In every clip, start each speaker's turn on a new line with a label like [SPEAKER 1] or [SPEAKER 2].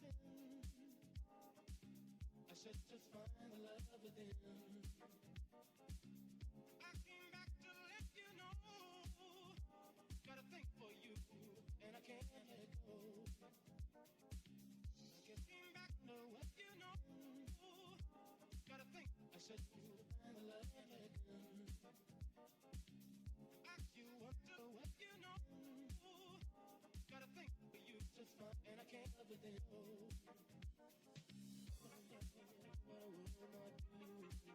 [SPEAKER 1] within. I said just find the love within. I came back to let you know. Got a thing for you, and I can't let it go. I just came back to let you know. Got a thing. I said you find the love within. Ask you what to let you know. Got a thing for you, just fine, and I can't let it go. What I will not do. What I will not do.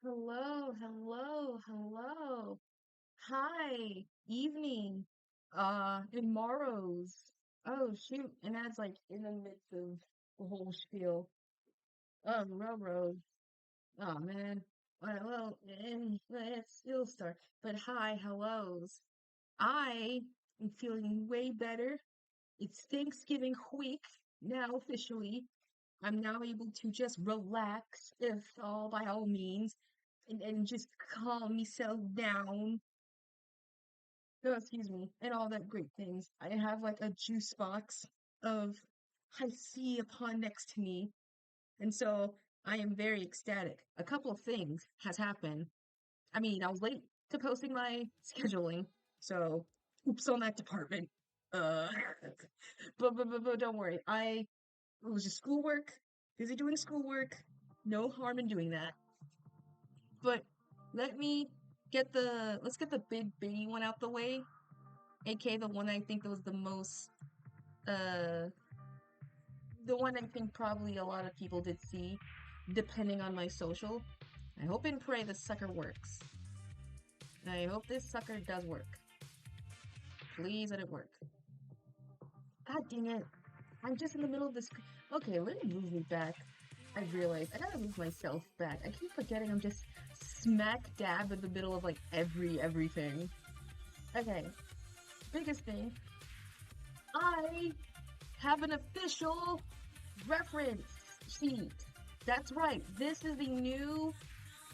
[SPEAKER 2] Hello, hello, hello. Hi, evening, and morrows. Oh shoot, and that's like in the midst of the whole spiel. Railroad. Oh man. Well, and let's still start. But hi, hellos. I am feeling way better. It's Thanksgiving week now officially. I'm now able to just relax, if all by all means, and just calm myself down. No, excuse me, and all that great things. I have like a juice box of I see upon next to me, and so I am very ecstatic. A couple of things has happened. I mean, I was late to posting my scheduling, so oops on that department. Uh, but don't worry. It was just schoolwork, busy doing schoolwork. No harm in doing that. But let me let's get the big biggie one out the way, aka the one I think that was uh the one I think probably a lot of people did see, depending on my social. I hope and pray this sucker works. I hope this sucker does work. Please let it work. God dang it. I'm just in the middle of this. Okay, let me move me back. I realize I gotta move myself back. I keep forgetting I'm just smack dab in the middle of like everything. Okay, biggest thing. I have an official reference sheet. That's right. This is the new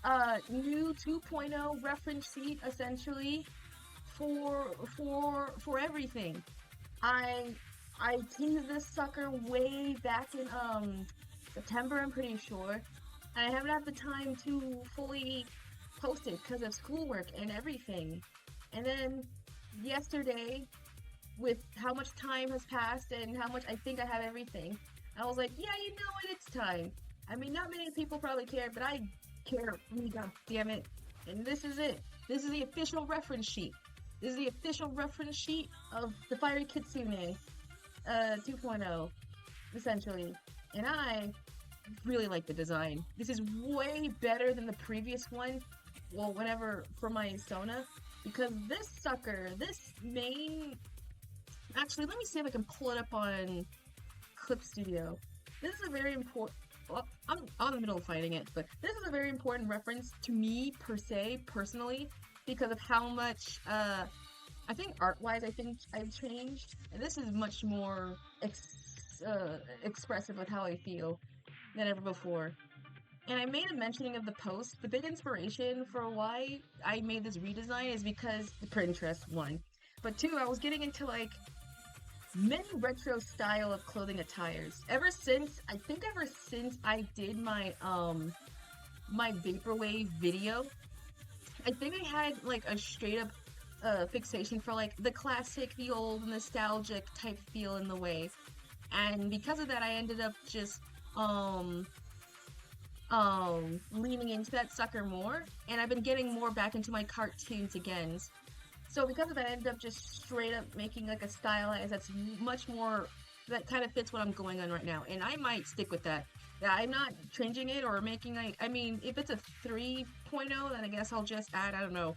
[SPEAKER 2] 2.0 reference sheet essentially for everything. I I teased this sucker way back in September, I'm pretty sure. And I haven't had the time to fully post it because of schoolwork and everything. And then yesterday, with how much time has passed and how much I think I have everything, I was like, yeah, you know what, it's time. I mean, not many people probably care, but I care. God damn it. And this is it. This is the official reference sheet. This is the official reference sheet of the Fiery Kitsune 2.0, essentially. And I really like the design. This is way better than the previous one. Well, whenever for my Sona, because this sucker, this main. Actually, let me see if I can pull it up on Clip Studio. This is a very important. Well, I'm in the middle of finding it, but this is a very important reference to me per se, personally, because of how much I think art-wise, I think I've changed, and this is much more expressive with how I feel than ever before. And I made a mentioning of the post. The big inspiration for why I made this redesign is because the Pinterest one, but two, I was getting into like many retro style of clothing attires. Ever since I did my vaporwave video, I think I had like a straight up fixation for like the classic, the old nostalgic type feel in the way. And because of that I ended up just um leaning into that sucker more, and I've been getting more back into my cartoons again. So because of that, I ended up just straight up making like a stylized that's much more that kind of fits what I'm going on right now, and I might stick with that. Yeah, I'm not changing it or making like I mean, if it's a 3.0, then I guess I'll just add I don't know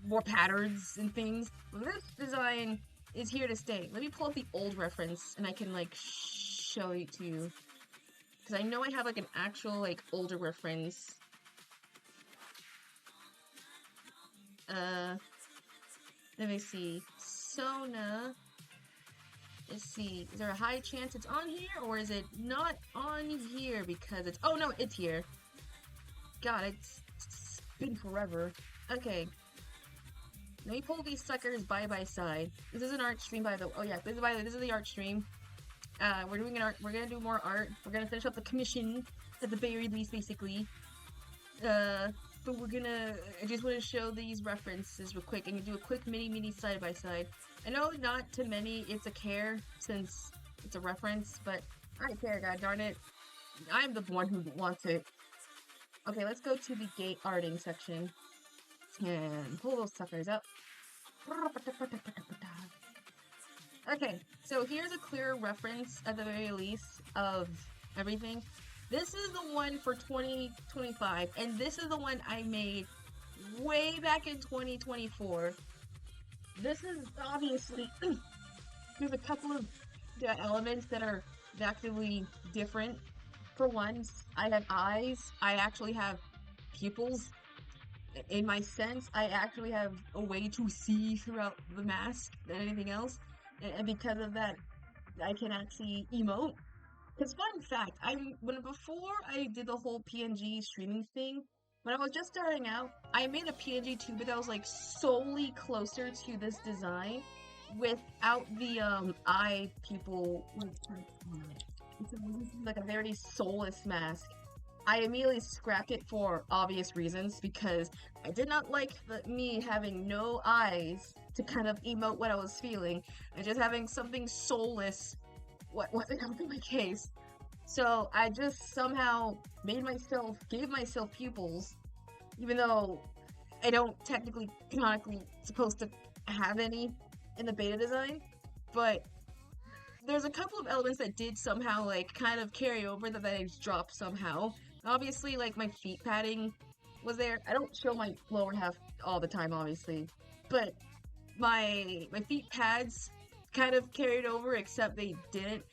[SPEAKER 2] more patterns and things. But this design is here to stay. Let me pull up the old reference and I can like show it to you because I know I have like an actual like older reference. Uh, Let me see. Sona. Let's see. Is there a high chance it's on here or is it not on here because it's. Oh no, it's here. God, it's been forever. Okay. Let me pull these suckers by side. This is an art stream by the. Oh yeah, this is the art stream. We're doing an art. We're gonna do more art. We're gonna finish up the commission at the very least, basically. Uh, but we're gonna. I just want to show these references real quick and do a quick mini side by side. I know not to many it's a care since it's a reference, but I care. God darn it, I'm the one who wants it. Okay, let's go to the gate arting section and pull those suckers up. Okay, so here's a clear reference at the very least of everything. This is the one for 2025, and this is the one I made way back in 2024. This is obviously there's a couple of elements that are vastly different. For one, I have eyes. I actually have pupils. In my sense, I actually have a way to see throughout the mask than anything else. And because of that, I can actually emote. Because fun fact, before I did the whole PNG streaming thing, when I was just starting out, I made a PNG tuber that was like solely closer to this design without the eye people. This is like a very soulless mask. I immediately scrapped it for obvious reasons because I did not like me having no eyes to kind of emote what I was feeling and just having something soulless what wasn't helping my case. So I just somehow gave myself pupils, even though I don't technically, canonically supposed to have any in the beta design. But there's a couple of elements that did somehow like kind of carry over that I just dropped somehow. Obviously, like my feet padding was there. I don't show my lower half all the time, obviously, but my feet pads kind of carried over, except they didn't.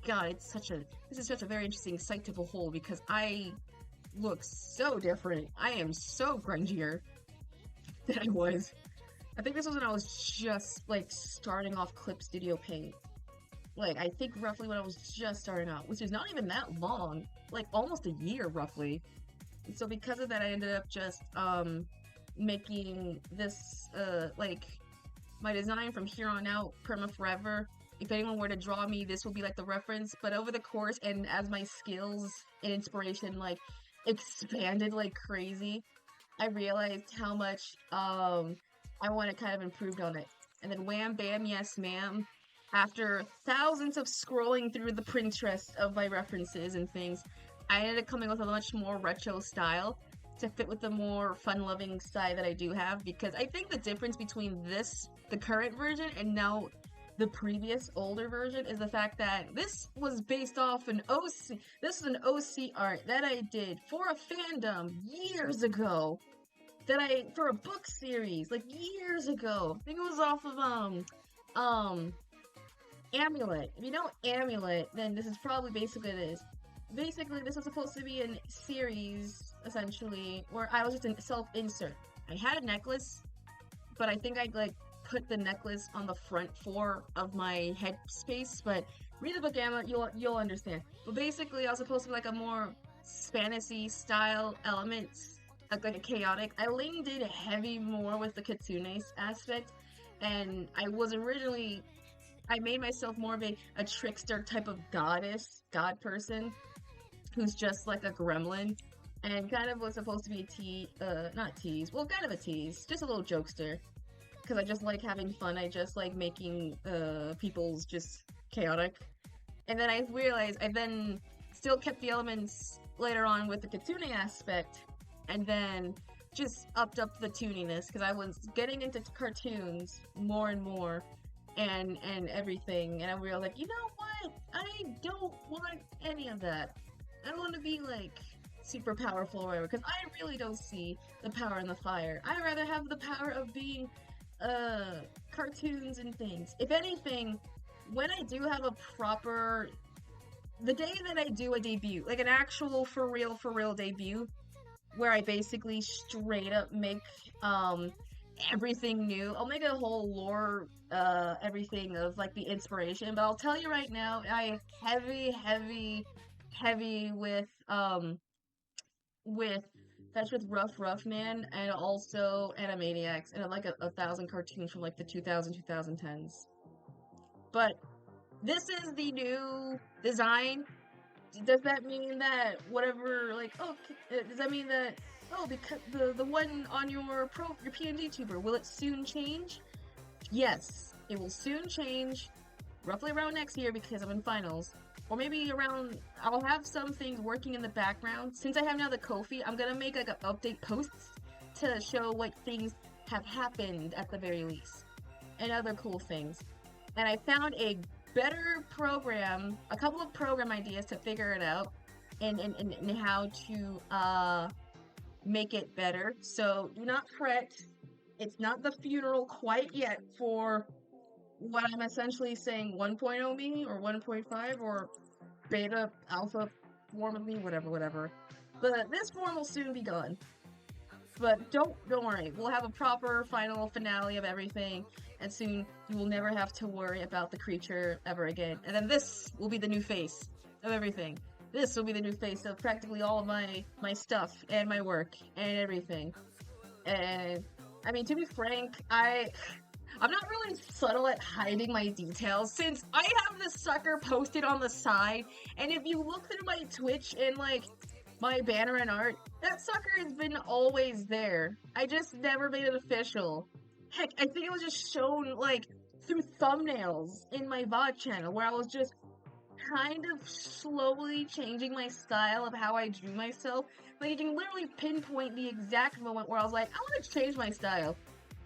[SPEAKER 2] God, this is such a very interesting sight to behold because I look so different. I am so grungier than I was. I think this was when I was just like starting off Clip Studio Paint. Like I think roughly when I was just starting out, which is not even that long, like almost a year roughly. And so because of that, I ended up just making this like my design from here on out perma forever. If anyone were to draw me, this will be like the reference. But over the course and as my skills and inspiration like expanded like crazy, I realized how much I want to kind of improve on it. And then wham bam yes ma'am. After thousands of scrolling through the Pinterest of my references and things, I ended up coming with a much more retro style to fit with the more fun-loving side that I do have, because I think the difference between this, the current version, and now the previous older version is the fact that this was based off an OC. This is an OC art that I did for a fandom years ago. For a book series like years ago. I think it was off of Amulet. If you know Amulet, then this is probably basically it is. Basically, this was supposed to be a series, essentially, where I was just a self-insert. I had a necklace, but I think I like put the necklace on the front four of my head space. But read the book Amulet, you'll understand. But basically, I was supposed to be like a more fantasy style elements, like a chaotic. I leaned in heavy more with the Kitsune aspect, and I made myself more of a trickster type of god person, who's just like a gremlin, and kind of was supposed to be not tease, well, kind of a tease, just a little jokester, because I just like having fun, I just like making, people's just chaotic, and then I realized I then still kept the elements later on with the Kitsune aspect, and then just upped up the tuniness, because I was getting into cartoons more and more, and everything, and I realized, like, you know what? I don't want any of that. I don't want to be like super powerful or whatever, because I really don't see the power in the fire. I'd rather have the power of being cartoons and things. If anything, when I do have the day that I do a debut, like an actual for real debut, where I basically straight up make everything new. I'll make a whole lore, everything of like the inspiration, but I'll tell you right now, I heavy with that's with Rough Man, and also Animaniacs, and like a thousand cartoons from like the 2010s. But this is the new design. Does that mean that whatever, like, does that mean that, because the one on your PNG tuber, will it soon change? Yes, it will soon change, roughly around next year because I'm in finals. Or maybe I'll have some things working in the background. Since I have now the Ko-fi, I'm gonna make like an update posts to show what things have happened at the very least. And other cool things. And I found a couple of program ideas to figure it out. and how to make it better. So do not fret. It's not the funeral quite yet for what I'm essentially saying 1.0 me or 1.5 or beta alpha form of me, whatever. But this form will soon be gone. But don't worry, we'll have a proper final finale of everything, and soon you will never have to worry about the creature ever again. And then this will be the new face of everything. This will be the new face of practically all of my stuff and my work and everything. And I mean, to be frank, I'm not really subtle at hiding my details since I have this sucker posted on the side, and if you look through my Twitch and like my banner and art, that sucker has been always there. I just never made it official. Heck, I think it was just shown like through thumbnails in my VOD channel where I was just kind of slowly changing my style of how I drew myself. Like you can literally pinpoint the exact moment where I was like, I want to change my style.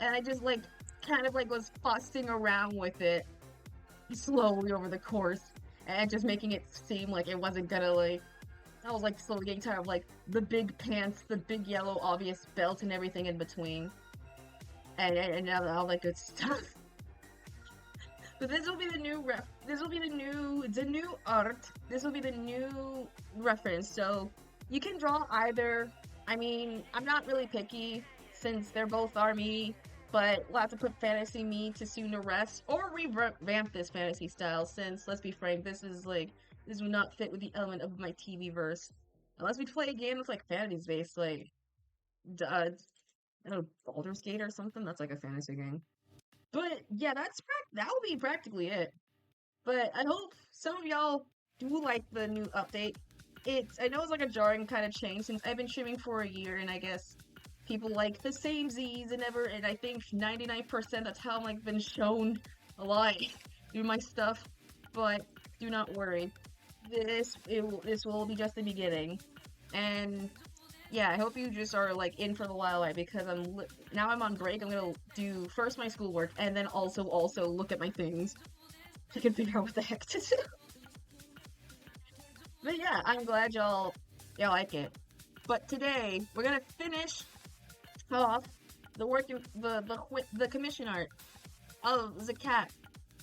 [SPEAKER 2] And I just like kind of like was fussing around with it slowly over the course and just making it seem like it wasn't gonna like I was like slowly getting tired of like the big pants, the big yellow obvious belt and everything in between. And all that good stuff. But this will be the new this will be the new art. This will be the new reference. So you can draw either. I mean, I'm not really picky since they're both are me, but we'll have to put fantasy me to soon rest or revamp this fantasy style since let's be frank, this would not fit with the element of my TV verse. Unless we play a game that's like fantasy based, like I don't know, Baldur's Gate or something. That's like a fantasy game. But yeah, that will be practically it. But I hope some of y'all do like the new update. I know it's like a jarring kind of change since I've been streaming for a year, and I guess people like the same Z's and I think 99% that's how I'm like been shown a lot through my stuff. But do not worry, this will be just the beginning, and yeah, I hope you just are like in for the while because now I'm on break. I'm gonna do first my schoolwork and then also look at my things. I can figure out what the heck to do. But yeah, I'm glad y'all like it. But today we're gonna finish off the commission art of the cat.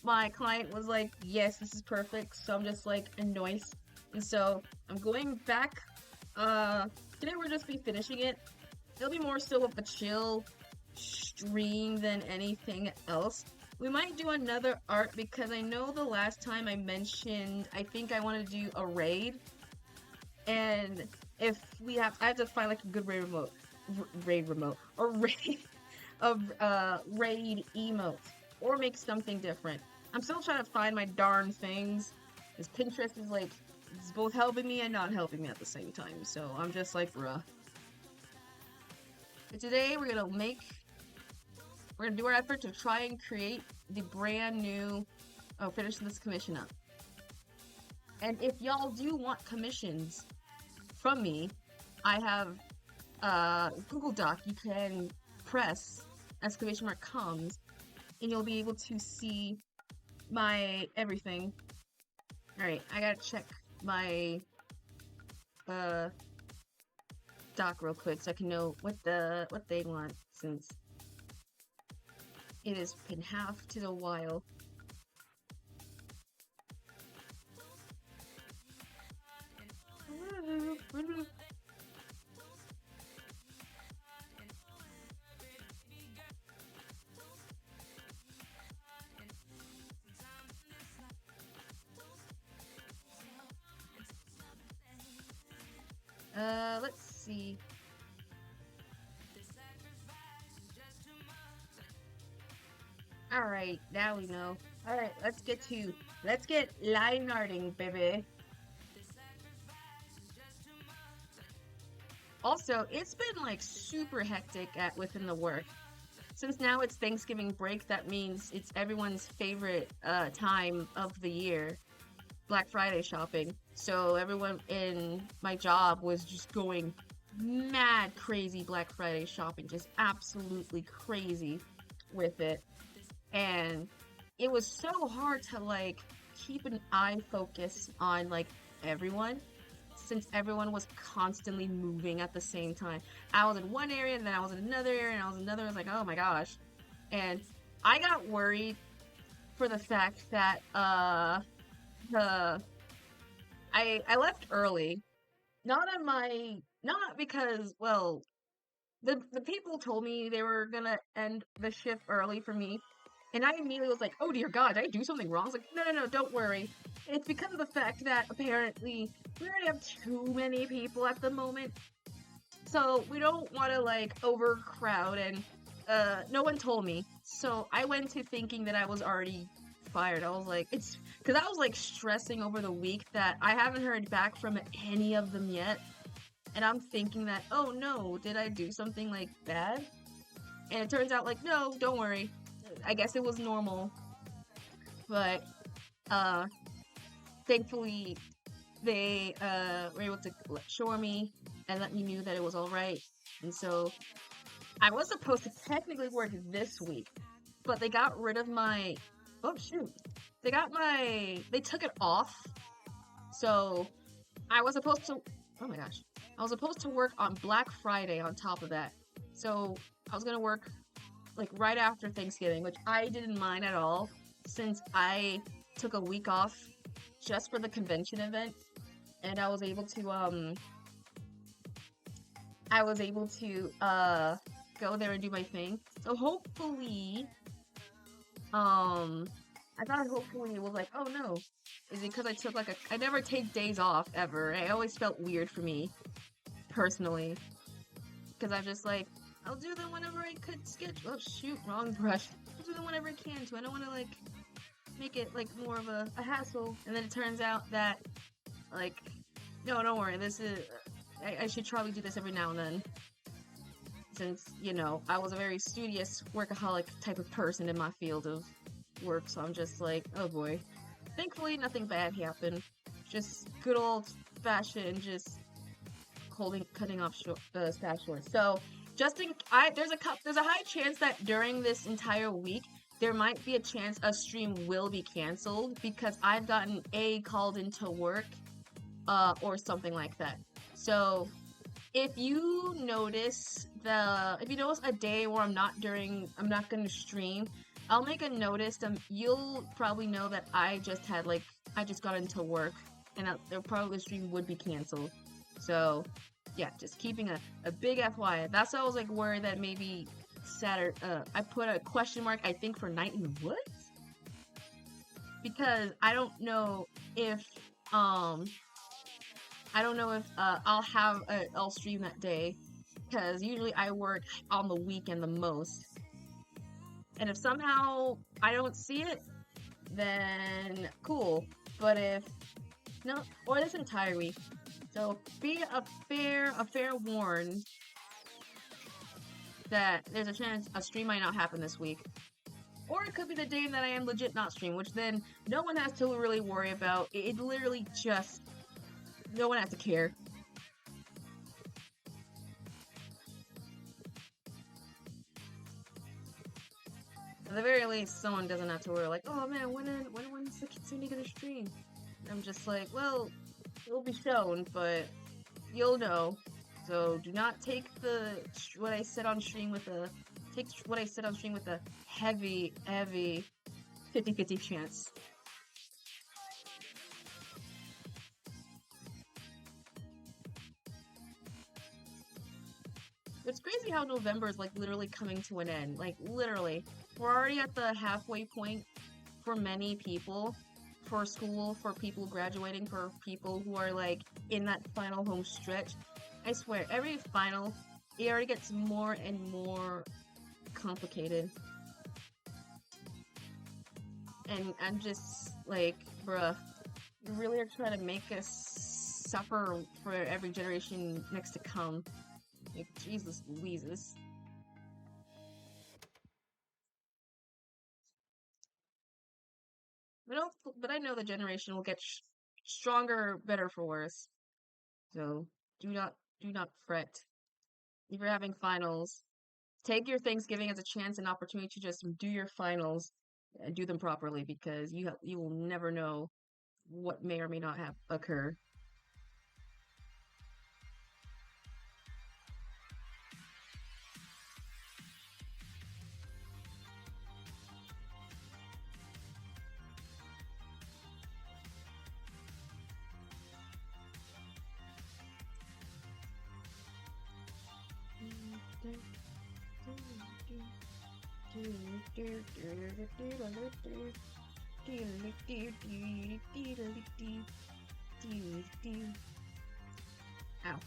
[SPEAKER 2] My client was like, yes, this is perfect. So I'm just like a noise, and so I'm going back. Today we'll just be finishing it. It'll be more so of a chill stream than anything else. We might do another art because I know the last time I mentioned I think I want to do a raid, and if I have to find like a good raid remote or raid of raid emote or make something different. I'm still trying to find my darn things. This Pinterest is like it's both helping me and not helping me at the same time. So I'm just like, bruh. But today we're gonna do our effort to try and create the brand new, finish this commission up. And if y'all do want commissions from me, I have Google Doc you can press exclamation mark comes and you'll be able to see my everything. Alright, I gotta check my doc real quick so I can know what they want since it has been half to the while. Let's see. Alright, now we know. Alright, let's get line arting, baby. Also, it's been like super hectic within the work. Since now it's Thanksgiving break, that means it's everyone's favorite time of the year. Black Friday shopping. So everyone in my job was just going mad crazy Black Friday shopping, just absolutely crazy with it. And it was so hard to like keep an eye focus on like everyone since everyone was constantly moving at the same time. I was in one area, and then I was in another area, and I was in another. I was like, oh my gosh. And I got worried for the fact that the I left early. Not because, well, the people told me they were gonna end the shift early for me, and I immediately was like, "Oh dear God, did I do something wrong?" I was like, "No, no, no, don't worry. It's because of the fact that apparently we already have too many people at the moment, so we don't want to like overcrowd." And no one told me, so I went to thinking that I was already fired. I was like, it's because I was like stressing over the week that I haven't heard back from any of them yet. And I'm thinking that, oh no, did I do something like bad? And it turns out like, no, don't worry. I guess it was normal. But uh thankfully they were able to assure me and let me know that it was all right. And so I was supposed to technically work this week, but they got rid of my, oh shoot. They took it off. So I was supposed to, oh my gosh. I was supposed to work on Black Friday on top of that. So I was gonna work like right after Thanksgiving, which I didn't mind at all since I took a week off just for the convention event, and I was able to go there and do my thing. So hopefully I thought hopefully it was like, oh no, is it because I took like I never take days off ever. It always felt weird for me personally because I'm just like, I'll do them whenever I could schedule. Oh shoot, wrong brush. I'll do them whenever I can to. I don't want to like make it like more of a hassle. And then it turns out that like, no, don't worry. This is I should probably do this every now and then since I was a very studious workaholic type of person in my field of work. So I'm just like, oh boy. Thankfully, nothing bad happened. Just good old fashioned, just cutting off staff short. So just there's a high chance that during this entire week there might be a chance a stream will be canceled because I've gotten called into work or something like that. So if you notice a day where I'm not gonna stream, I'll make a notice. You'll probably know that I just got into work, and there probably the stream would be canceled. So, yeah, just keeping a big FYI. That's why I was like worried that maybe Saturday. I put a question mark. I think for Night in the Woods because if um I'll stream that day because usually I work on the weekend the most. And if somehow I don't see it, then cool. But if no, or this entire week. So be a fair warn that there's a chance a stream might not happen this week. Or it could be the day that I am legit not stream, which then no one has to really worry about. It literally just no one has to care. At the very least, someone doesn't have to worry like, oh man, when's the Kitsune gonna stream? I'm just like, well, it'll be shown, but you'll know. So do not take what I said on stream with a heavy 50-50 chance. It's crazy how November is like literally coming to an end. Like literally, we're already at the halfway point for many people, for school, for people graduating, for people who are like in that final home stretch. I swear, every final, it already gets more and more complicated. And I'm just like, bruh, you really are trying to make us suffer for every generation next to come. Like, Jesus Louises. But I know the generation will get stronger, better for worse. So do not fret. If you're having finals, take your Thanksgiving as a chance and opportunity to just do your finals and do them properly because you will never know what may or may not have occur. Ow.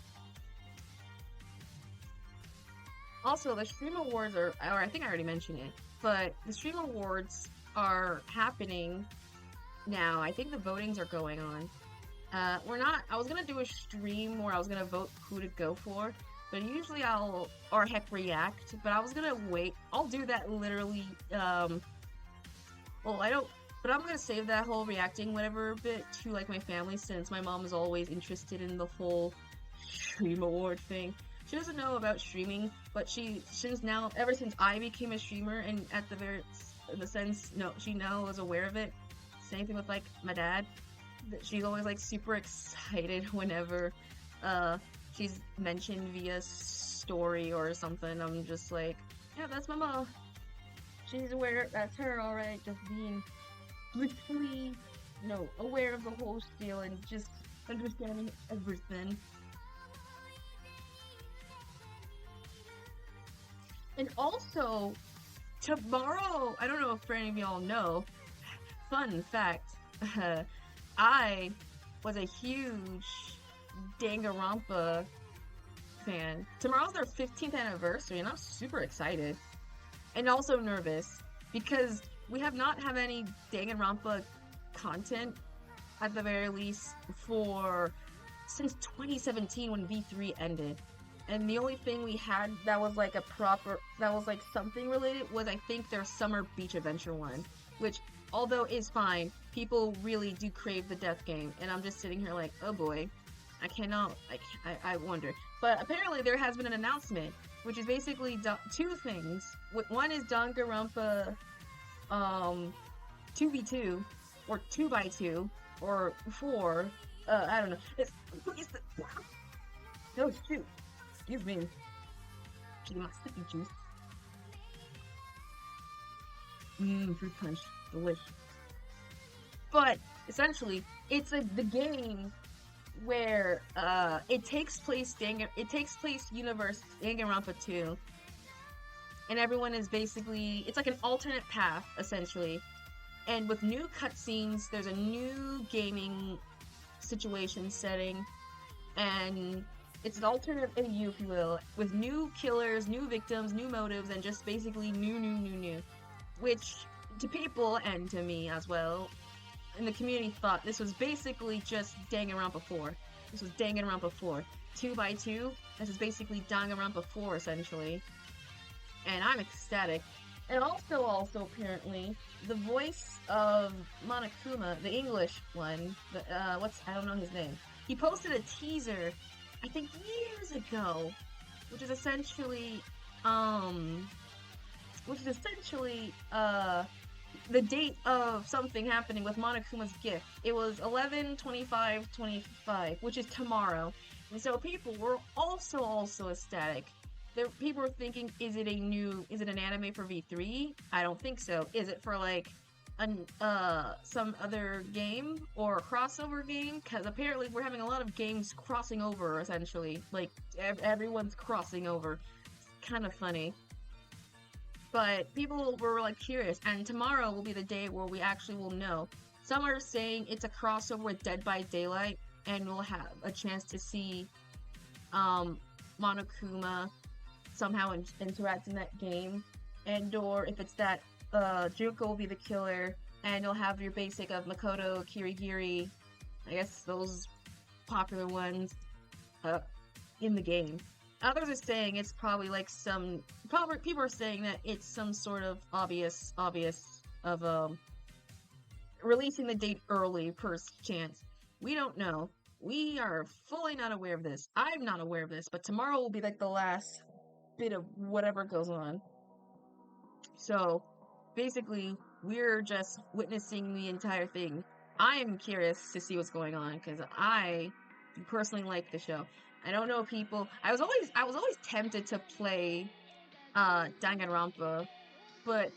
[SPEAKER 2] Also, the Stream Awards or I think I already mentioned it, but the Stream Awards are happening now. I think the votings are going on. I was gonna do a stream where I was gonna vote who to go for, but usually or heck, react, but I was gonna wait. I'll do that literally, well, I don't, but I'm gonna save that whole reacting whatever bit to, like, my family, since my mom is always interested in the whole stream award thing. She doesn't know about streaming, but ever since I became a streamer, and in the sense, no, she now is aware of it. Same thing with, like, my dad. She's always, like, super excited whenever she's mentioned via story or something. I'm just like, yeah, that's my mom. She's aware. That's her, alright. Just being blissfully, aware of the whole spiel and just understanding everything. And also, tomorrow, I don't know if any of y'all know, fun fact, I was a huge Danganronpa fan. Tomorrow's their 15th anniversary, and I'm super excited. And also nervous, because we have not had any Danganronpa content, at the very least, since 2017 when V3 ended. And the only thing we had that was like something related was, I think, their Summer Beach Adventure one, which, although is fine, people really do crave the death game, and I'm just sitting here like, oh boy, I wonder. But apparently there has been an announcement, which is basically two things. One is Danganronpa 2v2, or 2x2, or 4, I don't know. Oh shoot, excuse me. Getting my sticky juice. Fruit punch, delicious. But essentially, it's the game where it takes place universe Danganronpa 2, and everyone is basically, it's like an alternate path essentially, and with new cutscenes, there's a new gaming situation setting, and it's an alternate AU, if you will, with new killers, new victims, new motives, and just basically new, which to people and to me as well in the community thought this was basically just Danganronpa 4. This was Danganronpa 4. 2x2, this is basically Danganronpa 4 essentially. And I'm ecstatic. And also apparently, the voice of Monokuma, the English one, I don't know his name. He posted a teaser, I think years ago, which is essentially the date of something happening with Monokuma's gift. It was 11/25/25, which is tomorrow. And so people were also ecstatic. People were thinking, is it an anime for V3? I don't think so. Is it for like some other game or a crossover game? Because apparently we're having a lot of games crossing over, essentially. Like, everyone's crossing over. It's kind of funny. But people were like curious, and tomorrow will be the day where we actually will know. Some are saying it's a crossover with Dead by Daylight, and we'll have a chance to see Monokuma somehow interact in that game, or if it's that Junko will be the killer, and you'll have your basic of Makoto, Kirigiri, I guess those popular ones, in the game. Others are saying it's probably like people are saying that it's some sort of obvious of releasing the date early per chance. We don't know. We are fully not aware of this. I'm not aware of this, but tomorrow will be like the last bit of whatever goes on. So basically, we're just witnessing the entire thing. I'm curious to see what's going on because I personally like the show. I don't know people. I was always tempted to play Danganronpa, but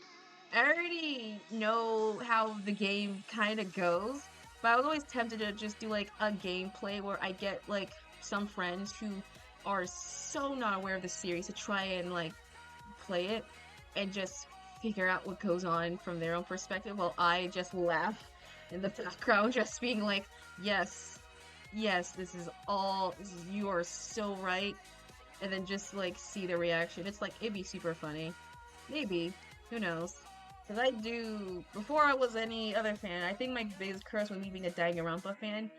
[SPEAKER 2] I already know how the game kind of goes. But I was always tempted to just do like a gameplay where I get like some friends who are so not aware of the series to try and like play it and just figure out what goes on from their own perspective, while I just laugh in the background, just being like, yes, yes, this is you are so right, and then just like see the reaction. It's like, it'd be super funny. Maybe, who knows? Because before I was any other fan, I think my biggest curse was me being a Danganronpa fan,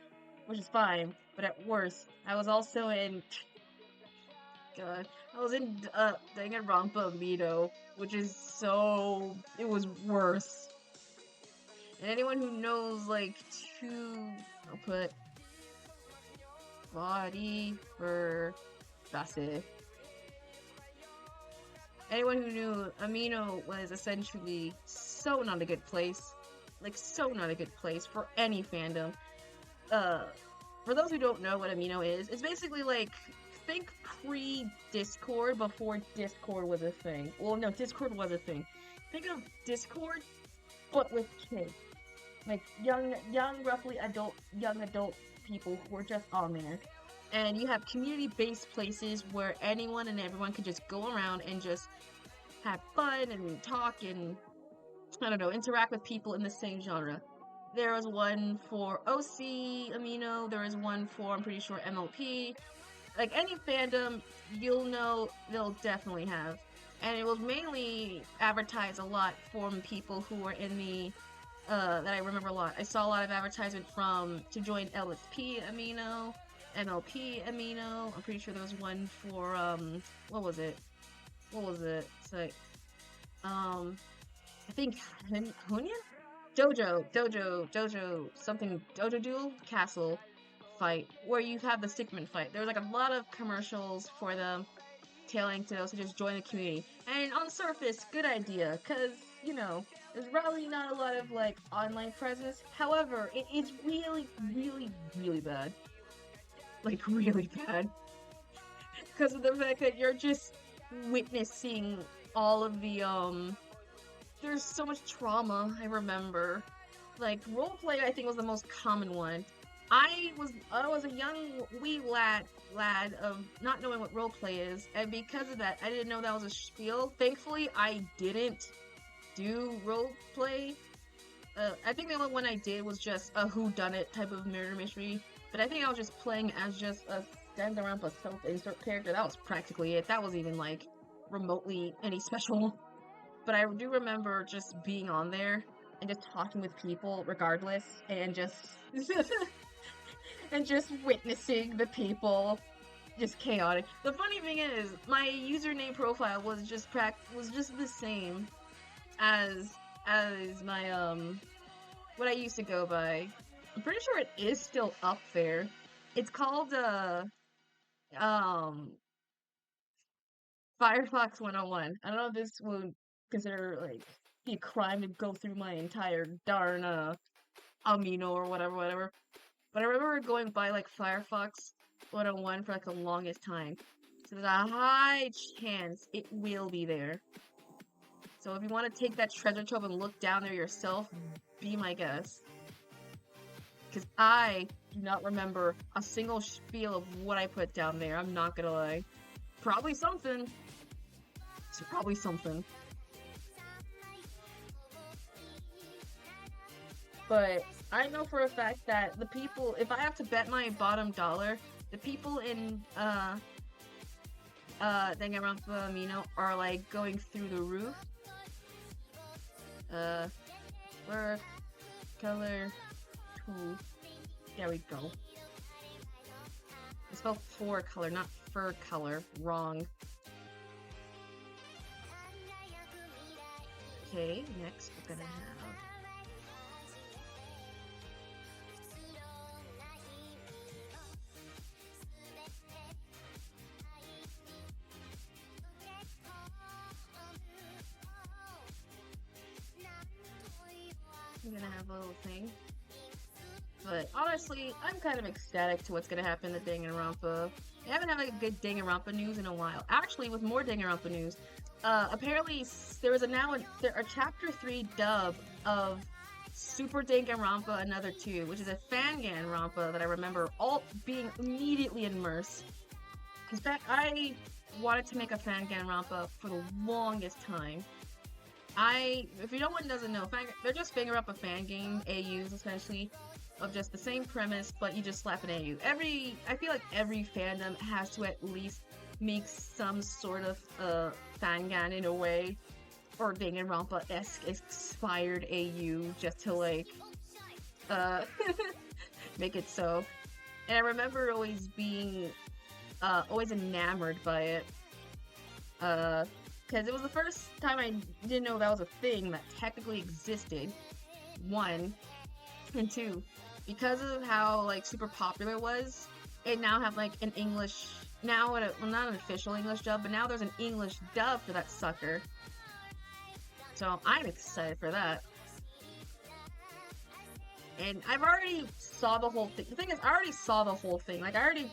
[SPEAKER 2] which is fine, but at worst, I was also in, God, I was in Danganronpa Mito, which is it was worse. And anyone who knows, like, I'll put body for base. Anyone who knew Amino was essentially so not a good place. Like, so not a good place for any fandom. For those who don't know what Amino is, it's basically like, think pre-Discord, before Discord was a thing. Well, no, Discord was a thing. Think of Discord, but with kids. Like, young, young adult people who are just on there. And you have community-based places where anyone and everyone can just go around and just have fun and talk and, I don't know, interact with people in the same genre. There was one for OC Amino, there was one for, I'm pretty sure, MLP. Like, any fandom, you'll know they'll definitely have. And it was mainly advertised a lot from people who were in the, that I remember a lot. I saw a lot of advertisement to join LSP Amino, MLP Amino. I'm pretty sure there was one for, what was it? It's like, I think, Hunyan? Dojo, something, Dojo Duel Castle fight, where you have the Stickman fight. There was like a lot of commercials for them, tailing to those who just join the community. And on the surface, good idea, because, you know, there's probably not a lot of, like, online presence. However, it's really, really, really bad. Like, really bad. Because of the fact that you're just witnessing all of the, there's so much trauma, I remember. Like, roleplay, I think, was the most common one. I was a young wee lad of not knowing what roleplay is, and because of that, I didn't know that was a spiel. Thankfully, I didn't do roleplay. I think the only one I did was just a whodunit type of murder mystery, but I think I was just playing as just a Danganronpa self-insert character. That was practically it. That wasn't even, like, remotely any special. But I do remember just being on there and just talking with people regardless, and just and just witnessing the people, just chaotic. The funny thing is, my username profile was just the same as my what I used to go by. I'm pretty sure it is still up there. It's called Firefox 101. I don't know if this would consider, like, be a crime to go through my entire darn Amino or whatever. But I remember going by, like, Firefox 101 for, like, the longest time. So there's a high chance it will be there. So if you want to take that treasure trove and look down there yourself, be my guest. Because I do not remember a single spiel of what I put down there, I'm not gonna lie. Probably something. It's probably something. But I know for a fact that the people, if I have to bet my bottom dollar, the people in Danganronpa Amino are, like, going through the roof. Work, color, tool. There we go. I spelled for color, not fur color. Wrong. Okay, next we're gonna have... I'm gonna have a little thing. But honestly, I'm kind of ecstatic to what's gonna happen to Danganronpa. I haven't had, like, a good Danganronpa news in a while. Actually, with more Danganronpa news, apparently there was a Chapter 3 dub of Super Danganronpa Another 2, which is a Fanganronpa that I remember all being immediately immersed. Because I wanted to make a Fanganronpa for the longest time. if you no one doesn't know, they're just finger up a fan game, AUs essentially, of just the same premise, but you just slap an AU. I feel like every fandom has to at least make some sort of fangan in a way, or Danganronpa-esque inspired AU just to like uh make it so. And I remember always being always enamored by it. Because it was the first time I didn't know that was a thing that technically existed. One, and two, because of how like super popular it was, it now have like an English well, not an official English dub, but now there's an English dub for that sucker. So I'm excited for that. And I've already saw the whole thing. The thing is, I already saw the whole thing. Like, I already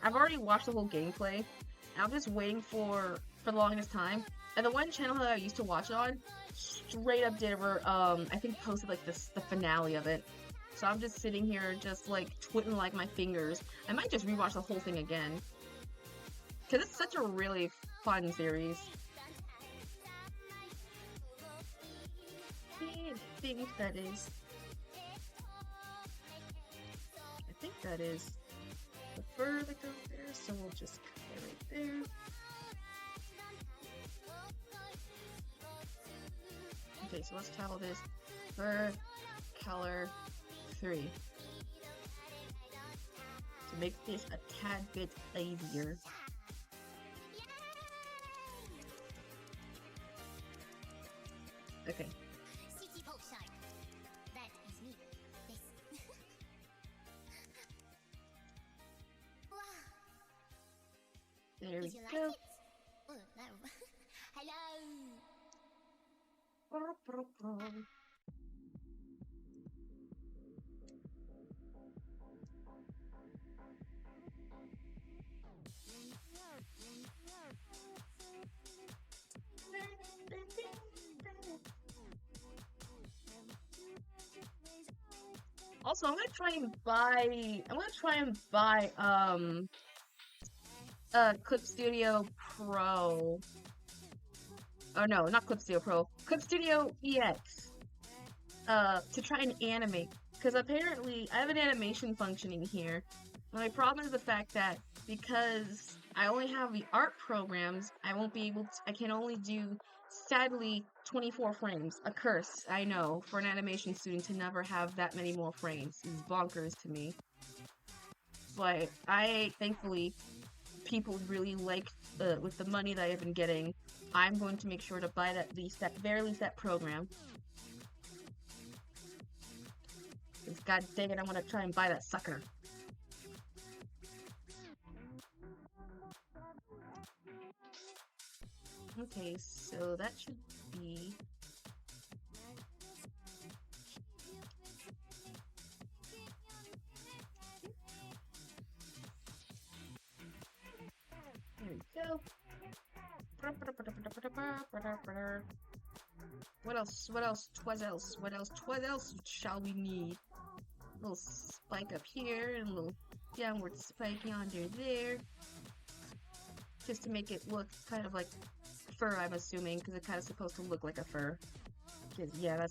[SPEAKER 2] I've already watched the whole gameplay. And I'm just waiting for the longest time. And the one channel that I used to watch it on, straight up I think posted, like, the finale of it. So I'm just sitting here, just, like, twiddling, like, my fingers. I might just rewatch the whole thing again. Because it's such a really fun series. I think that is... I think that is the fur that goes there, so we'll just cut it right there. Okay, so let's title this fur color 3 to make this a tad bit easier. Okay. There we go. Also, I'm gonna try and buy Clip Studio Pro. Oh no, not Clip Studio Pro. Clip Studio EX. To try and animate. Because apparently, I have an animation functioning here. My problem is the fact that because I only have the art programs, I can only do, sadly, 24 frames. A curse, I know, for an animation student to never have that many more frames. It's bonkers to me. But thankfully, people really like, with the money that I've been getting, I'm going to make sure to buy that very least that program. Because god dang it, I'm gonna try and buy that sucker. Okay, so that should be... There we go. What else shall we need? A little spike up here, and a little downward spike under there. Just to make it look kind of like fur, I'm assuming, because it's kind of supposed to look like a fur. Yeah.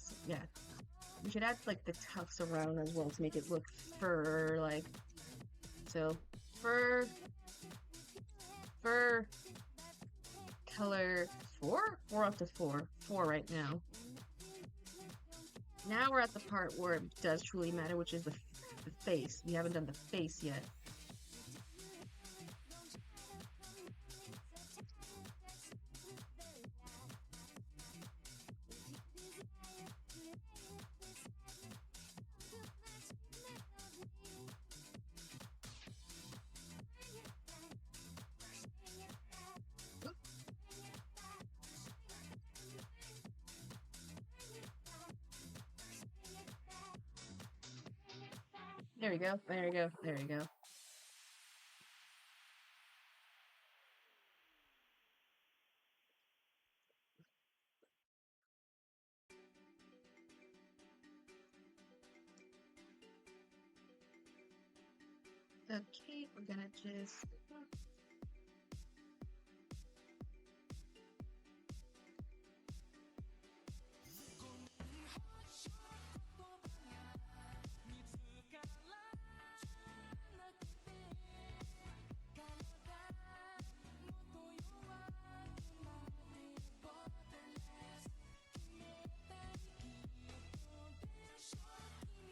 [SPEAKER 2] We should add, like, the tufts around as well to make it look fur-like. So, fur color 4? We're up to 4. 4 right now. Now we're at the part where it does truly matter, which is the face. We haven't done the face yet. There we go, there we go, there we go. Okay, we're gonna just...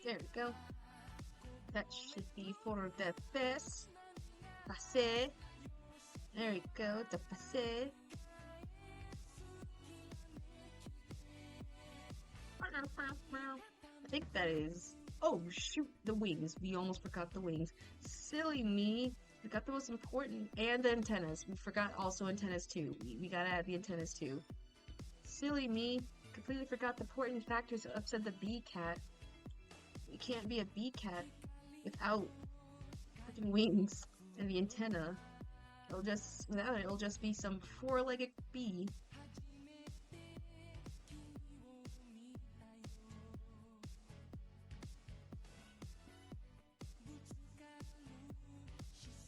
[SPEAKER 2] There we go. That should be for the face. Face. There we go, the face. I think that is... Oh, shoot, the wings. We almost forgot the wings. Silly me. We got the most important. And the antennas. We forgot also antennas too. We gotta add the antennas too. Silly me. Completely forgot the important factors that upset the beecat. You can't be a beecat without freaking wings and the antenna. Without it, it'll just be some four-legged bee.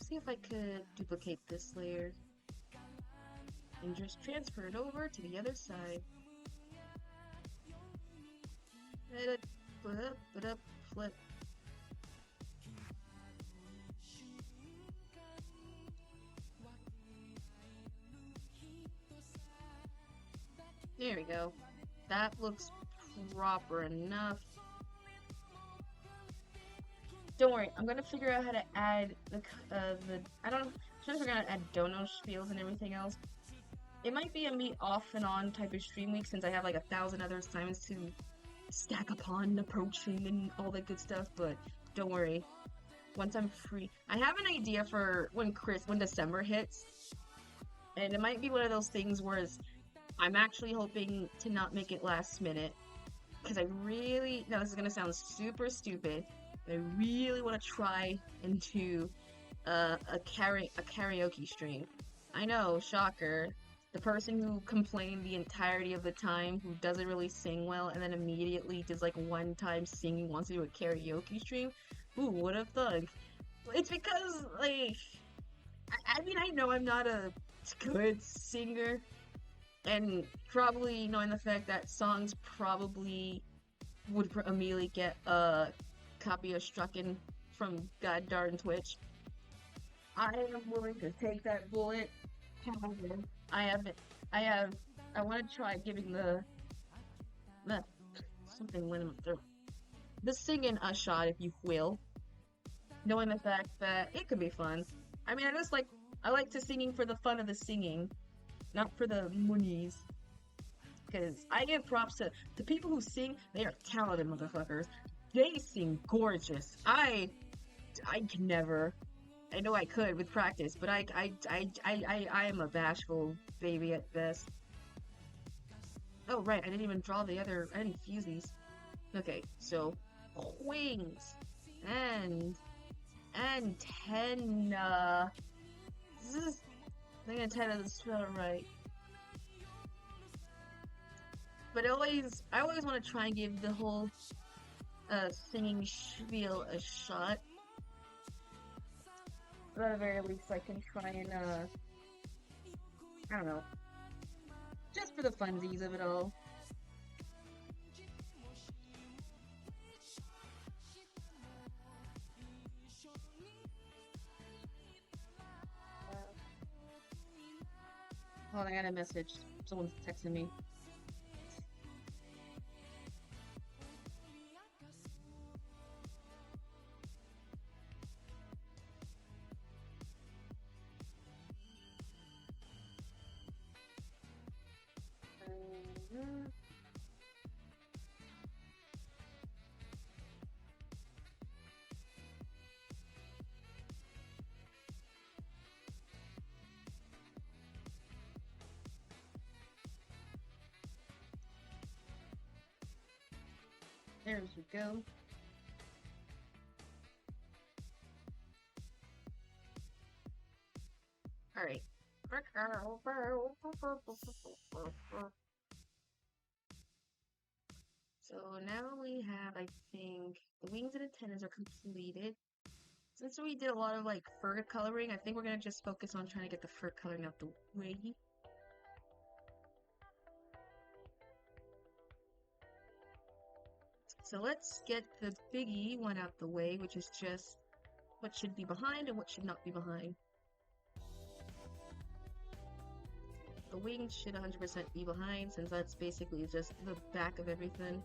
[SPEAKER 2] See if I could duplicate this layer and just transfer it over to the other side. Flip. There we go. That looks proper enough. Don't worry, I'm gonna figure out how to add I'm trying to figure out how to add dono spiels and everything else. It might be a me off and on type of stream week since I have like 1,000 other assignments to stack upon approaching and all that good stuff, but don't worry. Once I'm free, I have an idea for when December hits, and it might be one of those things where I'm actually hoping to not make it last minute, because now this is gonna sound super stupid, I really want to try into a karaoke stream. I know, shocker. The person who complained the entirety of the time, who doesn't really sing well, and then immediately does like one time singing, wants to do a karaoke stream. Ooh, what a thug. It's because, like, I mean, I know I'm not a good singer, and probably knowing the fact that songs probably would immediately get copy strucken from god darn Twitch. I am willing to take that bullet. However, I want to try giving the singing a shot, if you will. Knowing the fact that it could be fun. I mean, I like to singing for the fun of the singing, not for the monies. Because I give props to the people who sing. They are talented motherfuckers. They sing gorgeous. I can never. I know I could with practice, but I am a bashful baby at best. Oh right, I didn't even draw I didn't fuse these. Okay, so wings and antenna. I think antenna is spelled right. But I always want to try and give the whole singing spiel a shot. But at the very least, I can try and I don't know, just for the funsies of it all. Hold on, I got a message. Someone's texting me. There we go. Alright. So now we have, I think, the wings and antennas are completed. Since we did a lot of like fur coloring, I think we're gonna just focus on trying to get the fur coloring out the way. So let's get the biggie one out the way, which is just what should be behind and what should not be behind. The wings should 100% be behind, since that's basically just the back of everything.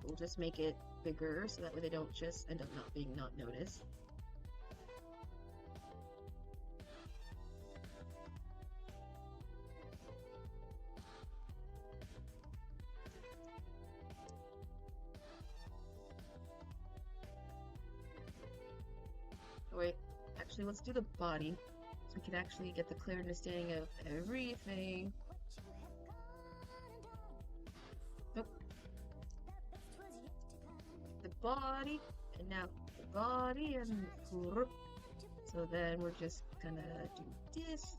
[SPEAKER 2] we'll just make it bigger so that way they don't just end up not noticed. Oh, wait, actually, let's do the body so we can actually get the clear understanding of everything. Nope. The body, and now the body, and so then we're just gonna do this.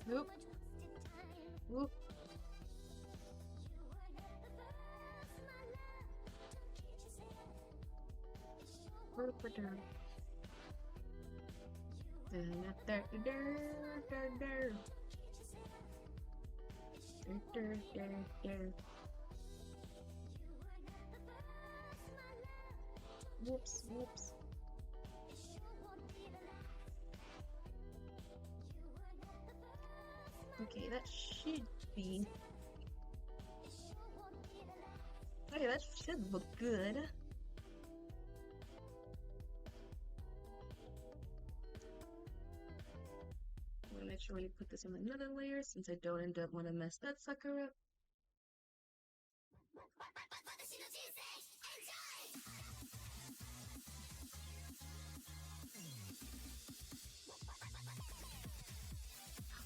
[SPEAKER 2] Whoop. Whoop. Whoops, whoops. Okay, that should be... Okay, that should look good. I'm gonna make sure we put this on another layer since I don't end up want to mess that sucker up.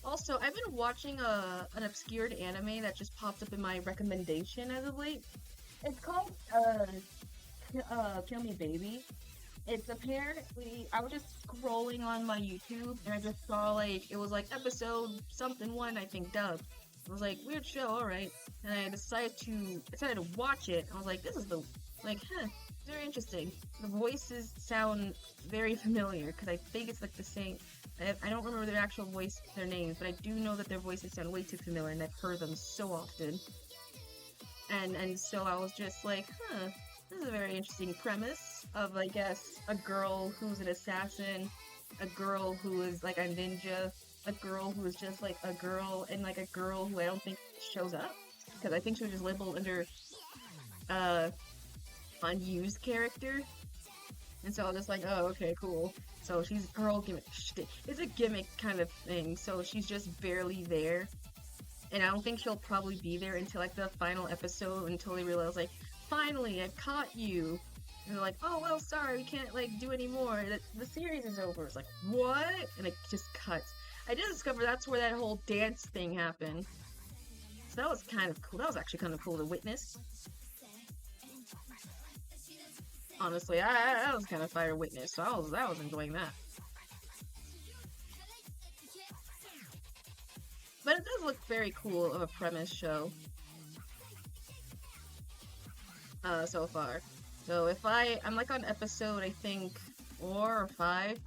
[SPEAKER 2] Also, I've been watching an obscured anime that just popped up in my recommendation as of late. It's called Kill Me Baby. It's apparently, I was just scrolling on my YouTube and I just saw like, it was like episode something one, I think, dubbed. I was like, weird show, alright. And I decided to watch it. I was like, this is very interesting. The voices sound very familiar because I think it's like the same. I don't remember their actual their names, but I do know that their voices sound way too familiar and I've heard them so often. And so I was just like, this is a very interesting premise of, I guess, a girl who's an assassin, a girl who is like a ninja, a girl who is just like a girl, and like a girl who I don't think shows up, because I think she was just labeled under, unused character. And so I was just like, oh, okay, cool. So she's her whole gimmick. It's a gimmick kind of thing, so she's just barely there. And I don't think she'll probably be there until like the final episode, until they realize like, finally, I caught you. And they're like, oh, well, sorry, we can't like do any more. The series is over. It's like, what? And it just cuts. I did discover that's where that whole dance thing happened. So that was kind of cool. That was actually kind of cool to witness. Honestly, I was kind of fire witness, so I was enjoying that. But it does look very cool of a premise show. So far. So if I'm like on episode, I think, 4 or 5.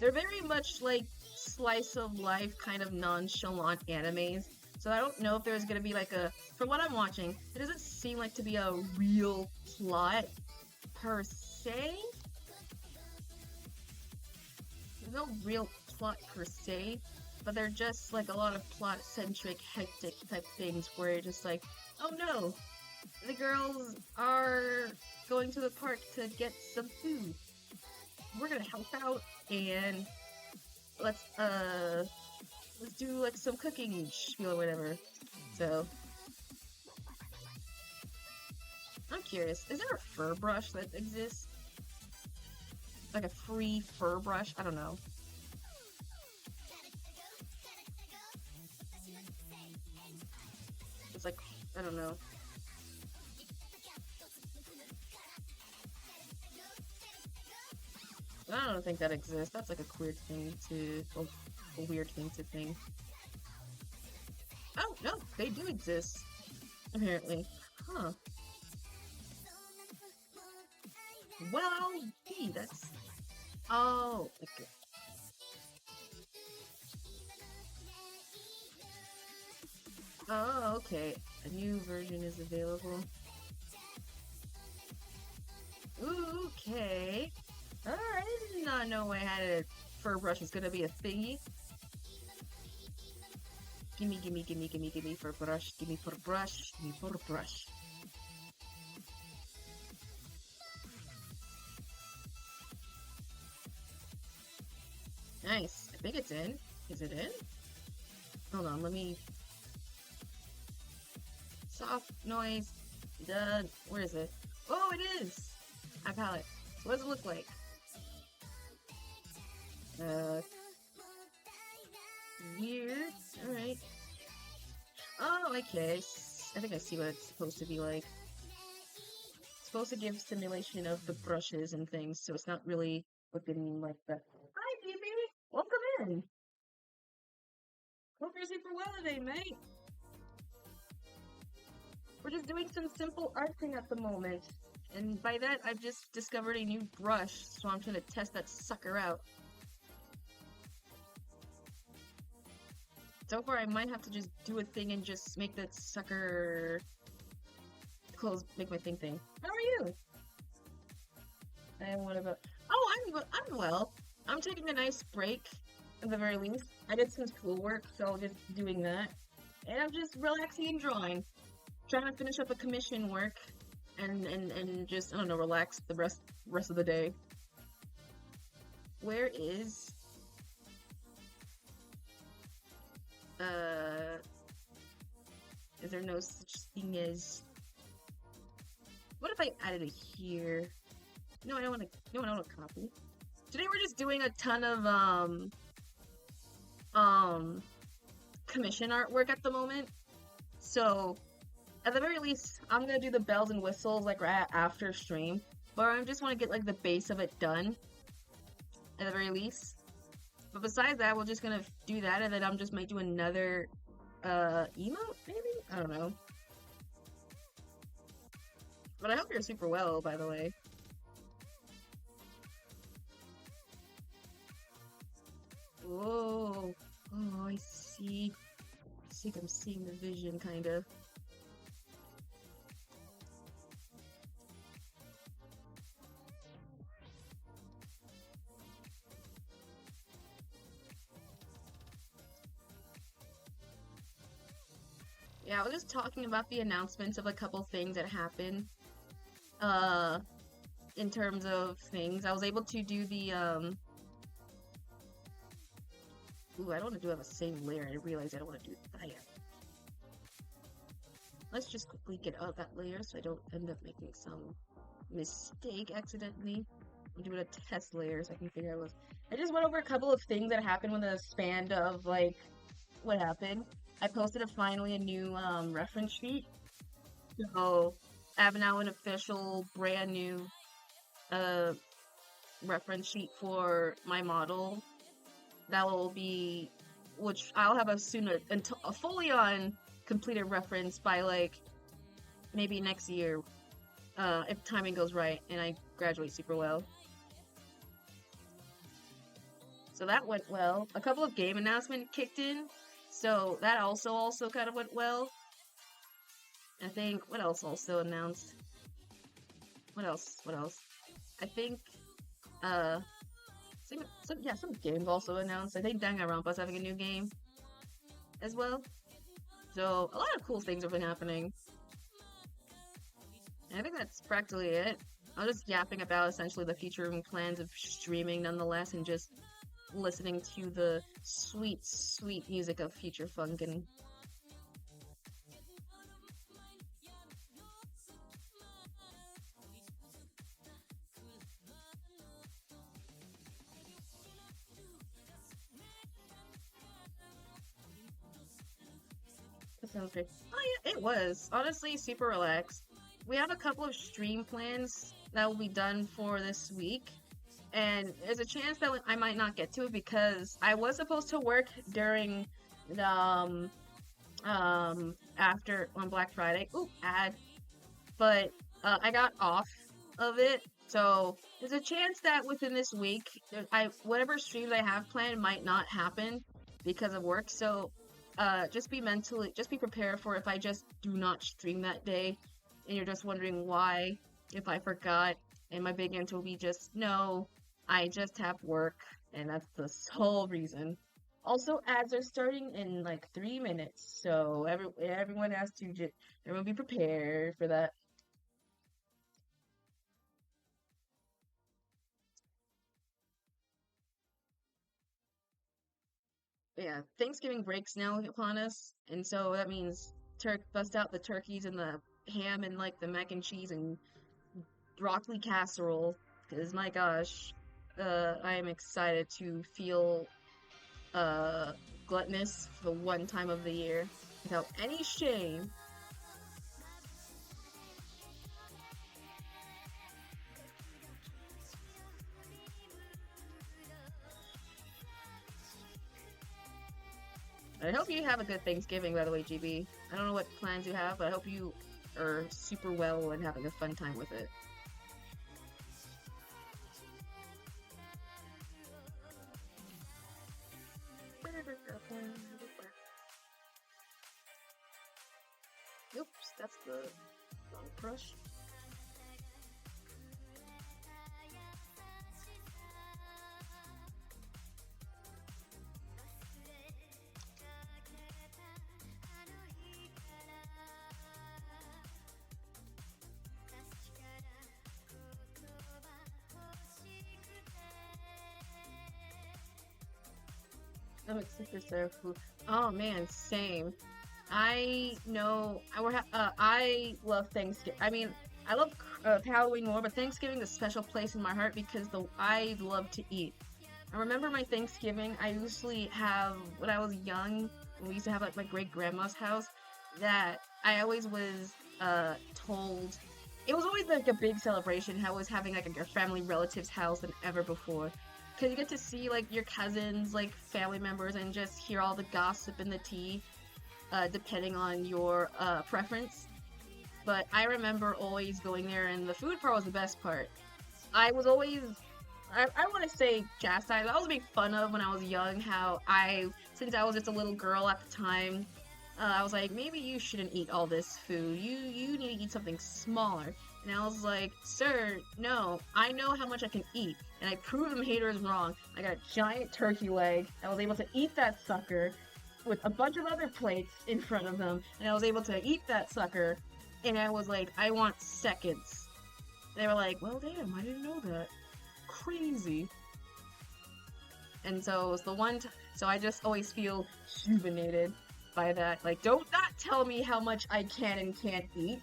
[SPEAKER 2] They're very much like slice of life kind of nonchalant animes. So I don't know if there's gonna be like from what I'm watching, it doesn't seem like to be a real plot per se. There's no real plot per se, but they're just like a lot of plot-centric, hectic type things where you're just like, oh no, the girls are going to the park to get some food. We're gonna help out and let's do like some cooking spiel or whatever. So I'm curious, is there a fur brush that exists? Like a free fur brush? I don't know. It's like, I don't know. I don't think that exists. That's like a weird thing to, a weird thing to think. Oh, no, they do exist, apparently. Huh. Well, gee, that's... Oh, okay. Oh, okay. A new version is available. Ooh, okay. Alright, I did not know I had a fur brush was gonna be a thingy. Gimme, gimme, gimme, gimme, gimme fur brush. Gimme fur brush. Gimme fur brush. Nice. I think it's in. Is it in? Hold on, let me... Soft noise. Done. Where is it? Oh, it is! My palette. So what does it look like? Weird. Alright. Oh, okay. I think I see what it's supposed to be like. It's supposed to give simulation of the brushes and things, so it's not really looking like that. Hi, baby! Welcome in! Hope you're super well today, mate! We're just doing some simple arting at the moment. And by that, I've just discovered a new brush, so I'm trying to test that sucker out. So far, I might have to just do a thing and just make that sucker close, make my thing. How are you? And what about? Oh, I'm well. I'm taking a nice break, at the very least. I did some schoolwork, so I'm just doing that, and I'm just relaxing and drawing, trying to finish up a commission work, and just I don't know, relax the rest of the day. Where is? Is there no such thing as... What if I added it here? No, I don't want to... No, I don't want to copy. Today we're just doing a ton of, commission artwork at the moment. So, at the very least, I'm gonna do the bells and whistles, like, right after stream. But I just want to get, like, the base of it done. At the very least. But besides that, we're just gonna do that, and then I'm just might do another, emote, maybe? I don't know. But I hope you're super well, by the way. Whoa. Oh, I see. I think I'm seeing the vision, kind of. Yeah, I was just talking about the announcements of a couple things that happened. In terms of things, I was able to do the, Ooh, I don't want to do it on the same layer. I realized I don't want to do that yet. Let's just quickly get out of that layer so I don't end up making some mistake accidentally. I'm doing a test layer so I can figure out what... I just went over a couple of things that happened within the span of, like, what happened. I posted finally a new, reference sheet. So, I have now an official, brand new, reference sheet for my model. That will be, which I'll have a fully on completed reference by, like, maybe next year, if timing goes right and I graduate super well. So that went well. A couple of game announcements kicked in, so that also kind of went well. I think, what else also announced? What else? I think, some games also announced. I think Danganronpa's having a new game as well. So a lot of cool things have been happening. And I think that's practically it. I'm just yapping about essentially the future and plans of streaming nonetheless, and just listening to the sweet, sweet music of future funk. And that sounds great. Oh yeah, it was honestly super relaxed. We have a couple of stream plans that will be done for this week, and there's a chance that I might not get to it because I was supposed to work during the after on Black Friday. Ooh, ad. But I got off of it, so there's a chance that within this week, I whatever streams I have planned might not happen because of work. So just be prepared for if I just do not stream that day, and you're just wondering why, if I forgot, and my big answer will be just no, I just have work, and that's the sole reason. Also, ads are starting in like 3 minutes, so everyone has to just everyone be prepared for that. Yeah, Thanksgiving breaks now upon us, and so that means bust out the turkeys and the ham and like the mac and cheese and broccoli casserole. Because my gosh, I am excited to feel uh gluttonous for the one time of the year without any shame. I hope you have a good Thanksgiving, by the way, GB. I don't know what plans you have, but I hope you are super well and having a fun time with it. Oops, that's the wrong crush. I'm excited for. Oh man, same. I know I love Thanksgiving. I mean, I love Halloween more, but Thanksgiving is a special place in my heart because the I love to eat. I remember my Thanksgiving. I usually have when I was young. We used to have like my great grandma's house. That I always was told. It was always like a big celebration. How I was having like a family relative's house than ever before. Cause you get to see like your cousins, like family members, and just hear all the gossip and the tea, depending on your preference. But I remember always going there, and the food part was the best part. I was always, I want to say chastised. I was made fun of when I was young. How since I was just a little girl at the time, I was like, maybe you shouldn't eat all this food. You need to eat something smaller. And I was like, sir, no, I know how much I can eat. And I proved them haters wrong. I got a giant turkey leg. I was able to eat that sucker with a bunch of other plates in front of them. And I was able to eat that sucker. And I was like, I want seconds. They were like, well, damn, I didn't know that. Crazy. And so it was the one time. So I just always feel rejuvenated by that. Like, don't not tell me how much I can and can't eat.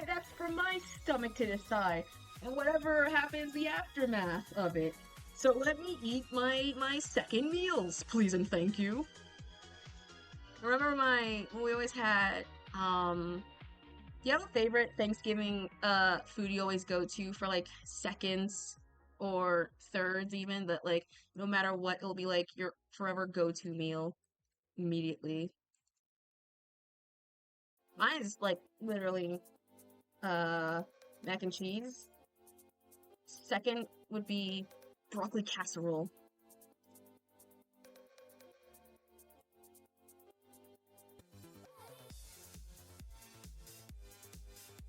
[SPEAKER 2] That's for my stomach to decide. And whatever happens, the aftermath of it. So let me eat my second meals, please and thank you. Remember when we always had do you have a favorite Thanksgiving food you always go to for like seconds or thirds even that like no matter what it'll be like your forever go-to meal immediately? Mine is like literally uh mac and cheese. Second would be broccoli casserole.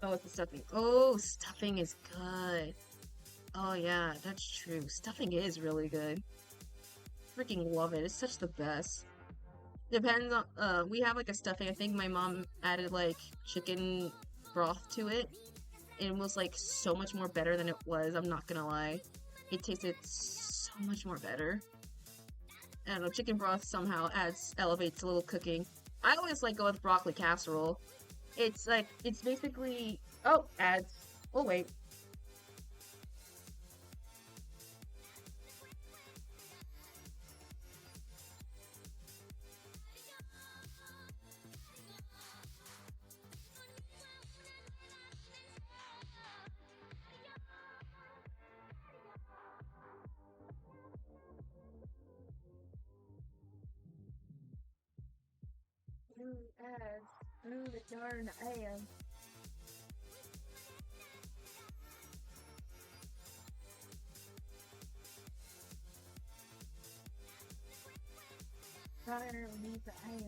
[SPEAKER 2] Oh, it's the stuffing. Oh, stuffing is good. Oh yeah, that's true. Stuffing is really good. Freaking love it. It's such the best. Depends on, we have like a stuffing. I think my mom added like chicken broth to it. And it was like so much more better than it was. I'm not gonna lie. It tasted so much more better. I don't know, chicken broth somehow elevates a little cooking. I always like go with broccoli casserole. It's like, it's basically, oh, adds, oh wait. Adds, the darn am. Fire needs the am.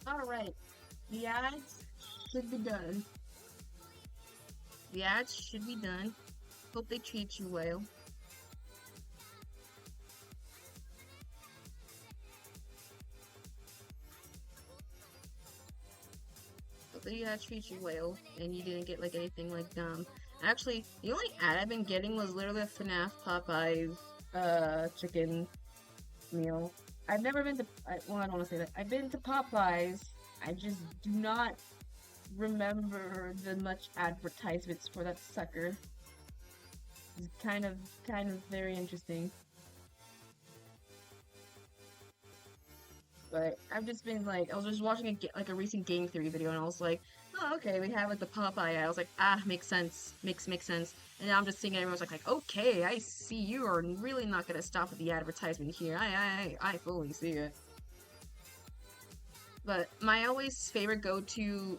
[SPEAKER 2] Alright, the ads should be done. The ads should be done. Hope they treat you well. Hope the ads treat you well, and you didn't get like anything like dumb. Actually, the only ad I've been getting was literally a FNAF Popeyes chicken meal. I've never been to, well, I don't want to say that. I've been to Popeyes. I just do not remember the much advertisements for that sucker. It's kind of very interesting. But I've just been like, I was just watching like a recent game theory video, and I was like, oh, okay, we have like the Popeye. I was like, ah, makes sense, makes sense. And now I'm just seeing everyone's like, okay, I see you are really not gonna stop at the advertisement here. I fully see it. But my always favorite go-to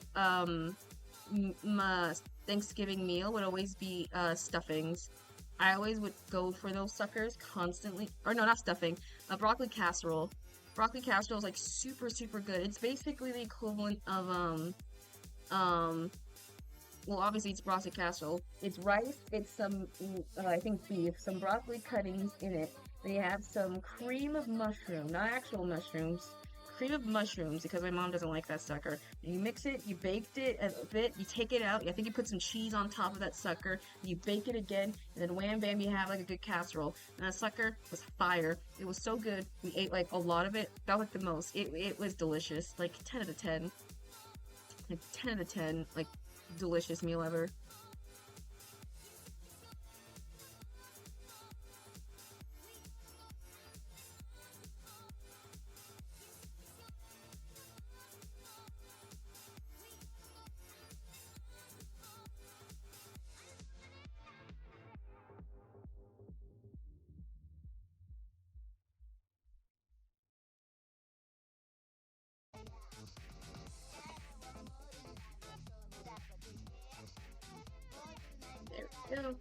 [SPEAKER 2] Thanksgiving meal would always be stuffings. I always would go for those suckers constantly. Or no, not stuffing. Broccoli casserole. Broccoli casserole is like super good. It's basically the equivalent of um well, obviously it's broccoli casserole. It's rice, it's some I think beef, some broccoli cuttings in it. They have some cream of mushroom, not actual mushrooms. Cream of mushrooms, because my mom doesn't like that sucker. You mix it, you baked it a bit, you take it out, I think you put some cheese on top of that sucker, you bake it again, and then wham bam, you have like a good casserole. And that sucker was fire. It was so good. We ate like a lot of it. That was like the most. It was delicious. Like 10 out of 10. Like 10 out of 10. Like, delicious meal ever. There we go.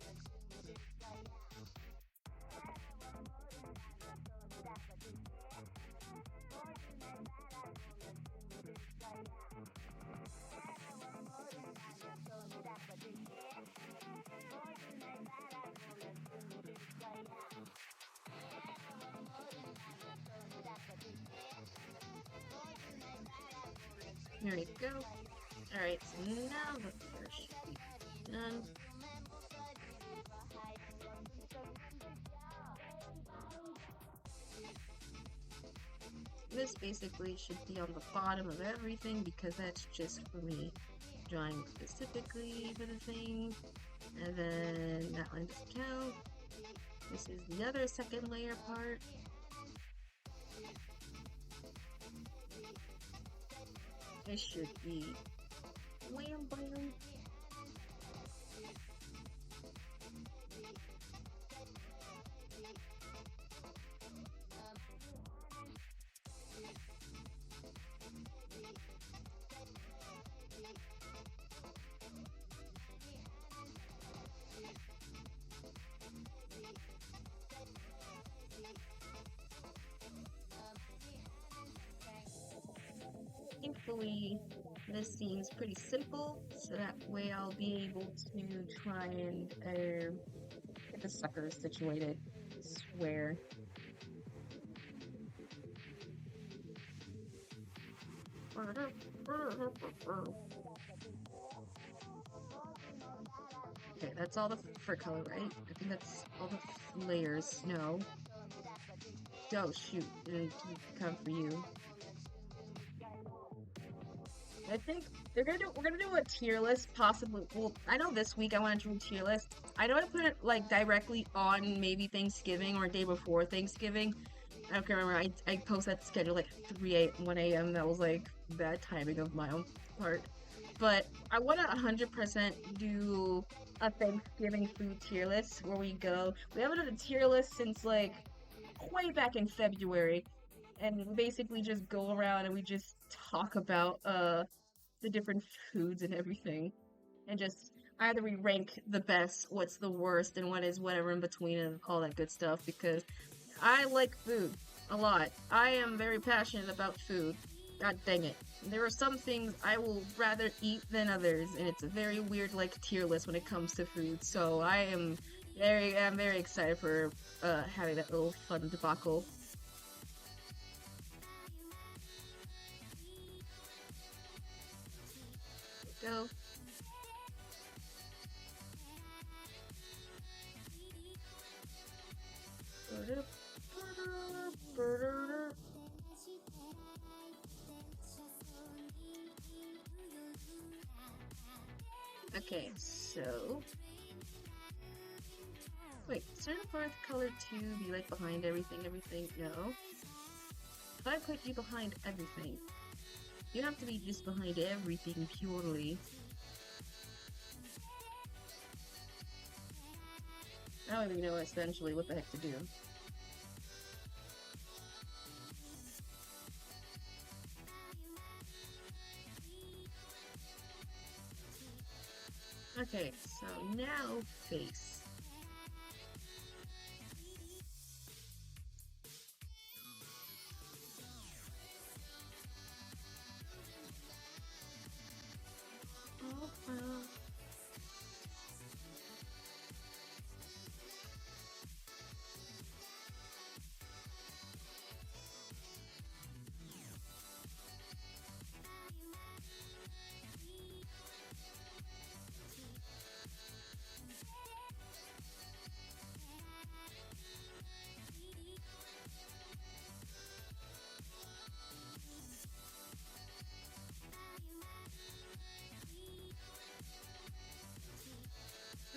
[SPEAKER 2] There we go. Alright, so now the first should be done. This basically should be on the bottom of everything because that's just for me drawing specifically for the thing. And then that one doesn't count. This is the other second layer part. It should be wham bam. hopefully this seems pretty simple, so that way I'll be able to try and get the suckers situated. Swear. Okay, that's all the fur color, right? I think that's all the layers. No. Oh, shoot. Didn't count for you. I think we're gonna do a tier list, possibly. Well, I know this week I want to do a tier list. I don't want to put it like directly on maybe Thanksgiving or a day before Thanksgiving. I don't remember. I posted that schedule like 1 a.m. That was like bad timing of my own part. But I want to 100% do a Thanksgiving food tier list where we go. We haven't done a tier list since like way back in February, and we basically just go around and we just talk about the different foods and everything, and just either we rank the best, what's the worst, and what is whatever in between and all that good stuff because I like food a lot. I am very passionate about food. God dang it. There are some things I will rather eat than others, and it's a very weird like tier list when it comes to food. So I'm very excited for having that little fun debacle. Go. Okay, so wait, certain part of color to be like behind everything, no. If I put you behind everything, you have to be just behind everything purely. I don't even know essentially what the heck to do. Okay, so now face. Oh, well.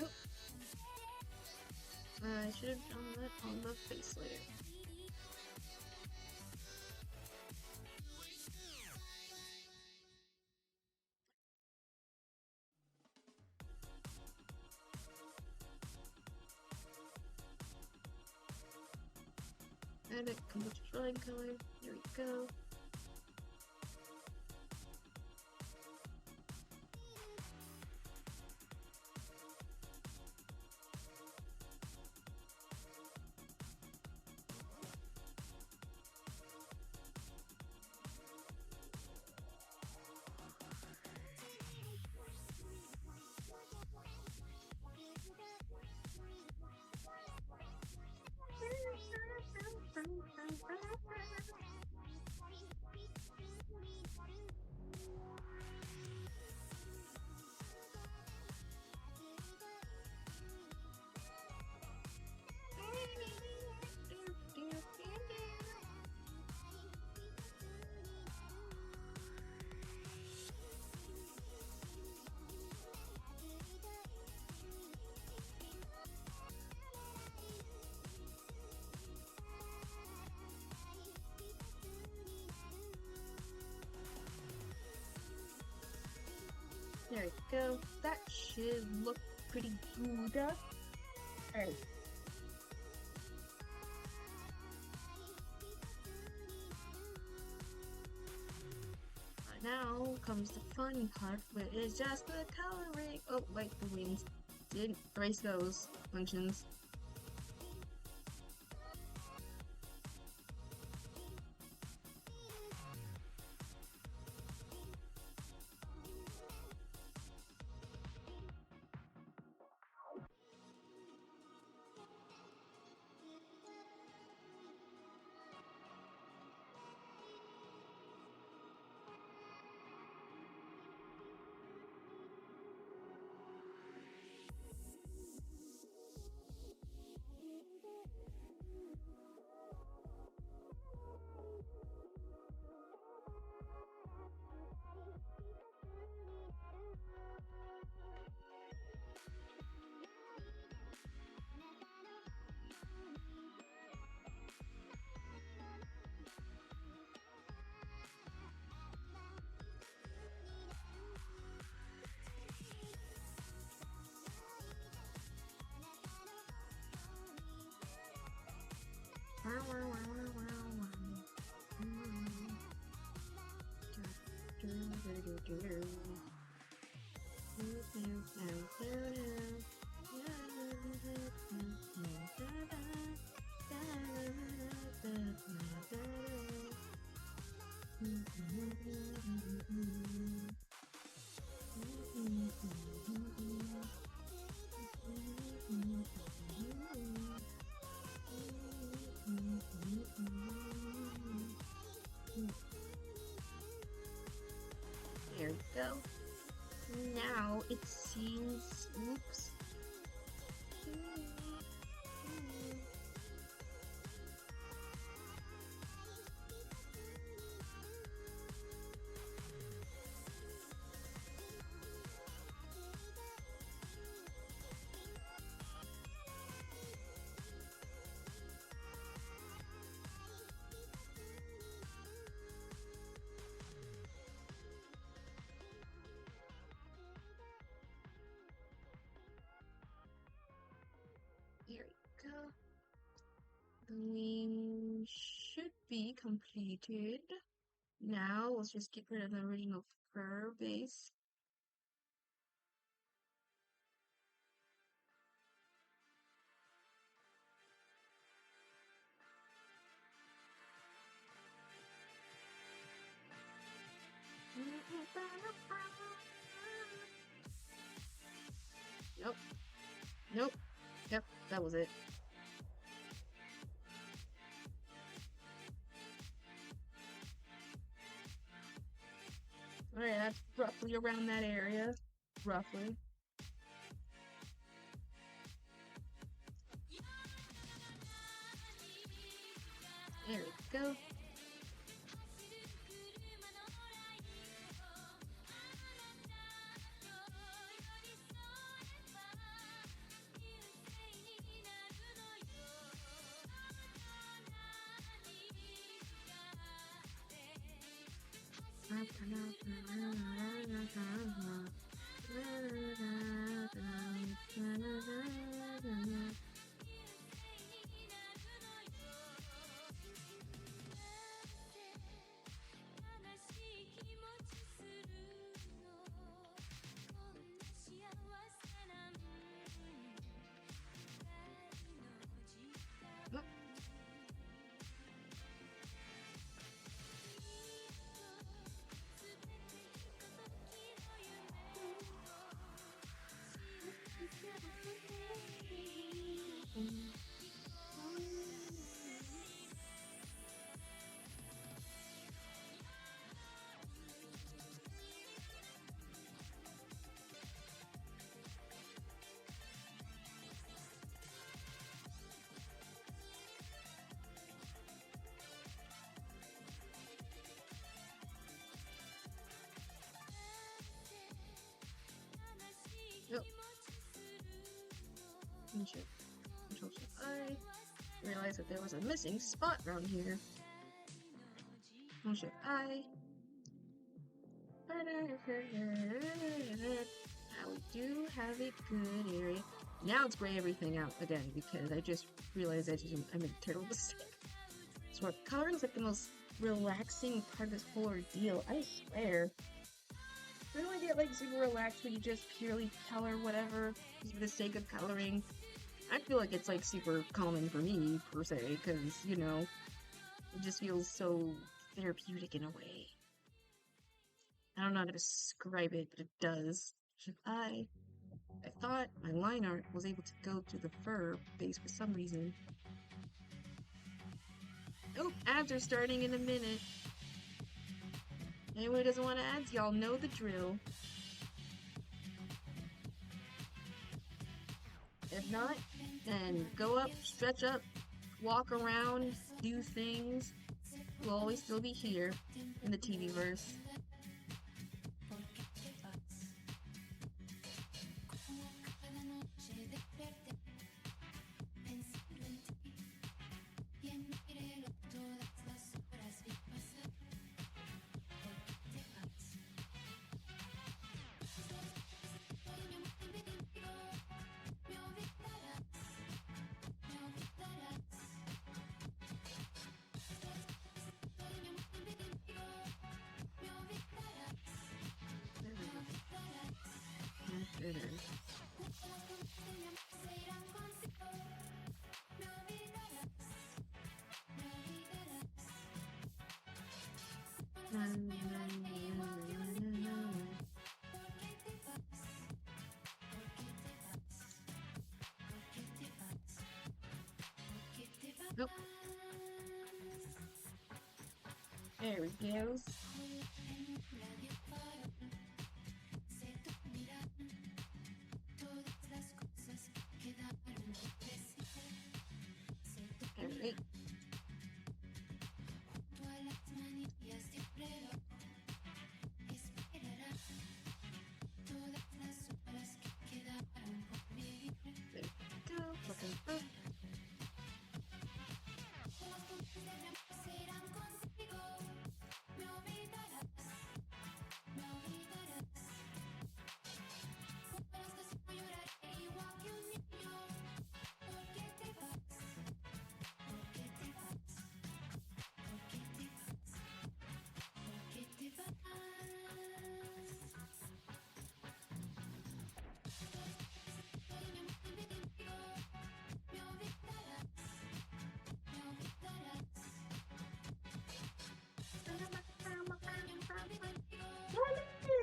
[SPEAKER 2] Oop. I should have done that on the face layer. Edit, come with your drawing color. There we go. There we go. That should look pretty good. Alright. Now comes the fun part, where it's just the coloring. Oh, wait, the wings. Didn't erase those functions. There we go. Now it seems, oops. Here we go. The wing should be completed. Now let's just get rid of the ring of fur base. Nope. Nope. Yep, that was it. Alright, that's roughly around that area. Roughly. There we go. Yep. I realized that there was a missing spot around here. Now we do have a good area. Now let's gray everything out again because I just realized I made a terrible mistake. So coloring is like the most relaxing part of this whole ordeal. I swear. I don't really get like super relaxed when you just purely color whatever just for the sake of coloring. I feel like it's like super calming for me per se because, you know, it just feels so therapeutic in a way. I don't know how to describe it, but it does. I thought my line art was able to go to the fur base for some reason. Oh, ads are starting in a minute. Anyone who doesn't want ads, y'all know the drill. If not, then go up, stretch up, walk around, do things. We'll always still be here in the TV-verse. Nope. There we go. Alright. There we go. Fucking book.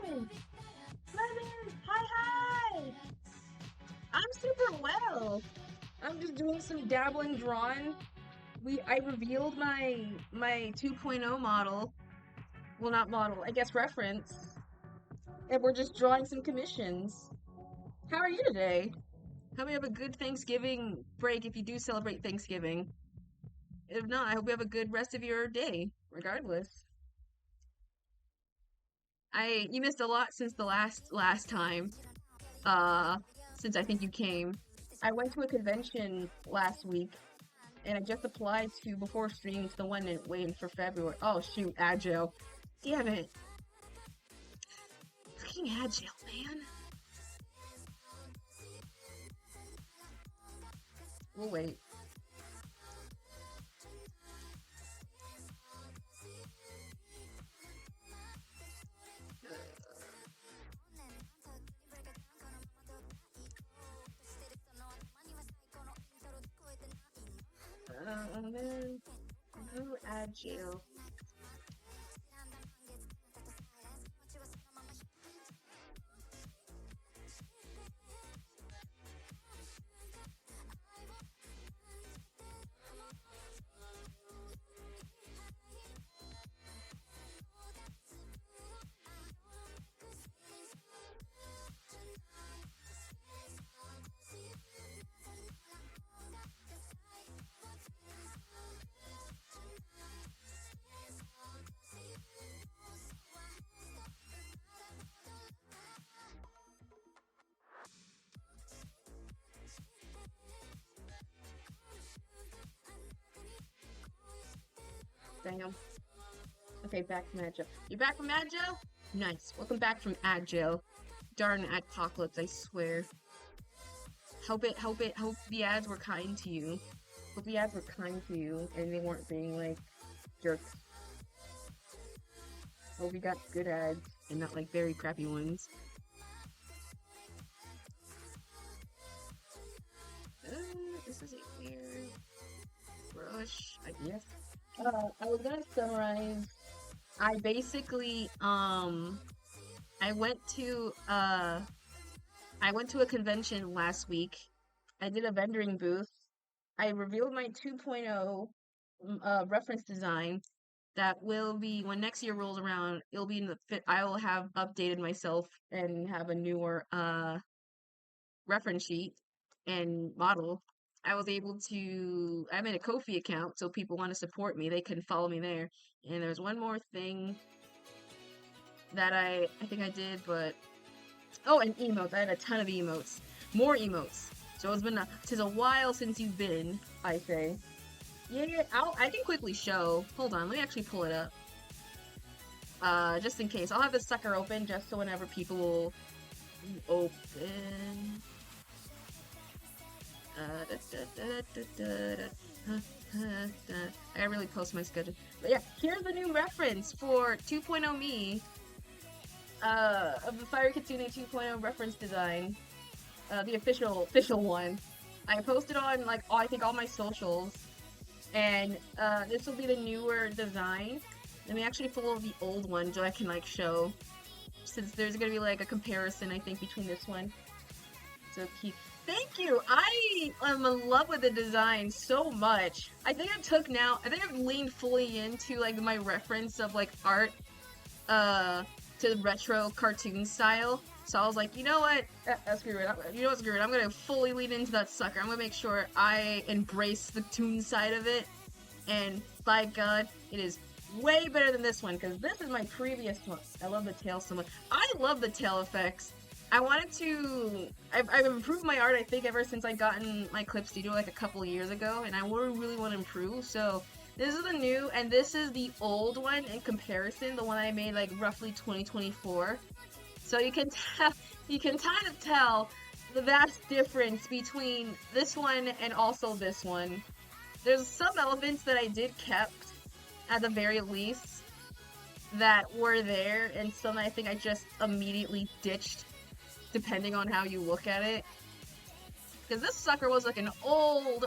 [SPEAKER 2] Lemon! Lemon! Hi, hi! I'm super well. I'm just doing some dabbling drawing. I revealed my 2.0 model. Well, not model, I guess reference. And we're just drawing some commissions. How are you today? Hope you have a good Thanksgiving break if you do celebrate Thanksgiving. If not, I hope you have a good rest of your day, regardless. You missed a lot since the last time. Since I think you came. I went to a convention last week and I just applied to before streams the one waiting for February. Oh shoot, Agile. Damn it. Fucking Agile, man. We'll wait. Who Agile? Damn. Okay, back from Agile. You back from Agile? Nice. Welcome back from Agile. Darn apocalypse, I swear. Hope the ads were kind to you. Hope the ads were kind to you and they weren't being like jerks. Hope you got good ads and not like very crappy ones. This is a weird brush, I guess. I was gonna summarize. I basically, I went to a convention last week. I did a vendoring booth. I revealed my 2.0 reference design that will be when next year rolls around, it'll be in the fit. I will have updated myself and have a newer reference sheet and model. I was able to, I made a Ko-fi account, so people want to support me, they can follow me there. And there's one more thing that I think I did, but oh, and emotes. I had a ton of emotes, more emotes. So tis a while since you've been, I say. Yeah, I can quickly show. Hold on, let me actually pull it up. Just in case. I'll have this sucker open just so whenever people will open. I gotta really post my schedule. But yeah, here's the new reference for 2.0 me. Of the Fiery Kitsune 2.0 reference design. The official one. I posted on I think all my socials. And this will be the newer design. Let me actually follow the old one so I can like show, since there's gonna be like a comparison I think between this one. So cute. Thank you. I am in love with the design so much. I think I've leaned fully into like my reference of like art to retro cartoon style. So I was like, you know what? Screw it. You know what? Screw it. I'm gonna fully lean into that sucker. I'm gonna make sure I embrace the toon side of it. And by God, it is way better than this one because this is my previous one. I love the tail so much. I love the tail effects. I wanted to. I've improved my art. I think ever since I gotten my clip studio like a couple of years ago, and I really want to improve. So this is the new, and this is the old one in comparison. The one I made like roughly 2024. So you can kind of tell the vast difference between this one and also this one. There's some elements that I did kept at the very least that were there, and some I think I just immediately ditched, depending on how you look at it. Because this sucker was like an old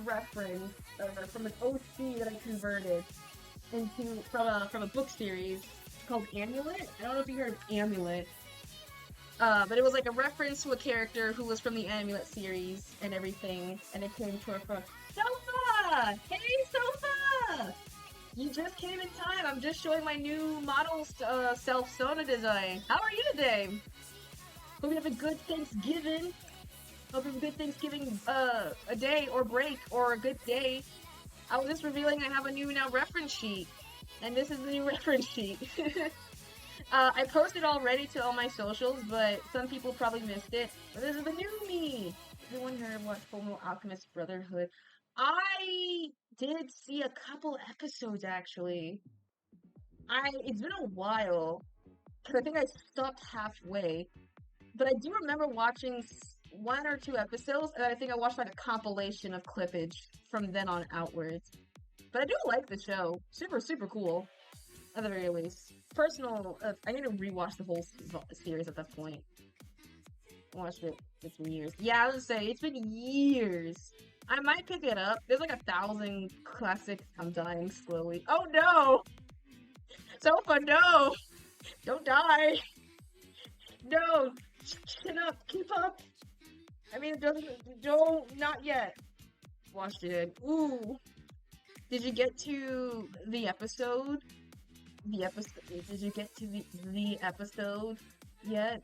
[SPEAKER 2] reference from an OC that I converted into from a book series called Amulet. I don't know if you heard of Amulet. But it was like a reference to a character who was from the Amulet series and everything, and it came to her from Sofa! Hey, Sofa! You just came in time. I'm just showing my new model self-Sona design. How are you today? Hope you have a good Thanksgiving. Hope you have a good Thanksgiving a day or break or a good day. I was just revealing I have a new now reference sheet. And this is the new reference sheet. I posted already to all my socials, but some people probably missed it. But this is the new me. Everyone here watched Fullmetal Alchemist Brotherhood. I did see a couple episodes actually. It's been a while because I think I stopped halfway. But I do remember watching one or two episodes, and I think I watched like a compilation of clippage from then on outwards. But I do like the show. Super cool. At the very least. I need to rewatch the whole series at that point. I watched it. It's been years. Yeah, I was gonna say, it's been years. I might pick it up. There's like 1,000 classic. I'm dying slowly. Oh no! Sofa, no! Don't die! No! Chin up! Keep up! I mean, not yet. Watched it. Ooh. Did you get to the episode? Did you get to the episode yet?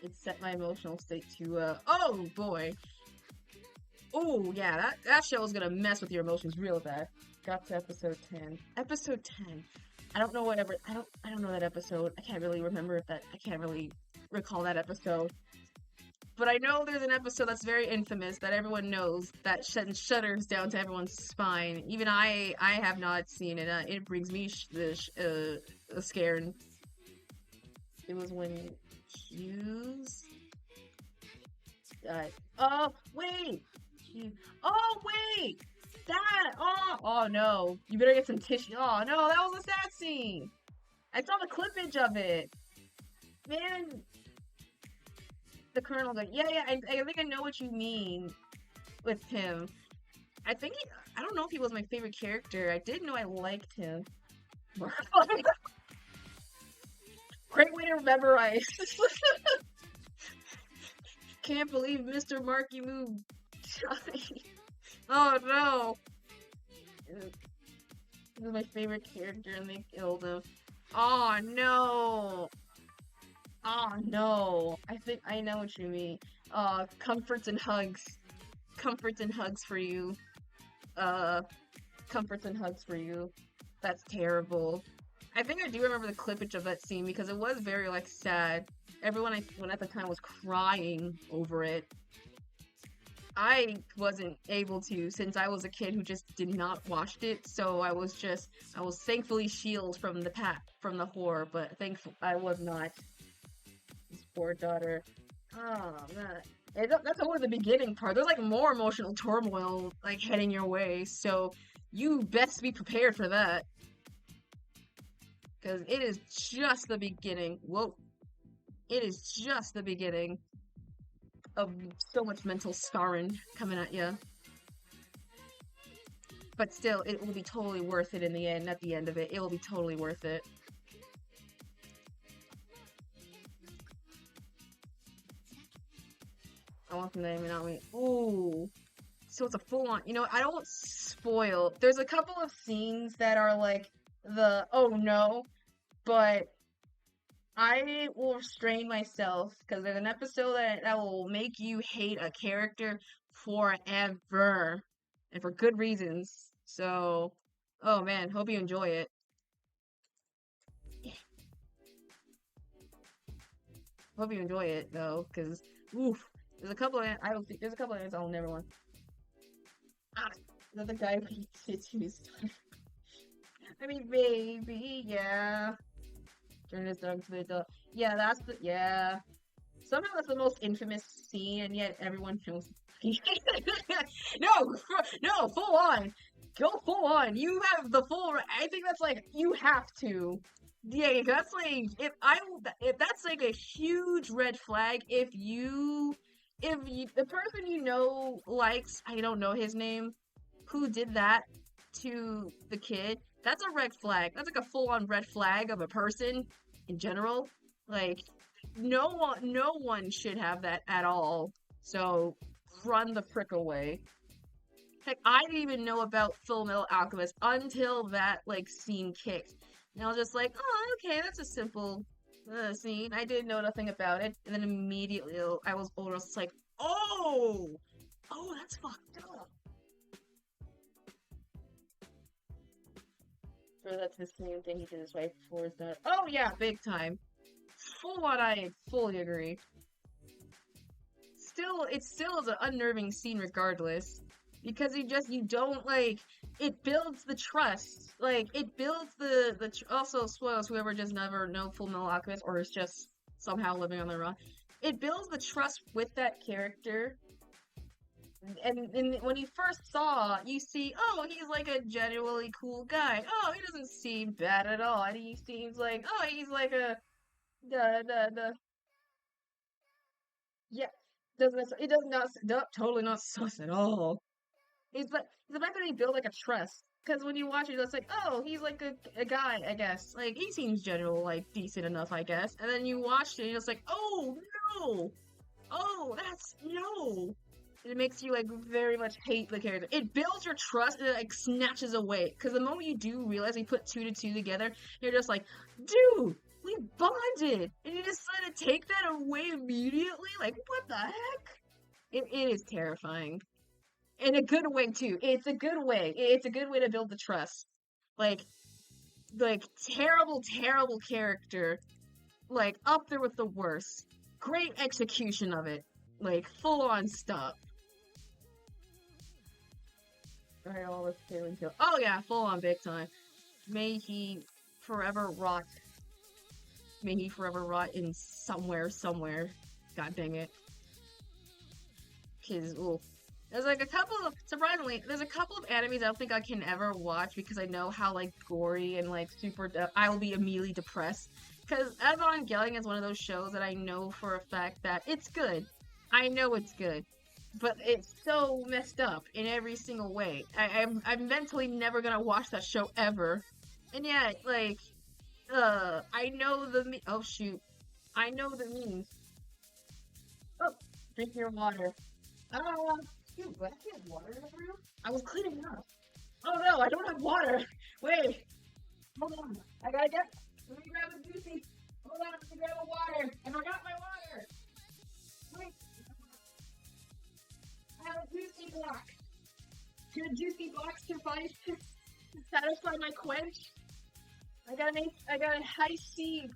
[SPEAKER 2] It set my emotional state to, oh boy. Oh, yeah, that show is gonna mess with your emotions real bad. Got to episode 10. Episode 10. I don't know I don't know that episode. I can't really recall that episode. But I know there's an episode that's very infamous that everyone knows that sends shudders down to everyone's spine. Even I have not seen it. It brings me scared. It was when Hughes died. Oh wait! Oh wait! That! Oh no! You better get some tissue. Oh no! That was a sad scene. I saw the clippage of it. Man. The Colonel, like, yeah, I think I know what you mean with him. I don't know if he was my favorite character. I did know I liked him. Great way to memorize. Can't believe Mr. Marky moved Johnny. Oh no. He was my favorite character and they killed him. Oh no. Oh no, I think I know what you mean. Comforts and hugs. Comforts and hugs for you. Comforts and hugs for you. That's terrible. I think I do remember the clippage of that scene because it was very, like, sad. Everyone at the time was crying over it. I wasn't able to since I was a kid who just did not watch it, so I was thankfully shielded from the horror, but thankfully I was not. His poor daughter. Oh, man. That's only the beginning part. There's, like, more emotional turmoil, like, heading your way, so you best be prepared for that. Because it is just the beginning. Whoa. It is just the beginning of so much mental scarring coming at you. But still, it will be totally worth it in the end. At the end of it, it will be totally worth it. I want them to name it out me. Ooh. So it's a full-on, I don't spoil. There's a couple of scenes that are like oh no, but I will restrain myself because there's an episode that will make you hate a character forever and for good reasons. So, oh man, hope you enjoy it. Hope you enjoy it though, because oof, there's a couple of I don't think there's a couple of I'll never want. Ah, is that the guy who hits you his I mean, baby, yeah. Turn his dog to the dog. Yeah, yeah. Somehow that's the most infamous scene, and yet everyone knows. No, no, full on. Go full on. You have the full. I think that's like you have to. Yeah, that's like if that's like a huge red flag if the person likes I don't know his name who did that to the kid, that's a red flag. That's like a full-on red flag of a person in general. Like no one should have that at all. So run the frick away. Heck, I didn't even know about Full Metal Alchemist until that like scene kicked. And I was just like, oh, okay, that's a simple scene. I didn't know nothing about it. And then immediately I was older. I was like, oh, that's fucked up. That's the same thing he did his wife before his daughter. Oh yeah, big time. Full on, I fully agree. It still is an unnerving scene regardless. Because you don't, like, it builds the trust. Like, it builds also spoils whoever just never know Full Metal Alchemist or is just somehow living on their own. It builds the trust with that character. And when you first saw, you see, oh, he's like a genuinely cool guy. Oh, he doesn't seem bad at all. And he seems like, oh, he's like yeah, it does not, totally not sus at all. It's like the fact that they build like a trust. Because when you watch it, it's like, oh, he's like a guy, I guess. Like, he seems general, like, decent enough, I guess. And then you watch it, and you're just like, oh, no! Oh, no! It makes you, like, very much hate the character. It builds your trust, and it, like, snatches away. Because the moment you do realize you put 2 to 2 together, you're just like, dude, we bonded! And you decide to take that away immediately? Like, what the heck? It is terrifying. In a good way, too. It's a good way. It's a good way to build the trust. Like, terrible, terrible character. Like, up there with the worst. Great execution of it. Like, full-on stuff. Alright, all this failing kill. Oh yeah, full-on big time. May he forever rot. May he forever rot in somewhere. God dang it. Cause, oof. There's like surprisingly, there's a couple of animes I don't think I can ever watch because I know how like gory and like super, I will be immediately depressed. Because Evangelion is one of those shows that I know for a fact that it's good. I know it's good. But it's so messed up in every single way. I'm mentally never gonna watch that show ever. And yet, like, I know oh shoot. I know the memes. Oh, drink your water. Dude, do I have water in the room? I was cleaning up. Oh no, I don't have water. Wait. Hold on. Let me grab a juicy. Hold on, let me grab a water. I forgot my water. Wait. I have a juicy block. Can a juicy block suffice to satisfy my quench? I got a high C,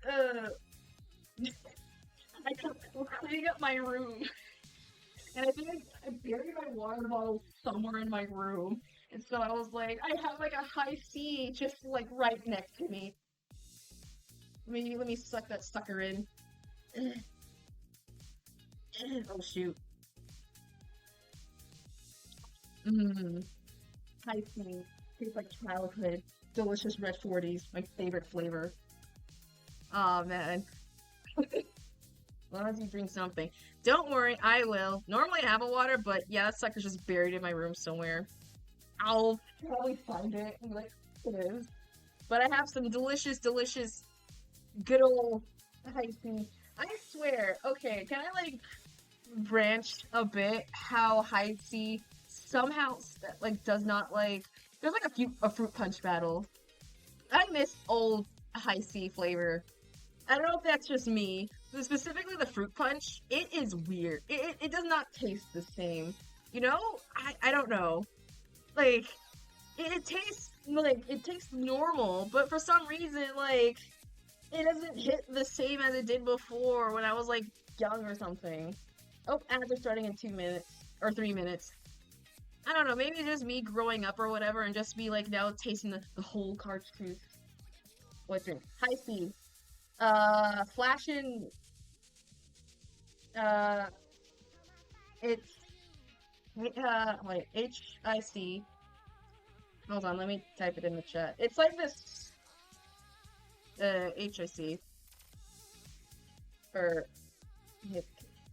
[SPEAKER 2] I'm cleaning up my room. And I think I buried my water bottle somewhere in my room. And so I was like, I have like a high C just like right next to me. Let me suck that sucker in. Oh shoot. High C. Tastes like childhood. Delicious red 40s. My favorite flavor. Aw, man. As long as you drink something. Don't worry, I will. Normally I have a water, but yeah, that sucker's just buried in my room somewhere. I'll probably find it and be like, it is. But I have some delicious, delicious, good old Hi-C. I swear, okay, can I like branch a bit how Hi-C somehow like does not like there's like a fruit punch battle. I miss old Hi-C flavor. I don't know if that's just me, but specifically the fruit punch, it is weird. It does not taste the same. You know? I don't know. Like it tastes like it tastes normal, but for some reason like it doesn't hit the same as it did before when I was like young or something. Oh, ads are starting in 2 minutes or 3 minutes. I don't know, maybe it's just me growing up or whatever and just be like now tasting the whole cartridge. What drink? Hi-C. Flashin', uh, it's, wait, HIC. Hold on, let me type it in the chat. It's like this, HIC, or,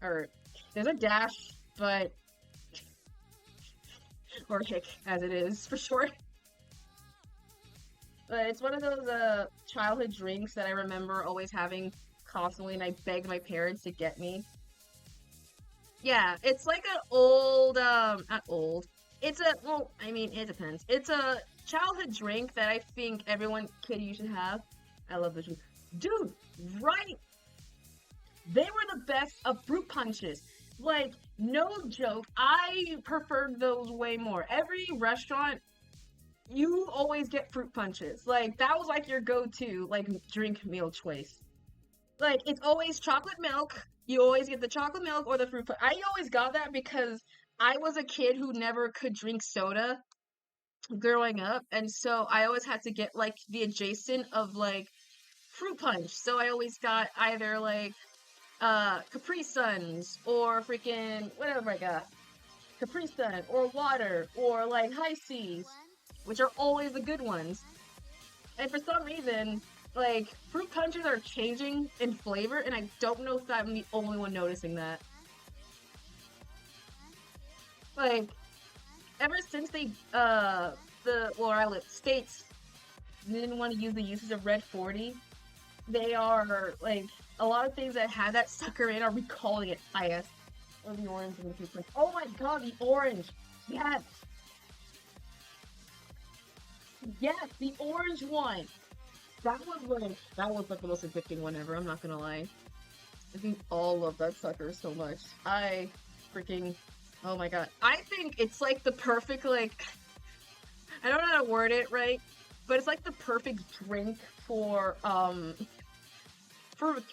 [SPEAKER 2] or, there's a dash, but, or hick, as it is, for short. But it's one of those, childhood drinks that I remember always having constantly, and I begged my parents to get me. Yeah, it's like an old, not old. It's a, well, I mean, it depends. It's a childhood drink that I think kid, you should have. I love the drink. Dude, right? They were the best of fruit punches. Like, no joke, I preferred those way more. Every restaurant, you always get fruit punches. Like, that was like your go-to, like, drink meal choice. Like, it's always chocolate milk. You always get the chocolate milk or the fruit punch. I always got that because I was a kid who never could drink soda growing up, and so I always had to get like the adjacent of like fruit punch. So I always got either like Capri Suns or freaking whatever I got. Capri Sun or water or like high seas, which are always the good ones. And for some reason, like, fruit punches are changing in flavor, and I don't know if I'm the only one noticing that. Like, ever since where I live, states didn't want to use the uses of Red 40, they are, like, a lot of things that had that sucker in are recalling it highest. Or the orange and the fruit punch. Oh my god, the orange! Yes! Yes, the orange one! That was like the most addicting one ever, I'm not gonna lie. I think all love that sucker so much. I freaking, oh my god. I think it's like the perfect, like, I don't know how to word it right, but it's like the perfect drink for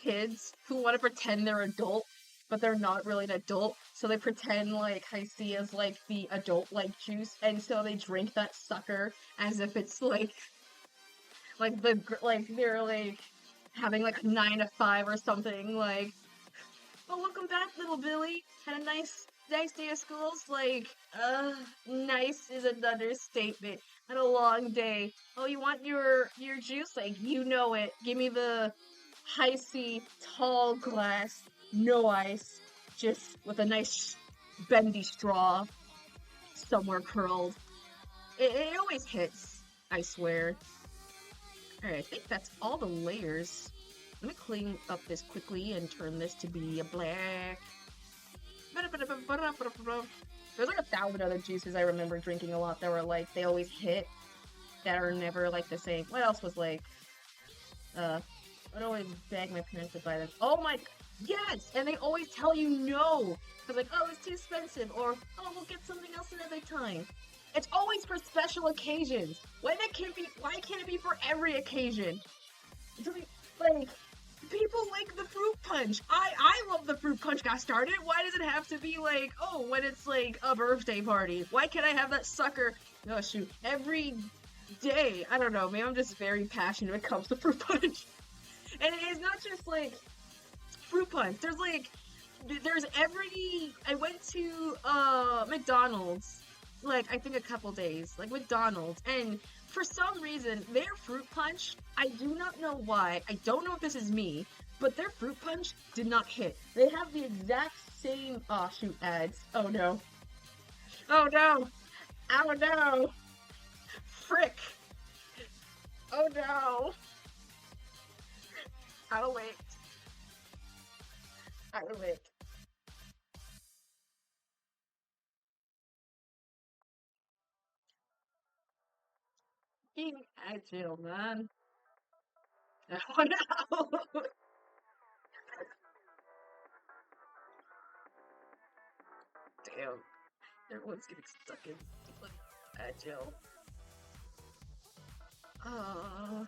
[SPEAKER 2] kids who want to pretend they're adult, but they're not really an adult. So they pretend like Hi-C is like the adult-like juice, and so they drink that sucker as if it's like they're like having like a 9 to 5 or something. Like, oh, welcome back, little Billy. Had a nice day of school. It's like, nice is an understatement. Had a long day. Oh, you want your juice? Like, you know it. Give me the Hi-C tall glass, no ice, just with a nice bendy straw somewhere curled. It always hits, I swear. Alright, I think that's all the layers. Let me clean up this quickly and turn this to be a black. There's like 1,000 other juices I remember drinking a lot that were like, they always hit, that are never like the same. What else was like, I'd always beg my parents to buy them. Oh my, yes! And they always tell you no! Cause like, oh, it's too expensive, or, oh, we'll get something else another time. It's always for special occasions. Why can't it be for every occasion? Like, people like the fruit punch. I love the fruit punch got started. Why does it have to be like, oh, when it's like a birthday party? Why can't I have that sucker, oh shoot, every day? I don't know, maybe I'm just very passionate when it comes to fruit punch. And it's not just like fruit punch. There's I went to McDonald's like I think a couple days, like McDonald's, and for some reason their fruit punch, I do not know why, I don't know if this is me, but their fruit punch did not hit. They have the exact same, oh shoot, ads. Oh no. Oh no. Oh no. frick! Oh no! How late? How late? Being agile, man. Oh no! Damn. Everyone's getting stuck in agile. Uh,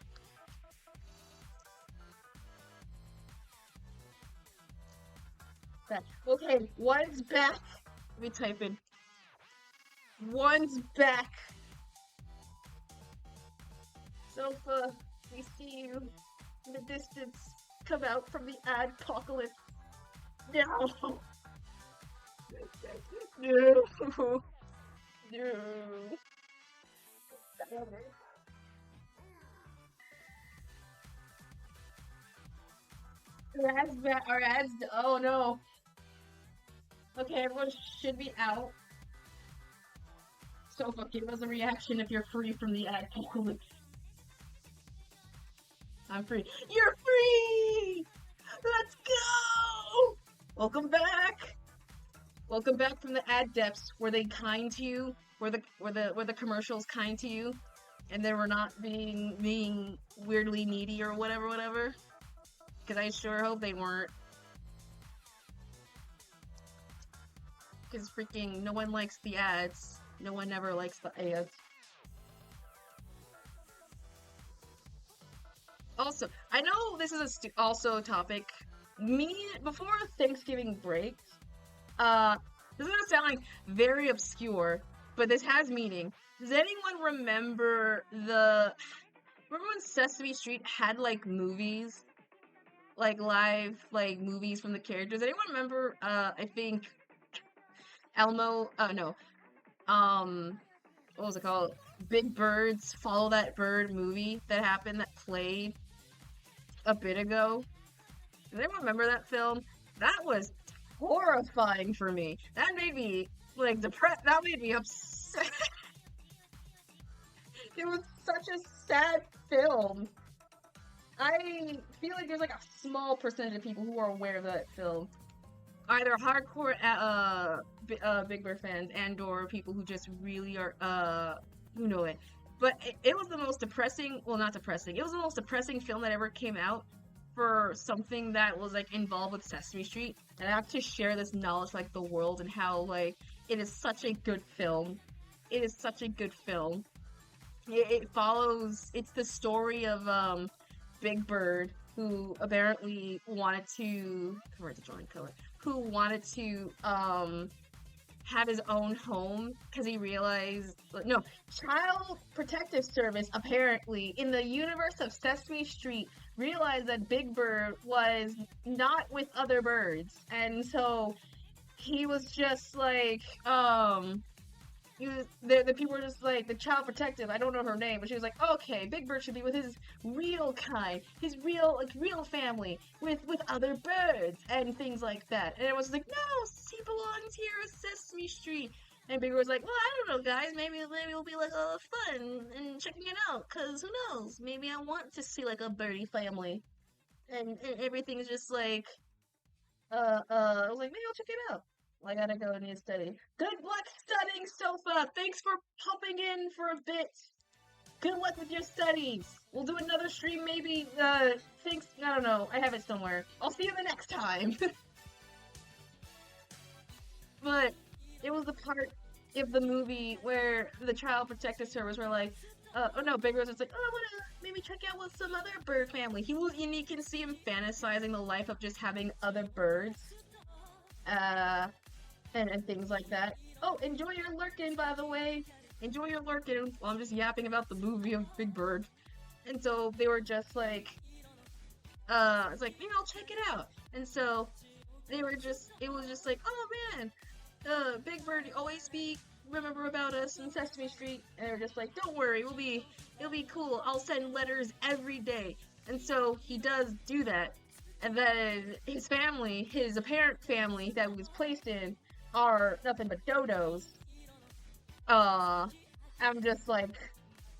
[SPEAKER 2] back. Okay, one's back. Let me type in. One's back. Sofa, we see you in the distance. Come out from the apocalypse. No! No! No! Our ads, oh no. Okay, everyone should be out. Sofa, give us a reaction if you're free from the apocalypse. I'm free. You're free! Let's go! Welcome back! Welcome back from the ad depths. Were they kind to you? Were the commercials kind to you? And they were not being weirdly needy or whatever? Because I sure hope they weren't. Because freaking no one likes the ads. No one ever likes the ads. Also, I know this is also a topic. Before Thanksgiving break, this is gonna sound like very obscure, but this has meaning. Does anyone remember when Sesame Street had like movies? Like live, like movies from the characters? Anyone remember, I think, Elmo, oh no, what was it called? Big Bird's Follow That Bird movie that played a bit ago? Does anyone remember that film? That was horrifying for me. That made me, like, depressed. That made me upset. It was such a sad film. I feel like there's, like, a small percentage of people who are aware of that film. Either hardcore Big Bird fans and/or people who just really are, who know it. But it was the most depressing, well, not depressing, it was the most depressing film that ever came out for something that was, like, involved with Sesame Street. And I have to share this knowledge, like, the world and how, like, it is such a good film. It is such a good film. It follows, it's the story of, Big Bird, who apparently wanted to, where's the drawing color? Who wanted to, have his own home because he realized, no, Child Protective Service apparently in the universe of Sesame Street realized that Big Bird was not with other birds, and so he was just like, the people were just like, the Child Protective, I don't know her name, but she was like, okay, Big Bird should be with his real kind, his real family, with other birds, and things like that. And it was like, no, he belongs here at Sesame Street. And Big Bird was like, well, I don't know, guys, maybe it'll be like fun and checking it out, cause who knows, maybe I want to see like a birdie family. And everything's just like, I was like, maybe I'll check it out. I gotta go and need to study. Good luck studying, Sofa! Thanks for popping in for a bit. Good luck with your studies. We'll do another stream maybe, thanks, I don't know, I have it somewhere. I'll see you the next time. But it was the part of the movie where the Child Protective Service were like, oh no, Big Bird was like, oh, I wanna maybe check out with some other bird family. And you can see him fantasizing the life of just having other birds. And things like that. Oh, enjoy your lurkin, by the way. Enjoy your lurkin while I'm just yapping about the movie of Big Bird. And so they were just like, it's like, maybe I'll check it out. And so it was just like, oh man, Big Bird, always remember about us in Sesame Street. And they were just like, don't worry, it'll be cool. I'll send letters every day. And so he does do that. And then his family, his apparent family that he was placed in, are nothing but dodos. I'm just like,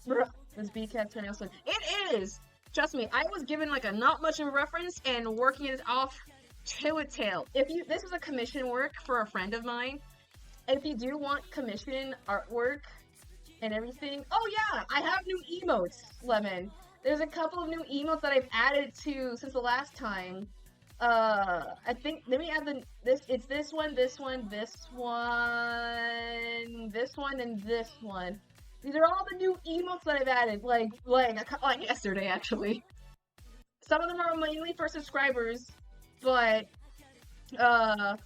[SPEAKER 2] Bruh, this beecat toenail swing. It is! Trust me, I was given like a not much of a reference and working it off to a tail. This was a commission work for a friend of mine. If you do want commission artwork and everything, oh yeah, I have new emotes, Lemon. There's a couple of new emotes that I've added to since the last time. I think let me add it's this one, this one, this one, this one, and this one. These are all the new emotes that I've added, like yesterday actually. Some of them are mainly for subscribers, but I've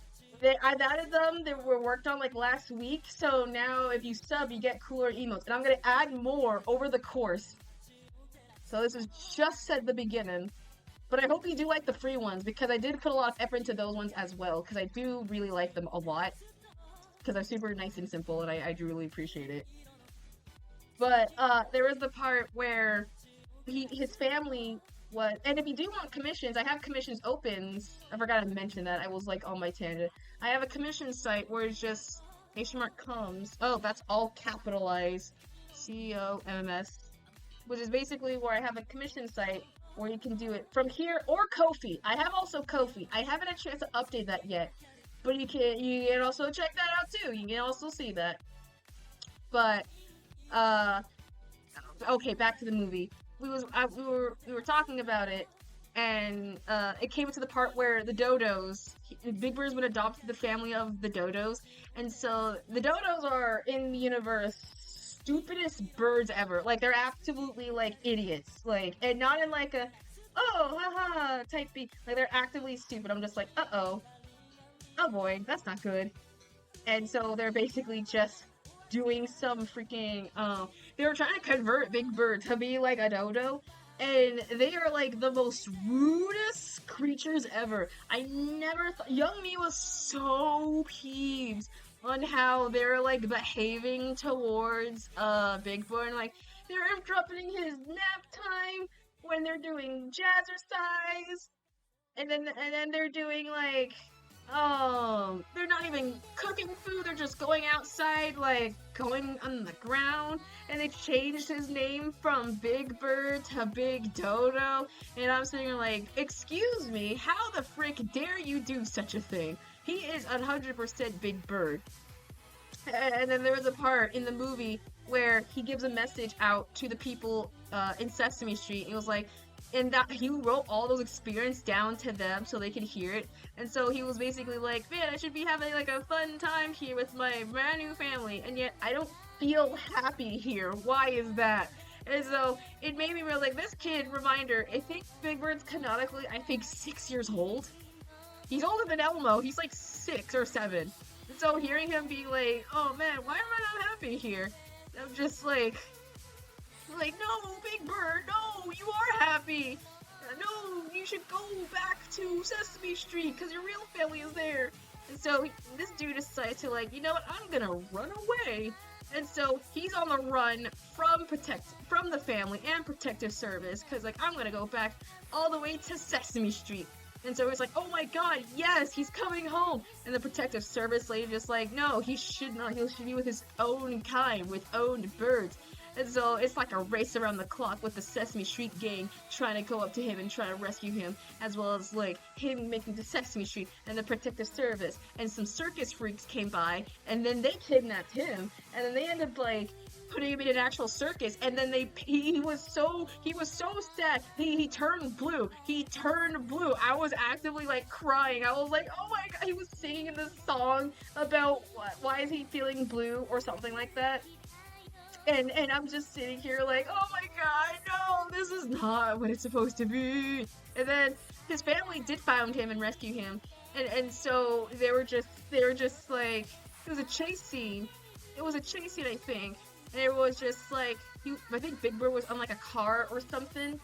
[SPEAKER 2] added them. They were worked on like last week, so now if you sub, you get cooler emotes, and I'm gonna add more over the course. So this is just at the beginning. But I hope you do like the free ones, because I did put a lot of effort into those ones as well, because I do really like them a lot. Because they're super nice and simple, and I do really appreciate it. But there was the part where his family was, and if you do want commissions, I have commissions opens. I forgot to mention that. I was like on my tangent. I have a commission site where it's just comes. Oh, that's all capitalized. COMMS, which is basically where I have a commission site where you can do it from here or Ko-fi. I have also Ko-fi. I haven't had a chance to update that yet, but you can also check that out too. You can also see that. But okay, back to the movie. We were talking about it, and it came to the part where the dodos, Big Bird's been adopted the family of the dodos, and so the dodos are in the universe stupidest birds ever. Like, they're absolutely like idiots, like, and not in like a oh haha type thing. Like, they're actively stupid. I'm just like, oh boy, that's not good. And so they're basically just doing some freaking they were trying to convert Big Bird to be like a dodo, and they are like the most rudest creatures ever. I never thought, young me was so peeved on how they're like behaving towards Big Bird. Like, they're interrupting his nap time when they're doing jazzercise, and then they're doing like they're not even cooking food, they're just going outside, like, going on the ground, and they changed his name from Big Bird to Big Dodo, and I'm sitting there like, excuse me, how the frick dare you do such a thing? He is 100% Big Bird. And then there was a part in the movie where he gives a message out to the people in Sesame Street, and it was like, and that he wrote all those experiences down to them so they could hear it. And so he was basically like, man, I should be having like a fun time here with my brand new family, and yet I don't feel happy here. Why is that? And so it made me realize, like, this kid, reminder, I think Big Bird's canonically, I think 6 years old. He's older than Elmo. He's like 6 or 7. And so hearing him be like, oh man, why am I not happy here? I'm just like, no, Big Bird, no, you are happy. No, you should go back to Sesame Street because your real family is there. And so this dude decided to, like, you know what, I'm gonna run away. And so he's on the run from the family and protective service, because, like, I'm gonna go back all the way to Sesame Street. And so he's like, oh my god, yes, he's coming home. And the protective service lady just like, no, he should not. He should be with his own kind, with own birds. And so it's like a race around the clock with the Sesame Street gang trying to go up to him and try to rescue him, as well as like him making to Sesame Street and the protective service. And some circus freaks came by, and then they kidnapped him, and then they ended up like putting him in an actual circus, and then he was so sad. He turned blue. He turned blue. I was actively like crying. I was like, oh my god. He was singing this song about why is he feeling blue or something like that. And I'm just sitting here like, oh my god, no, this is not what it's supposed to be. And then his family did find him and rescue him. And so they were just like, it was a chase scene. It was a chase scene, I think. And it was just like, I think Big Bird was on like a car or something.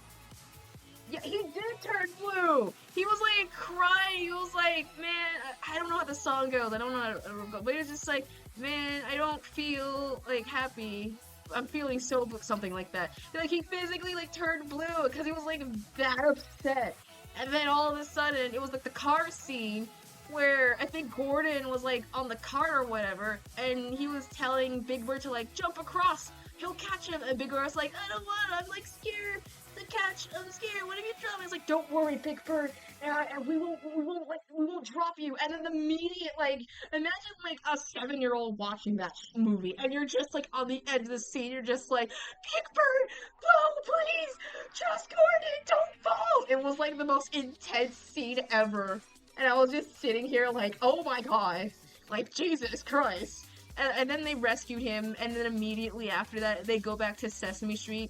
[SPEAKER 2] Yeah, he did turn blue. He was like crying. He was like, man, I don't know how the song goes. I don't know how to go. But he was just like, man, I don't feel like happy. I'm feeling so blue, something like that. And, like, he physically like turned blue because he was like that upset. And then all of a sudden, it was like the car scene where I think Gordon was like on the car or whatever, and he was telling Big Bird to like jump across he'll catch him. And Big Bird's like, I don't want it. I'm like scared to catch. I'm scared. What if you drop me? It's like, don't worry, Big Bird. And we won't drop you. And then the immediate, like, imagine like a 7-year-old watching that movie, and you're just like on the edge of the seat. You're just like, Big Bird, no, please, just Gordon, don't fall. It was like the most intense scene ever. And I was just sitting here like, oh my god, like Jesus Christ. And then they rescued him, and then immediately after that, they go back to Sesame Street.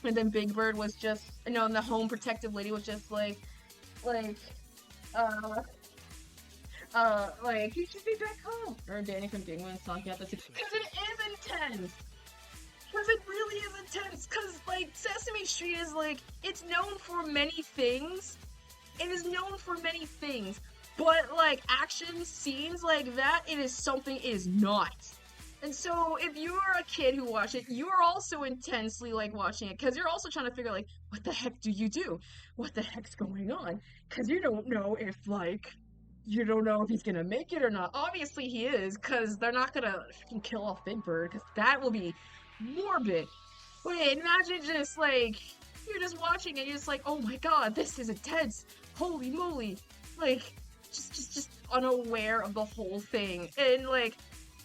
[SPEAKER 2] And then Big Bird was just, and the home protective lady was just like, uh, like, you should be back home. Or Danny from Dingman's talking about this. Because it is intense. Because it really is intense. Because, like, Sesame Street is, like, it's known for many things. It is known for many things. But, like, action scenes like that, it is not. And so, if you're a kid who watched it, you're also intensely, like, watching it. Because you're also trying to figure, like, what the heck do you do? What the heck's going on? Because you don't know if, like, you don't know if he's gonna make it or not. Obviously he is, because they're not gonna freaking kill off Big Bird, because that will be morbid. Wait, imagine just, like, you're just watching and you're just like, oh my god, this is intense. Holy moly. Like, just unaware of the whole thing. And, like,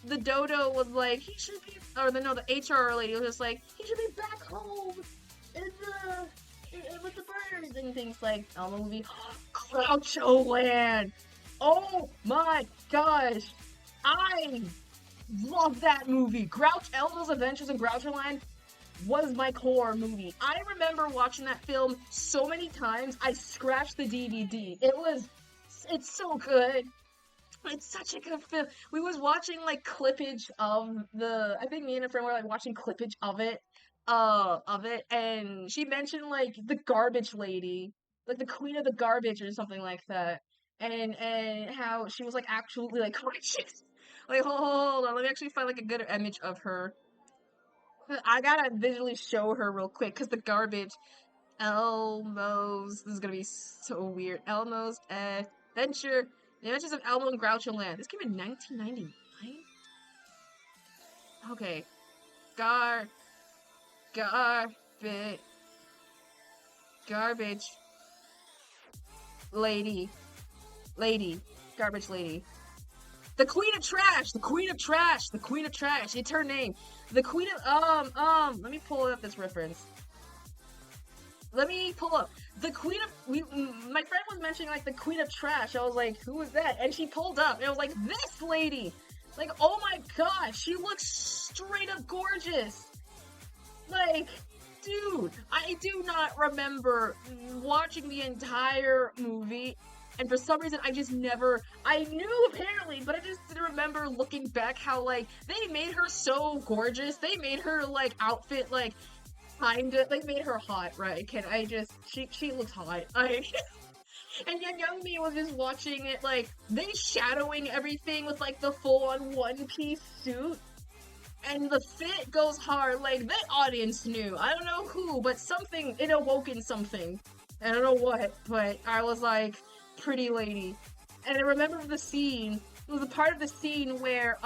[SPEAKER 2] the dodo was like, he should be, or the HR lady was just like, he should be back home with the birds and things like, the movie, Groucho Land. Oh my gosh, I love that movie. Elmo's Adventures in Groucho Land was my core movie. I remember watching that film so many times, I scratched the DVD. It's so good. It's such a good film. We was watching, like, clippage of I think me and a friend were, like, watching clippage of it, and she mentioned, like, the garbage lady, like, the queen of the garbage or something like that, and how she was, like, actually, like, righteous. Like, hold on, let me actually find, like, a good image of her. I gotta visually show her real quick, because the garbage, Elmo's, this is gonna be so weird, Elmo's Adventure, The Adventures of Elmo and Groucho Land. This came in 1999? Okay. Garbage lady. Garbage lady. The Queen of Trash! The Queen of Trash! The Queen of Trash! It's her name. The Queen of, let me pull up this reference. Let me pull up. The Queen of, my friend was mentioning, like, the Queen of Trash. I was like, who is that? And she pulled up, and I was like, this lady! Like, oh my gosh, she looks straight up gorgeous! Like, dude, I do not remember watching the entire movie, and for some reason, I just never, I knew apparently, but I just didn't remember looking back how, like, they made her so gorgeous. They made her, like, outfit, like, kinda, like, made her hot, right? She looks hot. And young me was just watching it, like, they shadowing everything with, like, the full-on one-piece suit. And the fit goes hard, like, that audience knew. I don't know who, but something, it awoken something. I don't know what, but I was like, pretty lady. And I remember the scene, it was a part of the scene where,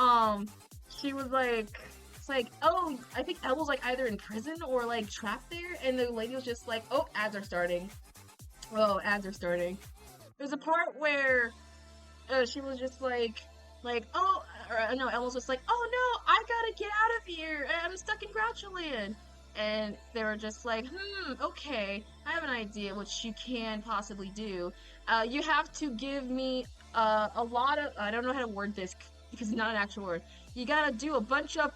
[SPEAKER 2] she was like, it's like, oh, I think Elmo's, like, either in prison or, like, trapped there, and the lady was just like, oh, ads are starting. Oh, ads are starting. There's a part where, she was just like, oh, or, no, Elmo's just like, oh no, I gotta get out of here, I'm stuck in Groucho Land. And they were just like, okay, I have an idea what you can possibly do. You have to give me, a lot of, I don't know how to word this, because it's not an actual word. You gotta do a bunch of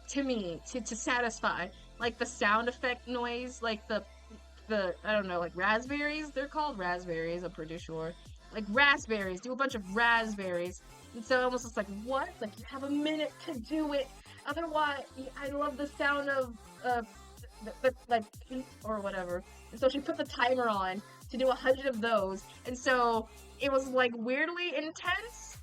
[SPEAKER 2] to me, to satisfy, like, the sound effect noise, like, the, I don't know, like, raspberries, they're called raspberries, I'm pretty sure. Like, raspberries, do a bunch of raspberries. And so almost just like, what? Like, you have a minute to do it. Otherwise, I love the sound of, like, or whatever. And so she put the timer on to do 100 of those. And so it was, like, weirdly intense.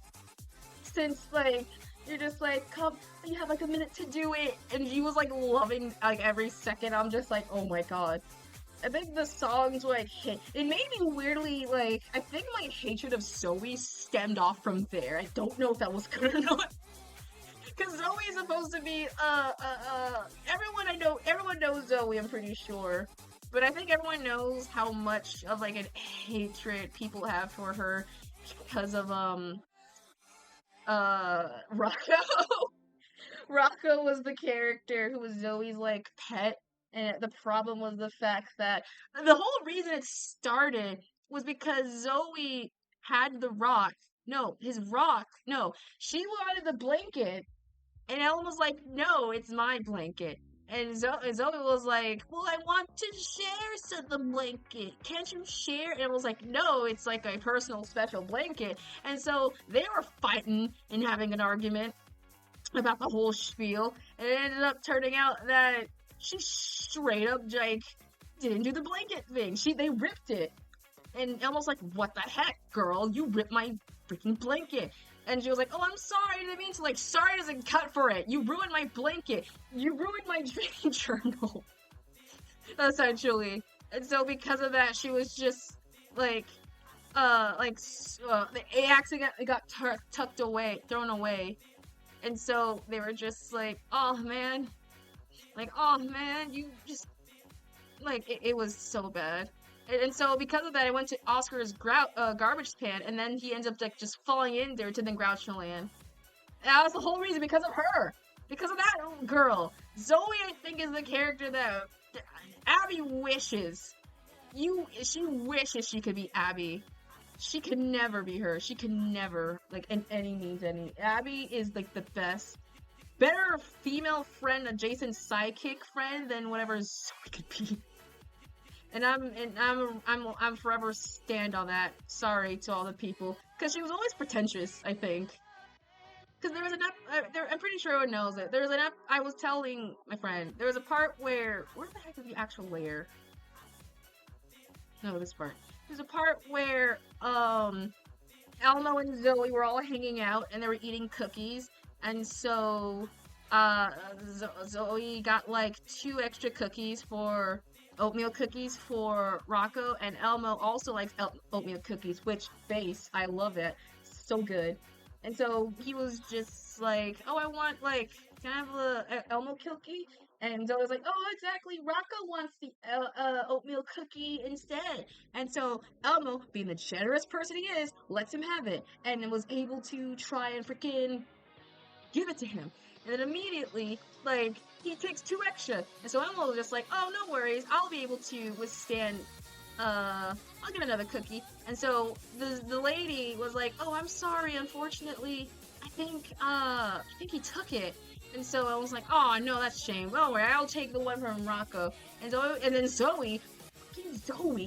[SPEAKER 2] Since, like, you're just like, come, you have, like, a minute to do it. And she was, like, loving, like, every second. I'm just like, oh my god. I think the songs, like, hit. It made me weirdly, like, I think my hatred of Zoe stemmed off from there. I don't know if that was good or not. Because Zoe's supposed to be everyone knows Zoe, I'm pretty sure. But I think everyone knows how much of like an hatred people have for her because of Rocco. Rocco was the character who was Zoe's like pet, and the problem was the fact that the whole reason it started was because Zoe had the rock. No, his rock. No, she wanted the blanket, and Ellen was like, "No, it's my blanket." And Zoe was like, "Well, I want to share the blanket. Can't you share?" And it was like, "No, it's like a personal special blanket." And so they were fighting and having an argument about the whole spiel, and it ended up turning out that she straight up like didn't do the blanket thing. They ripped it, and Elmo's like, "What the heck, girl? You ripped my freaking blanket." And she was like, "Oh, I'm sorry. I didn't mean to." Like, sorry doesn't cut for it. You ruined my blanket. You ruined my dream journal, essentially. And so because of that, she was just like, the accident got tucked away, thrown away. And so they were just like, oh man, you just, like, it was so bad. And so because of that, I went to Oscar's garbage can, and then he ends up like just falling in there to the Groucho Land. And that was the whole reason, because of her. Because of that girl. Zoe, I think, is the character that Abby wishes. She wishes she could be Abby. She could never be her. She could never, like, in any means, any. Abby is, like, the best. Better female friend, adjacent sidekick friend than whatever Zoe could be. And I'm forever stand on that. Sorry to all the people. Because she was always pretentious, I think. Because there was I'm pretty sure everyone knows it. There was I was telling my friend, there was a part where the heck is the actual layer? No, this part. There's a part where Elmo and Zoe were all hanging out and they were eating cookies, and so Zoe got like 2 extra cookies for oatmeal cookies for Rocco, and Elmo also likes oatmeal cookies, which base, I love it, so good. And so he was just like, "Oh, I want, like, can I have a Elmo cookie?" And Zoe was like, "Oh, exactly. Rocco wants the oatmeal cookie instead." And so Elmo, being the generous person he is, lets him have it, and was able to try and freaking give it to him. And then immediately, like, he takes 2 extra. And so Elmo was just like, "Oh, no worries. I'll be able to withstand, I'll get another cookie." And so the lady was like, "Oh, I'm sorry. Unfortunately, I think he took it." And so I was like, "Oh, no, that's a shame. Don't worry, I'll take the one from Rocco." And then Zoe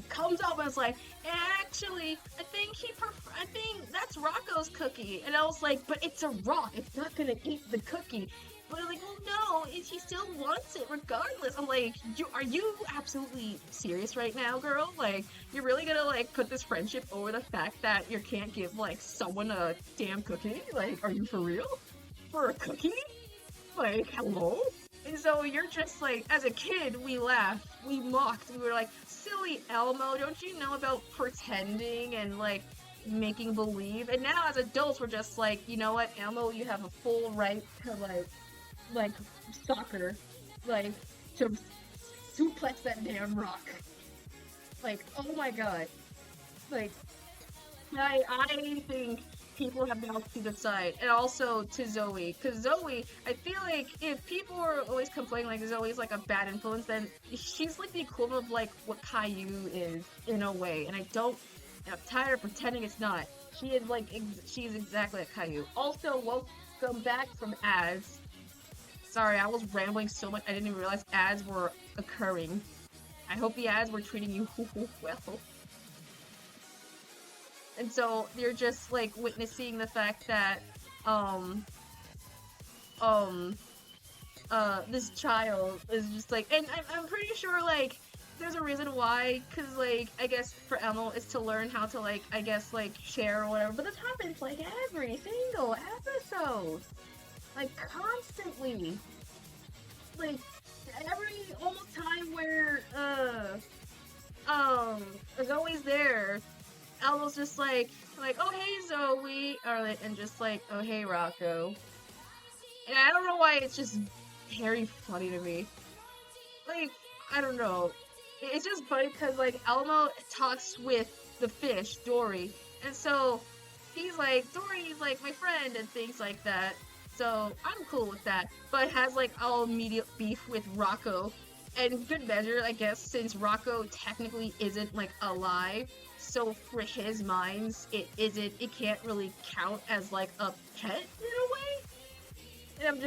[SPEAKER 2] comes up and is like, "Actually, I think that's Rocco's cookie." And I was like, "But it's a rock. It's not gonna eat the cookie." But I'm like, "Well, no, he still wants it regardless." I'm like, "Are you absolutely serious right now, girl? Like, you're really gonna, like, put this friendship over the fact that you can't give, like, someone a damn cookie? Like, are you for real? For a cookie? Like, hello?" And so you're just like, as a kid, we laughed, we mocked, we were like, "Silly Elmo, don't you know about pretending and, like, making believe?" And now as adults, we're just like, "You know what, Elmo, you have a full right to, like, soccer, like, to suplex that damn rock." Like, oh my god. Like, I think people have now to decide, and also to Zoe, because Zoe, I feel like if people are always complaining like Zoe's like a bad influence, then she's like the equivalent of like what Caillou is in a way, and I'm tired of pretending it's not. She is like, she's exactly like Caillou. Also, welcome back from ads. Sorry, I was rambling so much, I didn't even realize ads were occurring. I hope the ads were treating you well. And so you're just like witnessing the fact that this child is just like, and I'm pretty sure like there's a reason why, because like I guess for Elmo is to learn how to, like, I guess, like, share or whatever, but this happens like every single episode, like constantly, like every almost time where is always there. Elmo's just like, "Oh, hey, Zoe," or like, and just like, "Oh, hey, Rocco." And I don't know why it's just very funny to me. Like, I don't know. It's just funny because, like, Elmo talks with the fish, Dory. And so he's like, Dory's like my friend and things like that. So I'm cool with that. But has, like, all immediate beef with Rocco. And good measure, I guess, since Rocco technically isn't, like, alive. So for his minds, it can't really count as, like, a pet in a way. And I'm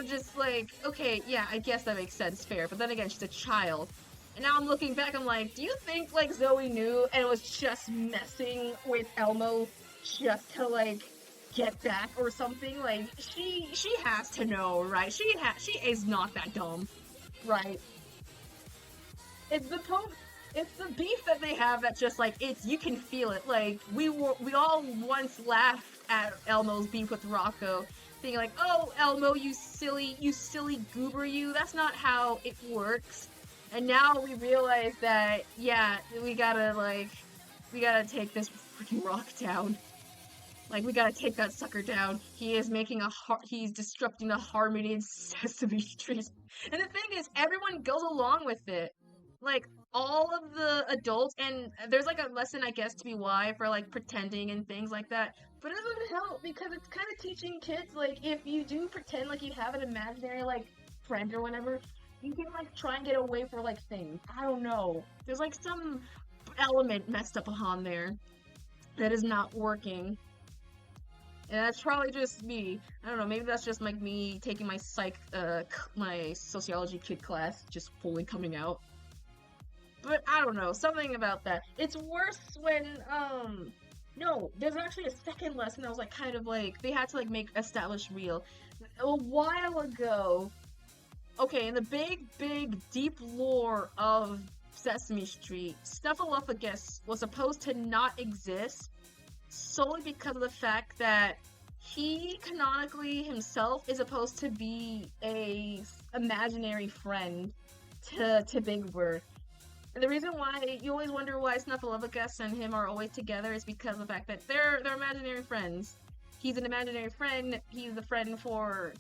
[SPEAKER 2] just like, okay, yeah, I guess that makes sense, fair. But then again, she's a child. And now I'm looking back, I'm like, do you think, like, Zoe knew and was just messing with Elmo just to, like, get back or something? Like, she has to know, right? She is not that dumb, right? It's the po- it's the beef that they have that's just like you can feel it. Like we all once laughed at Elmo's beef with Rocco, being like, "Oh, Elmo, you silly goober, you. That's not how it works." And now we realize that yeah, we gotta take this freaking rock down. Like, we gotta take that sucker down. He is making he's disrupting the harmony in Sesame Street. And the thing is, everyone goes along with it. Like, all of the adults, and there's like a lesson, I guess, to be why for like pretending and things like that. But it doesn't help because it's kind of teaching kids, like, if you do pretend like you have an imaginary, like, friend or whatever, you can, like, try and get away for, like, things. I don't know. There's, like, some element messed up on there that is not working. And that's probably just me. I don't know, maybe that's just like me taking my my sociology kid class just fully coming out. But I don't know, something about that. It's worse when, no, there's actually a second lesson that was like kind of like, they had to like establish real. A while ago, okay, in the big, deep lore of Sesame Street, Snuffleupagus was supposed to not exist solely because of the fact that he canonically himself is supposed to be a imaginary friend to Big Bird. And the reason why you always wonder why Snuffleupagus and him are always together is because of the fact that they're imaginary friends. He's an imaginary friend. He's the friend for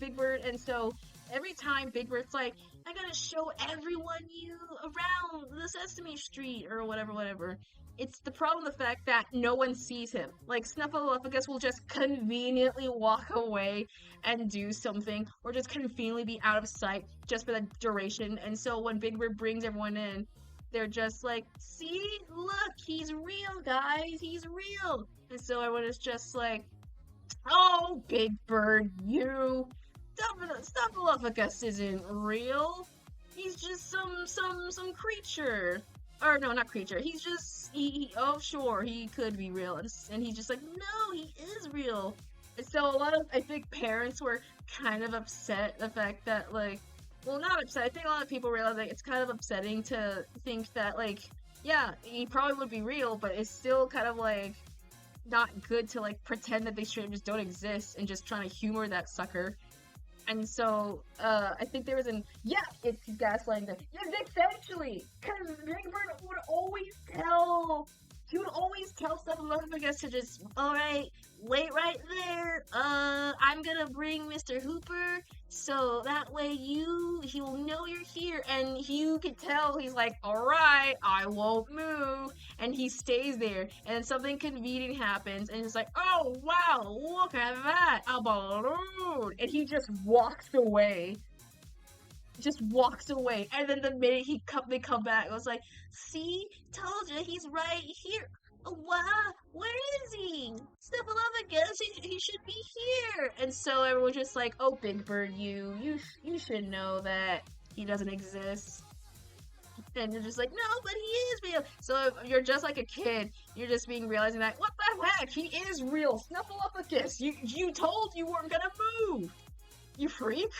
[SPEAKER 2] Big Bird, and so every time Big Bird's like, I gotta show everyone you around the Sesame Street or whatever. It's the problem the fact that no one sees him. Like, Snuffleupagus will just conveniently walk away and do something, or just conveniently be out of sight just for the duration. And so when Big Bird brings everyone in, they're just like, see, look, he's real, guys, he's real. And so everyone is just like, oh, Big Bird, you. Snuffleupagus isn't real. He's just some creature. Or no, not creature. He's just oh sure, he could be real, and he's just like, no, he is real. And so a lot of, I think, parents were kind of upset the fact that, like, well, not upset. I think a lot of people realize that it's kind of upsetting to think that, like, yeah, he probably would be real, but it's still kind of like not good to like pretend that they straight just don't exist and just trying to humor that sucker. And so, I think there was it's gaslighting them. Yeah, essentially, because Big Bird would always tell Snuffleupagus to just, alright, wait right there, I'm gonna bring Mr. Hooper, so that way he will know you're here, and you can tell he's like, alright, I won't move, and he stays there, and something convenient happens, and he's like, oh wow, look at that, a balloon, and he just walks away. And then the minute they come back, I was like, see, told you, he's right here. What? Where is he? Snuffleupagus, he should be here. And so everyone's just like, oh, Big Bird, you should know that he doesn't exist. And you're just like, no, but he is real. So if you're just like a kid, you're just realizing that, what the heck, he is real. Snuffleupagus, you told you weren't gonna move. You freak.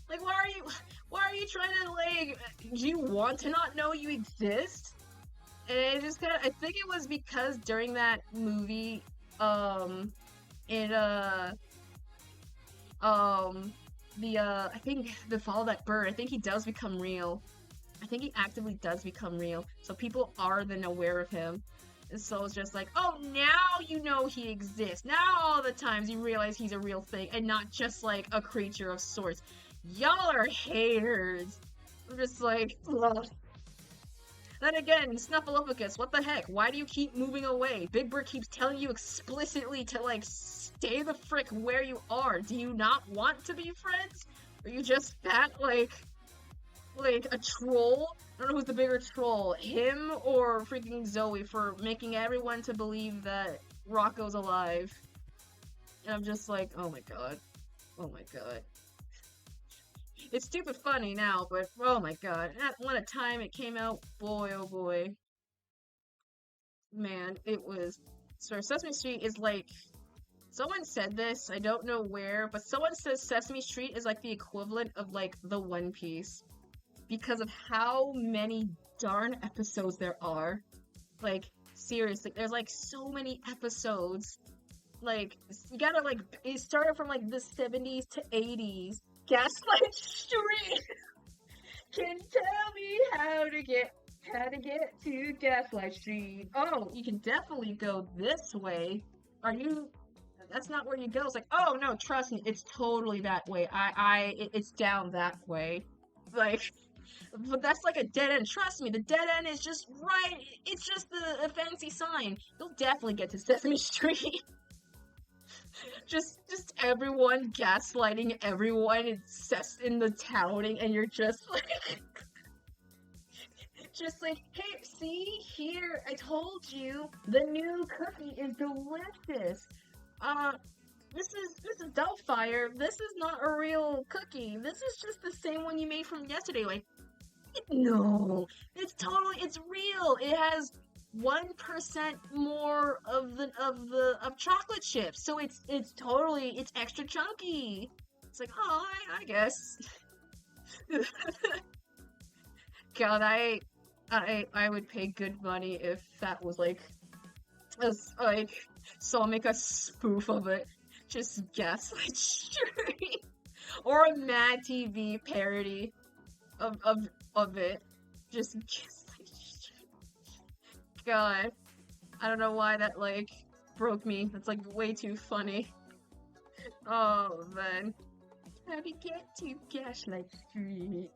[SPEAKER 2] Like, why are you trying to, like, do you want to not know you exist? And it just kind of, I think it was because during that movie, it, I think the Follow That Bird, I think he does become real. I think he actively does become real. So people are then aware of him. And so it's just like, oh, now you know he exists. Now all the times you realize he's a real thing and not just like a creature of sorts. Y'all are haters. I'm just like, ugh. Then again, Snuffleupagus, what the heck? Why do you keep moving away? Big Bird keeps telling you explicitly to, like, stay the frick where you are. Do you not want to be friends? Are you just that, like a troll? I don't know who's the bigger troll, him or freaking Zoe for making everyone to believe that Rocco's alive. And I'm just like, oh my god. Oh my god. It's stupid funny now, but oh my god. What a time it came out. Boy, oh boy. Man, it was... So Sesame Street is like... Someone said this, I don't know where, but someone says Sesame Street is like the equivalent of like the One Piece. Because of how many darn episodes there are. Like, seriously, there's like so many episodes. Like, you gotta like, it started from like the 70s to 80s. Gaslight Street! Can you tell me how to get to Gaslight Street? Oh, you can definitely go this way. Are you... That's not where you go. It's like, oh no, trust me, it's totally that way. It's down that way. Like, but that's like a dead end. Trust me, the dead end is just right. It's just a fancy sign. You'll definitely get to Sesame Street. just everyone gaslighting everyone in the touting, and you're just like, just like, hey, see here, I told you, the new cookie is delicious. This is Doubtfire. This is not a real cookie. This is just the same one you made from yesterday. Like, no, it's real. It has 1% more of chocolate chips, so it's extra chunky. It's like, oh, I guess. God, I would pay good money if that was like so I'll make a spoof of it. Just Gaslight Street. Or a Mad TV parody of it. Just Gaslight Street. God. I don't know why that, like, broke me. That's, like, way too funny. Oh, man. How to get to Gaslight Street?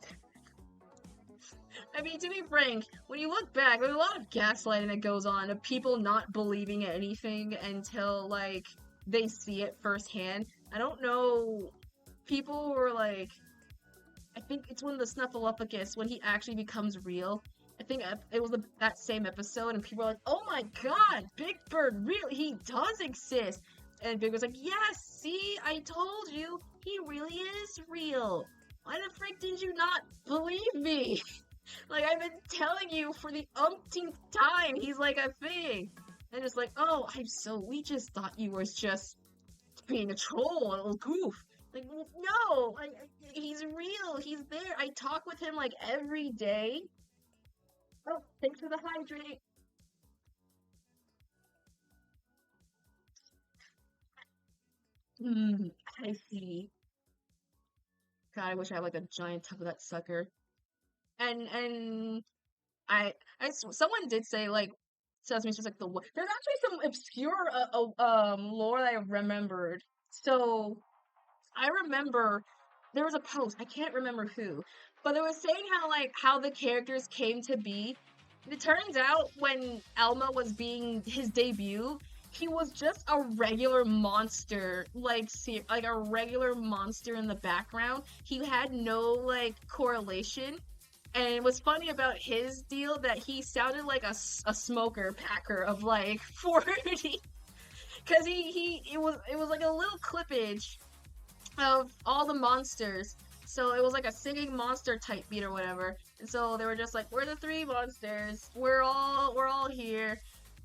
[SPEAKER 2] I mean, to be frank, when you look back, there's a lot of gaslighting that goes on, of people not believing anything until, like, they see it firsthand. I don't know, people were like, I think it's when the Snuffleupagus, when he actually becomes real, I think it was that same episode, and people were like, oh my god, Big Bird, really, he does exist! And Big was like, yes, see, I told you, he really is real! Why the frick did you not believe me? Like, I've been telling you for the umpteenth time he's like a thing. And it's like, oh, we just thought you was just being a troll, a little goof. Like, no, he's real, he's there. I talk with him like every day. Oh, thanks for the hydrate. I see. God, I wish I had like a giant tub of that sucker. And someone did say like Sesame's just like there's actually some obscure lore that I remembered. So I remember there was a post, I can't remember who, but it was saying how the characters came to be. And it turns out when Elmo was being his debut, he was just a regular monster, like a regular monster in the background. He had no like correlation. And it was funny about his deal that he sounded like a smoker packer of like 40. Cause it was like a little clippage of all the monsters. So it was like a singing monster type beat or whatever. And so they were just like, we're the three monsters. We're all here.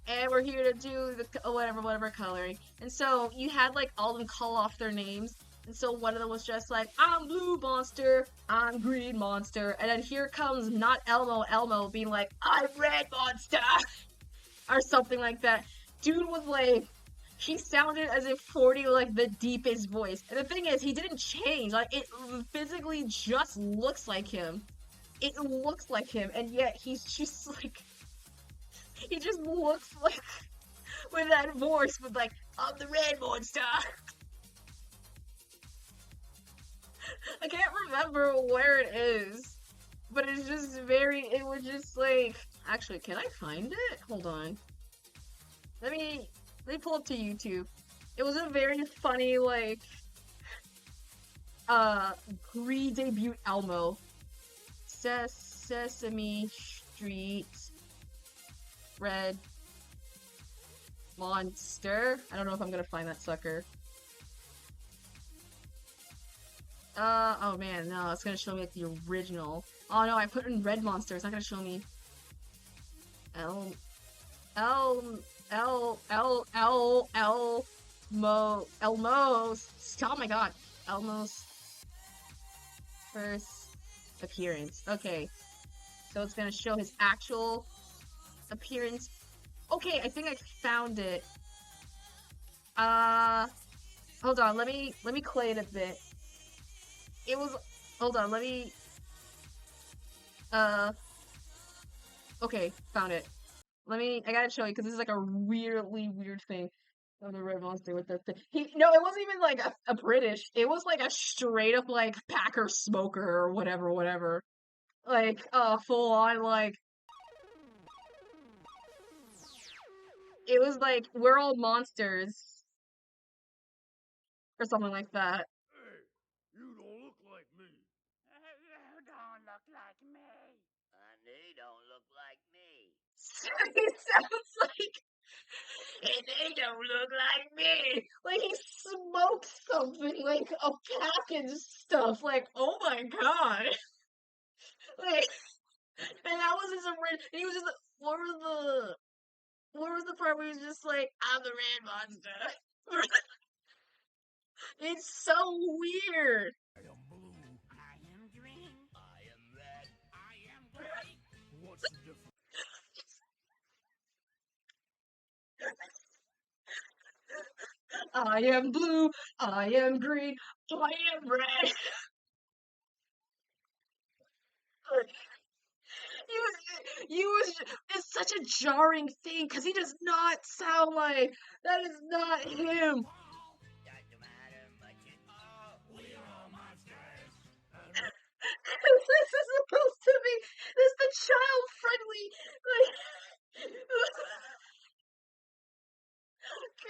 [SPEAKER 2] And we're here to do the whatever coloring. And so you had like all of them call off their names. And so one of them was just like, I'm blue monster, I'm green monster. And then here comes not Elmo being like, I'm red monster. Or something like that. Dude was like, he sounded as if 40 like the deepest voice. And the thing is, he didn't change. Like, it physically just looks like him. It looks like him. And yet he's just like, He just looks like with that voice, with like, I'm the red monster. I can't remember where it is, but it's just very. It was just like. Actually, can I find it? Hold on. Let me pull up to YouTube. It was a very funny like uh pre-debut Elmo. Sesame Street Red Monster. I don't know if I'm gonna find that sucker. Oh man, no, it's gonna show me like the original. Oh no, I put in Red Monster. It's not gonna show me El El Elmo's. Oh my god, Elmo's first appearance. Okay, so it's gonna show his actual appearance. Okay, I think I found it. Hold on, let me clay it a bit. It was, hold on, let me, uh, okay, found it. I gotta show you, because this is like a weirdly weird thing of the red monster with the thing. No, it wasn't even like a British, it was like a straight up like Packer smoker or whatever, whatever. Like, full on, like, it was like, we're all monsters, or something like that.
[SPEAKER 1] Hey, you don't look like me.
[SPEAKER 3] You don't look like me. And they don't look like me.
[SPEAKER 2] It sounds like, and they don't look like me. Like he smoked something, like a package stuff. Like, oh my god. Like, and that was his original. And he was just, what was the part where he was just like, I'm the red monster. It's so weird.
[SPEAKER 1] I am blue.
[SPEAKER 3] I am green.
[SPEAKER 1] I am red.
[SPEAKER 3] I am white.
[SPEAKER 1] What's the difference?
[SPEAKER 2] I am blue. I am green. I am red. It's such a jarring thing because he does not sound like that is not him.
[SPEAKER 3] Doesn't matter much at all.
[SPEAKER 1] We are all monsters.
[SPEAKER 2] This is supposed to be the child friendly like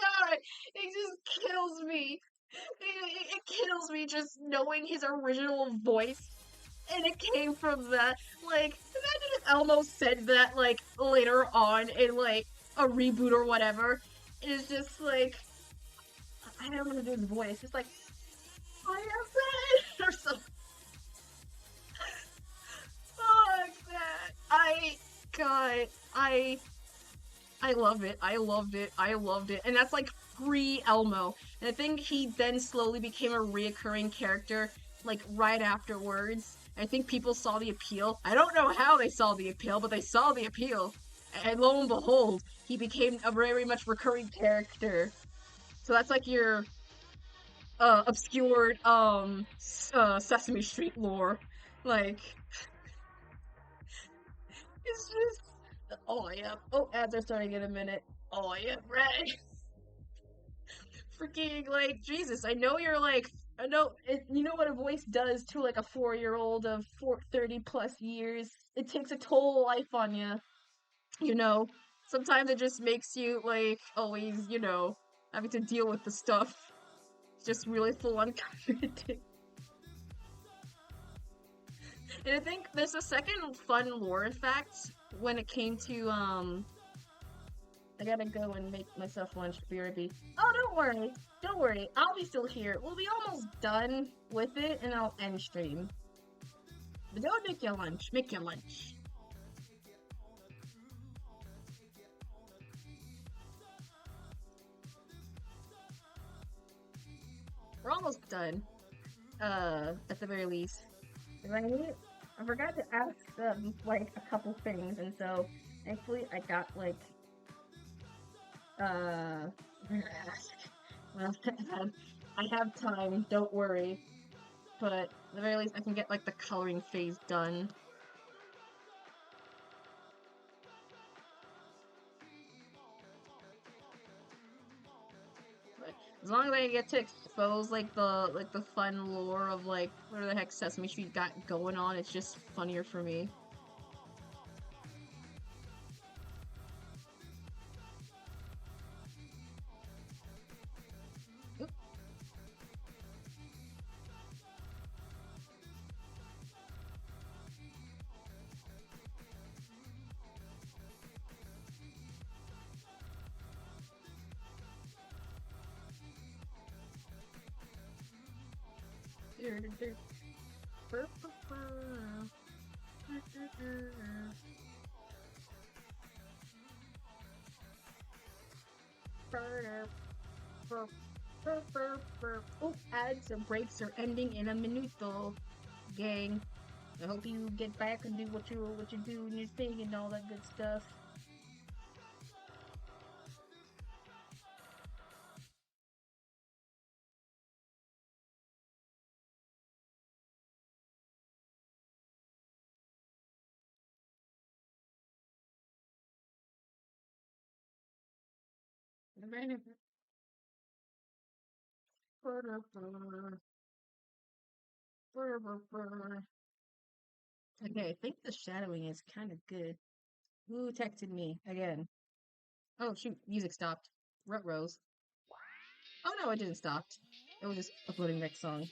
[SPEAKER 2] God, it just kills me. It kills me just knowing his original voice. And it came from that. Like, imagine if Elmo said that, like, later on in, like, a reboot or whatever. It's just like, I don't want to do his voice. It's like, I am red! Or something. Fuck that. God, I love it. I loved it. I loved it. And that's like pre-Elmo. And I think he then slowly became a reoccurring character, like right afterwards. I think people saw the appeal. I don't know how they saw the appeal, but they saw the appeal. And lo and behold, he became a very much recurring character. So that's like your obscured Sesame Street lore. Like it's just oh yeah. Oh, ads are starting in a minute. Oh yeah, right. Freaking like Jesus, I know you're like I know you know what a voice does to like a 4-year-old of 30 plus years. It takes a total life on you. You know, sometimes it just makes you like always, having to deal with the stuff. It's just really full on contradicting. And I think there's a second fun lore fact when it came to I gotta go and make myself lunch. BRB. Oh, don't worry. Don't worry. I'll be still here. We'll be almost done with it, and I'll end stream. But go make your lunch. Make your lunch. We're almost done. At the very least. I forgot to ask them, like, a couple things, and so, thankfully, I got, like, well, I have time, don't worry. But at the very least, I can get, like, the coloring phase done. As long as I get to expose like the fun lore of like whatever the heck Sesame Street got going on, it's just funnier for me. Oop. Oh, ads or breaks are ending in a minuto, gang. I hope you get back and do what you do and your thing and all that good stuff. Okay, I think the shadowing is kind of good. Who texted me again? Oh shoot, music stopped. Rose. Oh no, it didn't stop. It was just uploading next song.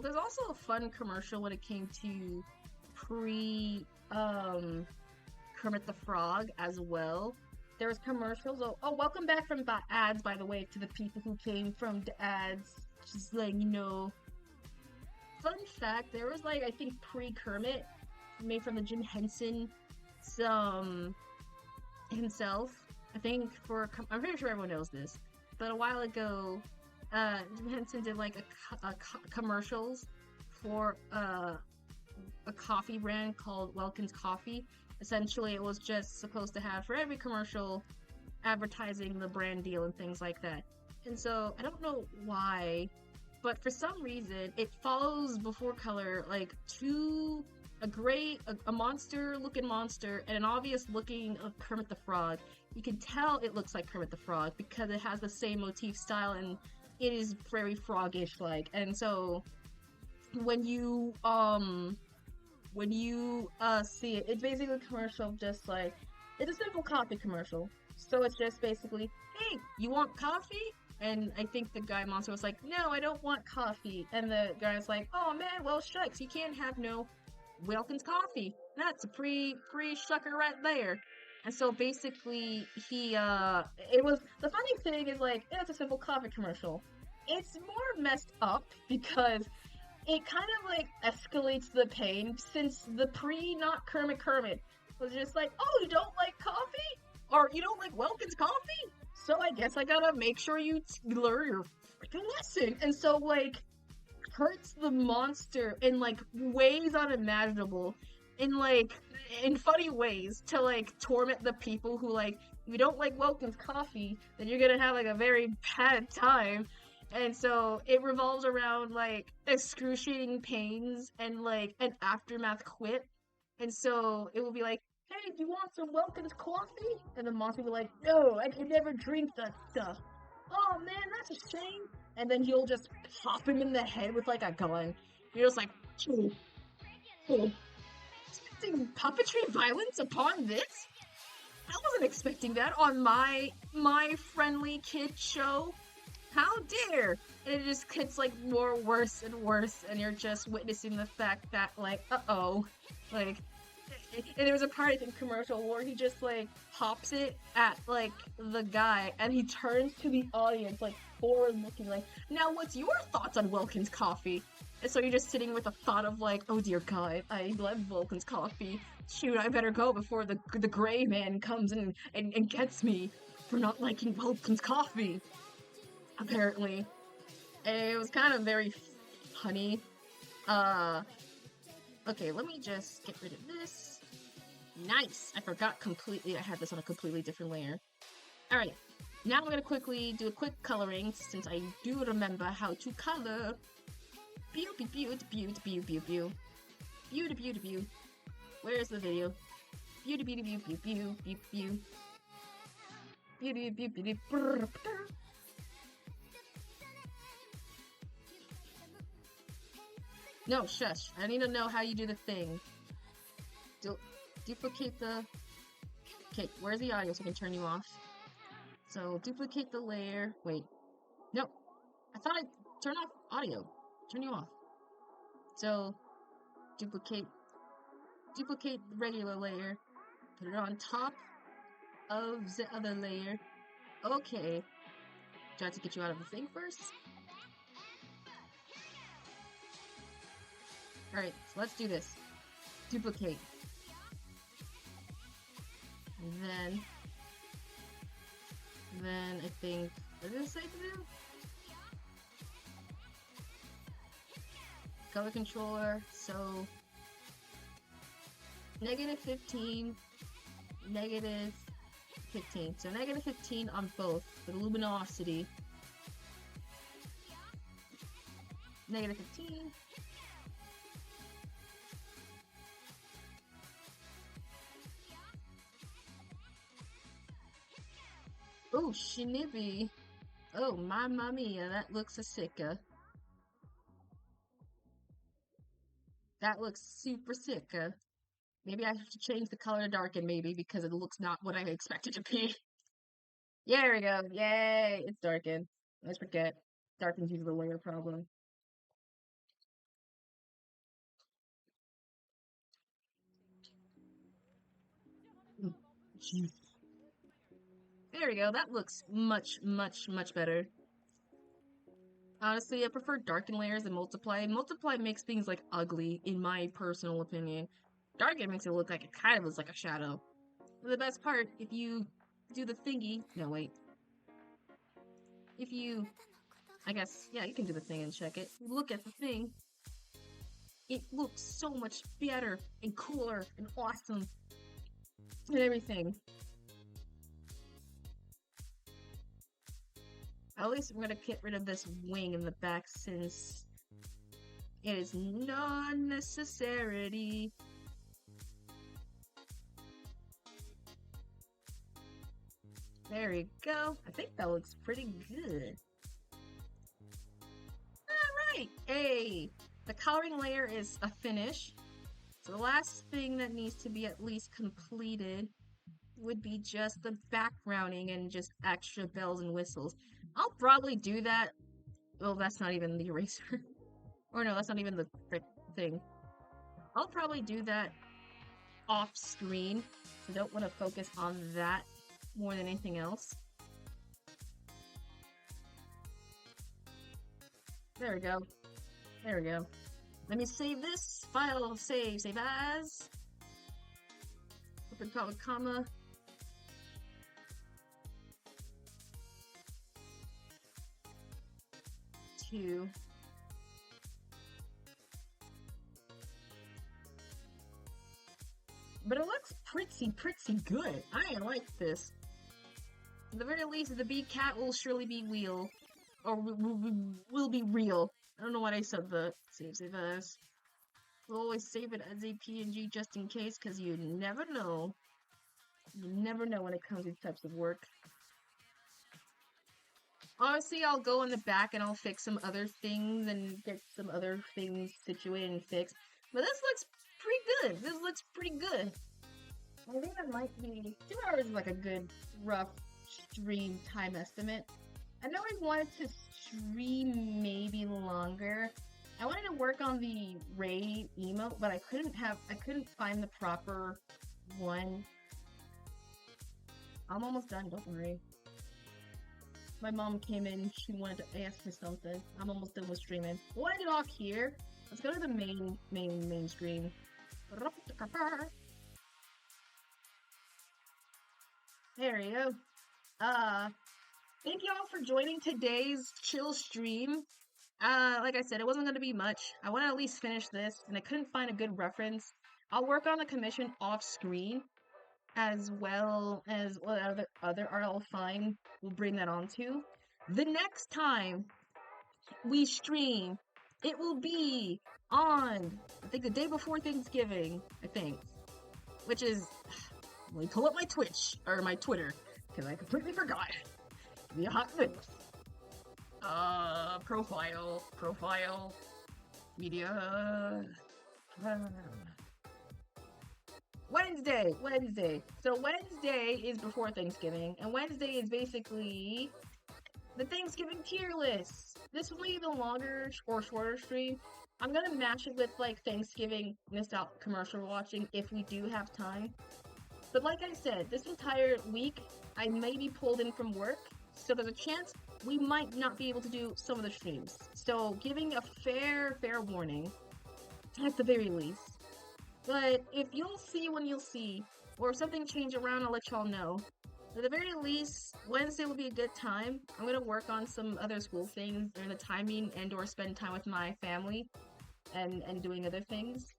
[SPEAKER 2] there's also a fun commercial when it came to pre Kermit the Frog as well. There was commercials. Welcome back from ads, by the way, to the people who came from the ads. Just letting you know. Fun fact: there was like I think pre-Kermit, made from the Jim Henson, himself. I think I'm pretty sure everyone knows this, but a while ago, Jim Henson did like a commercials for a coffee brand called Welkins Coffee. Essentially, it was just supposed to have for every commercial advertising the brand deal and things like that. And so I don't know why, but for some reason it follows before color like a monster looking monster and an obvious looking of Kermit the Frog. You can tell it looks like Kermit the Frog because it has the same motif style and it is very froggish like. And so when you see it, it's basically a commercial just like it's a simple coffee commercial. So it's just basically, hey, you want coffee? And I think the guy monster was like, no, I don't want coffee. And the guy's like, oh man, well shucks, you can't have no Wilkins coffee. That's a free sucker right there. And so basically it was the funny thing is like it's a simple coffee commercial. It's more messed up because it kind of like escalates the pain since the not Kermit was just like, oh, you don't like coffee? Or you don't like Wilkins coffee? So I guess I gotta make sure you learn your freaking lesson. And so like hurts the monster in like ways unimaginable, in funny ways to like torment the people who like, if you don't like Wilkins coffee, then you're gonna have like a very bad time. And so it revolves around like excruciating pains and like an aftermath quit. And so it will be like, hey, do you want some Wilkins coffee? And the monster will be like, no, I can never drink that stuff. Oh man, that's a shame. And then he'll just pop him in the head with like a gun. You're just like, expecting puppetry violence upon this? I wasn't expecting that on my friendly kid show. How dare! And it just gets like more worse and worse, and you're just witnessing the fact that like, like, and there was a part I think commercial where he just like hops it at like the guy, and he turns to the audience like forward looking, like, now what's your thoughts on Wilkins coffee? And so you're just sitting with a thought of like, oh dear God, I love Wilkins coffee. Shoot, I better go before the gray man comes and gets me for not liking Welton's coffee. Apparently. It was kind of very funny. Okay, let me just get rid of this. Nice! I forgot completely I had this on a completely different layer. Alright, now I'm gonna quickly do a quick coloring since I do remember how to color. Beauty, beauty, beauty, beauty, beauty, beauty, beauty, beauty. Where's the video? Beauty, beauty, beauty, beauty, beauty, beauty, beauty, beauty, beauty, beauty. No, shush. I need to know how you do the thing. Duplicate the... Okay, where's the audio so I can turn you off? So, duplicate the layer. Wait. No. I thought I'd turn off audio. Turn you off. So, duplicate the regular layer. Put it on top of the other layer. Okay. Do I have to get you out of the thing first? Alright, so let's do this. Duplicate. And then I think, what did it say to do? Color controller, so -15, -15. So -15 on both, the luminosity. -15. Oh, Shinibi. Oh, mamma mia, that looks a sicka. That looks super sicka. Maybe I have to change the color to darken, maybe, because it looks not what I expected it to be. There we go. Yay! It's darkened. Let's forget. Darken's usually the layer problem. Jeez. There we go. That looks much, much, much better. Honestly, I prefer darken layers than multiply. Multiply makes things like ugly, in my personal opinion. Darken makes it look like it kind of looks like a shadow. But the best part, if you do the thingy, no wait. If you, I guess, yeah, you can do the thing and check it. Look at the thing. It looks so much better and cooler and awesome and everything. At least I'm gonna get rid of this wing in the back since it is non-necessity. There we go. I think that looks pretty good. Alright! Hey! The coloring layer is a finish. So the last thing that needs to be at least completed would be just the backgrounding and just extra bells and whistles. I'll probably do that. Well, that's not even the eraser. Or no, that's not even the thing. I'll probably do that off screen. So I don't want to focus on that more than anything else. There we go. There we go. Let me save this. File, save as. Open comma. Two. But it looks pretty good. I like this. At the very least, the beecat will surely be real. Or will be real. I don't know what I said the save as. We'll always save it as a PNG just in case, because you never know. You never know when it comes to these types of work. Honestly, I'll go in the back and I'll fix some other things and get some other things situated and fixed. But this looks pretty good. This looks pretty good. I think that might be 2 hours is like a good rough stream time estimate. I know I wanted to stream maybe longer. I wanted to work on the Ray emote, but I couldn't find the proper one. I'm almost done, don't worry. My mom came in, she wanted to ask me something. I'm almost done with streaming. We'll end it off here. Let's go to the main screen. There you go. Thank you all for joining today's chill stream. Like I said, it wasn't going to be much. I want to at least finish this, and I couldn't find a good reference. I'll work on the commission off screen, as well as what other art I'll find. We'll bring that on too. The next time we stream, it will be on, I think, the day before Thanksgiving, I think, which is, let me pull up my Twitch, or my Twitter, because I completely forgot. The hot minute. Profile, media, Wednesday. So Wednesday is before Thanksgiving, and Wednesday is basically the Thanksgiving tier list. This will be the longer or shorter stream. I'm gonna match it with like Thanksgiving missed out commercial watching if we do have time. But like I said, this entire week I may be pulled in from work, so there's a chance we might not be able to do some of the streams. So giving a fair warning at the very least. But if you'll see when you'll see, or if something change around, I'll let y'all know. At the very least, Wednesday will be a good time. I'm gonna work on some other school things during the timing and/or spend time with my family and doing other things.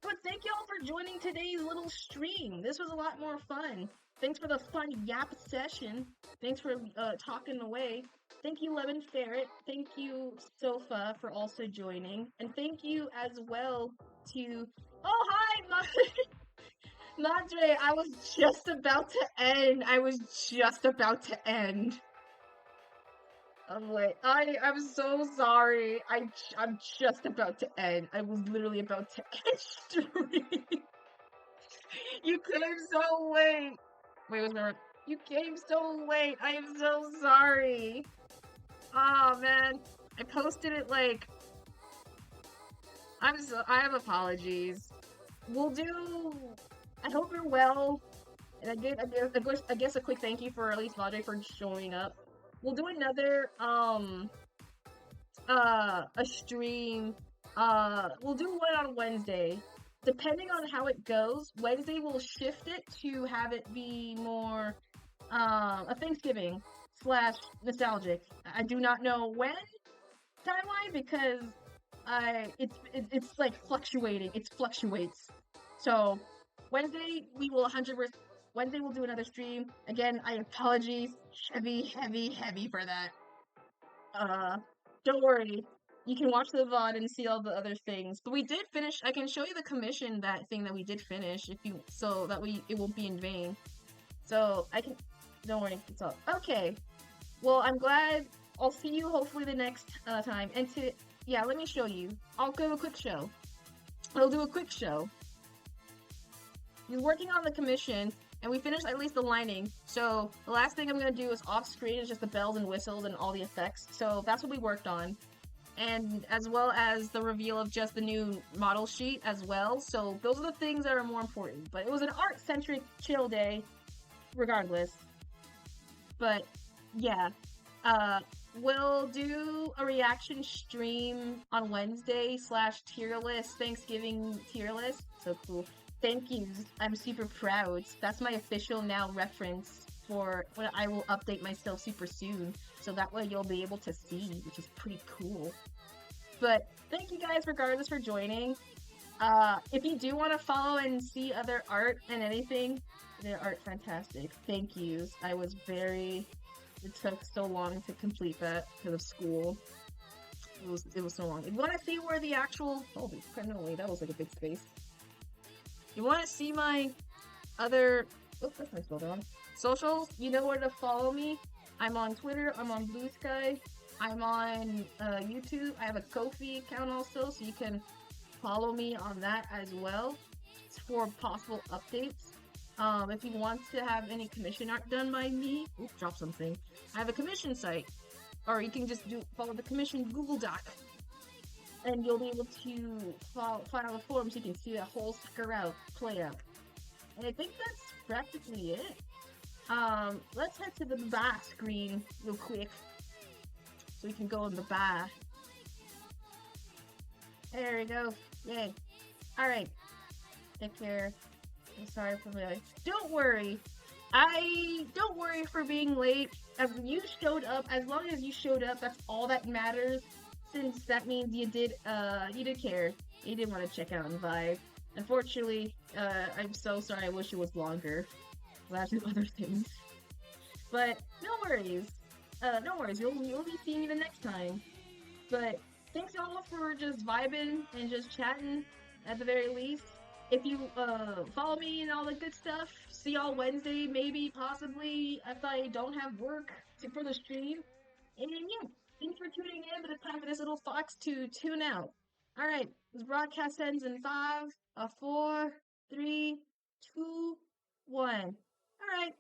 [SPEAKER 2] But thank y'all for joining today's little stream. This was a lot more fun. Thanks for the fun yap session. Thanks for talking away. Thank you, Lemon Ferret. Thank you, Sofa, for also joining. And thank you as well to... Oh, hi, Madre! I was just about to end. Wait, I'm so sorry. I'm just about to end. I was literally about to end stream. You came so late. Wait, what's my... You came so late. I am so sorry. Oh man, I posted it like... I have apologies. We'll do... I hope you're well. And I guess a quick thank you for at least Madre for showing up. We'll do another, a stream. We'll do one on Wednesday. Depending on how it goes, Wednesday we'll shift it to have it be more, a Thanksgiving / nostalgic. I do not know when timeline because it's like fluctuating. It fluctuates. So Wednesday we will 100%. Wednesday we'll do another stream. Again, I apologize heavy for that. Don't worry. You can watch the VOD and see all the other things. But we did finish. I can show you the commission, that thing that we did finish, so that it won't be in vain. So I can. Don't worry, it's up. Okay. Well, I'm glad. I'll see you hopefully the next time. And let me show you. I'll do a quick show. He's working on the commission. And we finished at least the lining, so the last thing I'm going to do is off-screen is just the bells and whistles and all the effects, so that's what we worked on. And as well as the reveal of just the new model sheet as well, so those are the things that are more important. But it was an art-centric chill day, regardless. But, yeah. We'll do a reaction stream on Wednesday / tier list, Thanksgiving tier list, so cool. Thank you. I'm super proud. That's my official now reference for when I will update myself super soon. So that way you'll be able to see, which is pretty cool. But thank you guys regardless for joining. If you do want to follow and see other art and anything, their art fantastic. Thank you. It took so long to complete that because of school. It was so long. If you want to see where the actual... Oh, no, wait, that was like a big space. You want to see my other... Oops, that's my spelled wrong. Socials, you know where to follow me. I'm on Twitter, I'm on Blue Sky, I'm on YouTube. I have a Ko-fi account also, so you can follow me on that as well for possible updates. If you want to have any commission art done by me... Oops, drop something. I have a commission site. Or you can just follow the commission Google Doc. And you'll be able to file the form so you can see that whole sucker out, play out. And I think that's practically it. Let's head to the bar screen real quick. So we can go in the bar. There we go. Yay. Alright. Take care. I'm sorry for my... Don't worry. don't worry for being late. As you showed up, as long as you showed up, that's all that matters. Since that means you did care. You did want to check out and vibe. Unfortunately, I'm so sorry. I wish it was longer. We'll have to do other things. But no worries. No worries. You'll be seeing you the next time. But thanks y'all for just vibing and just chatting at the very least. If you follow me and all the good stuff, see y'all Wednesday, maybe, possibly, if I don't have work for the stream. And yeah, thanks for tuning in, but it's time for this little fox to tune out. Alright, this broadcast ends in 5, 4, 3, 2, 1. Alright,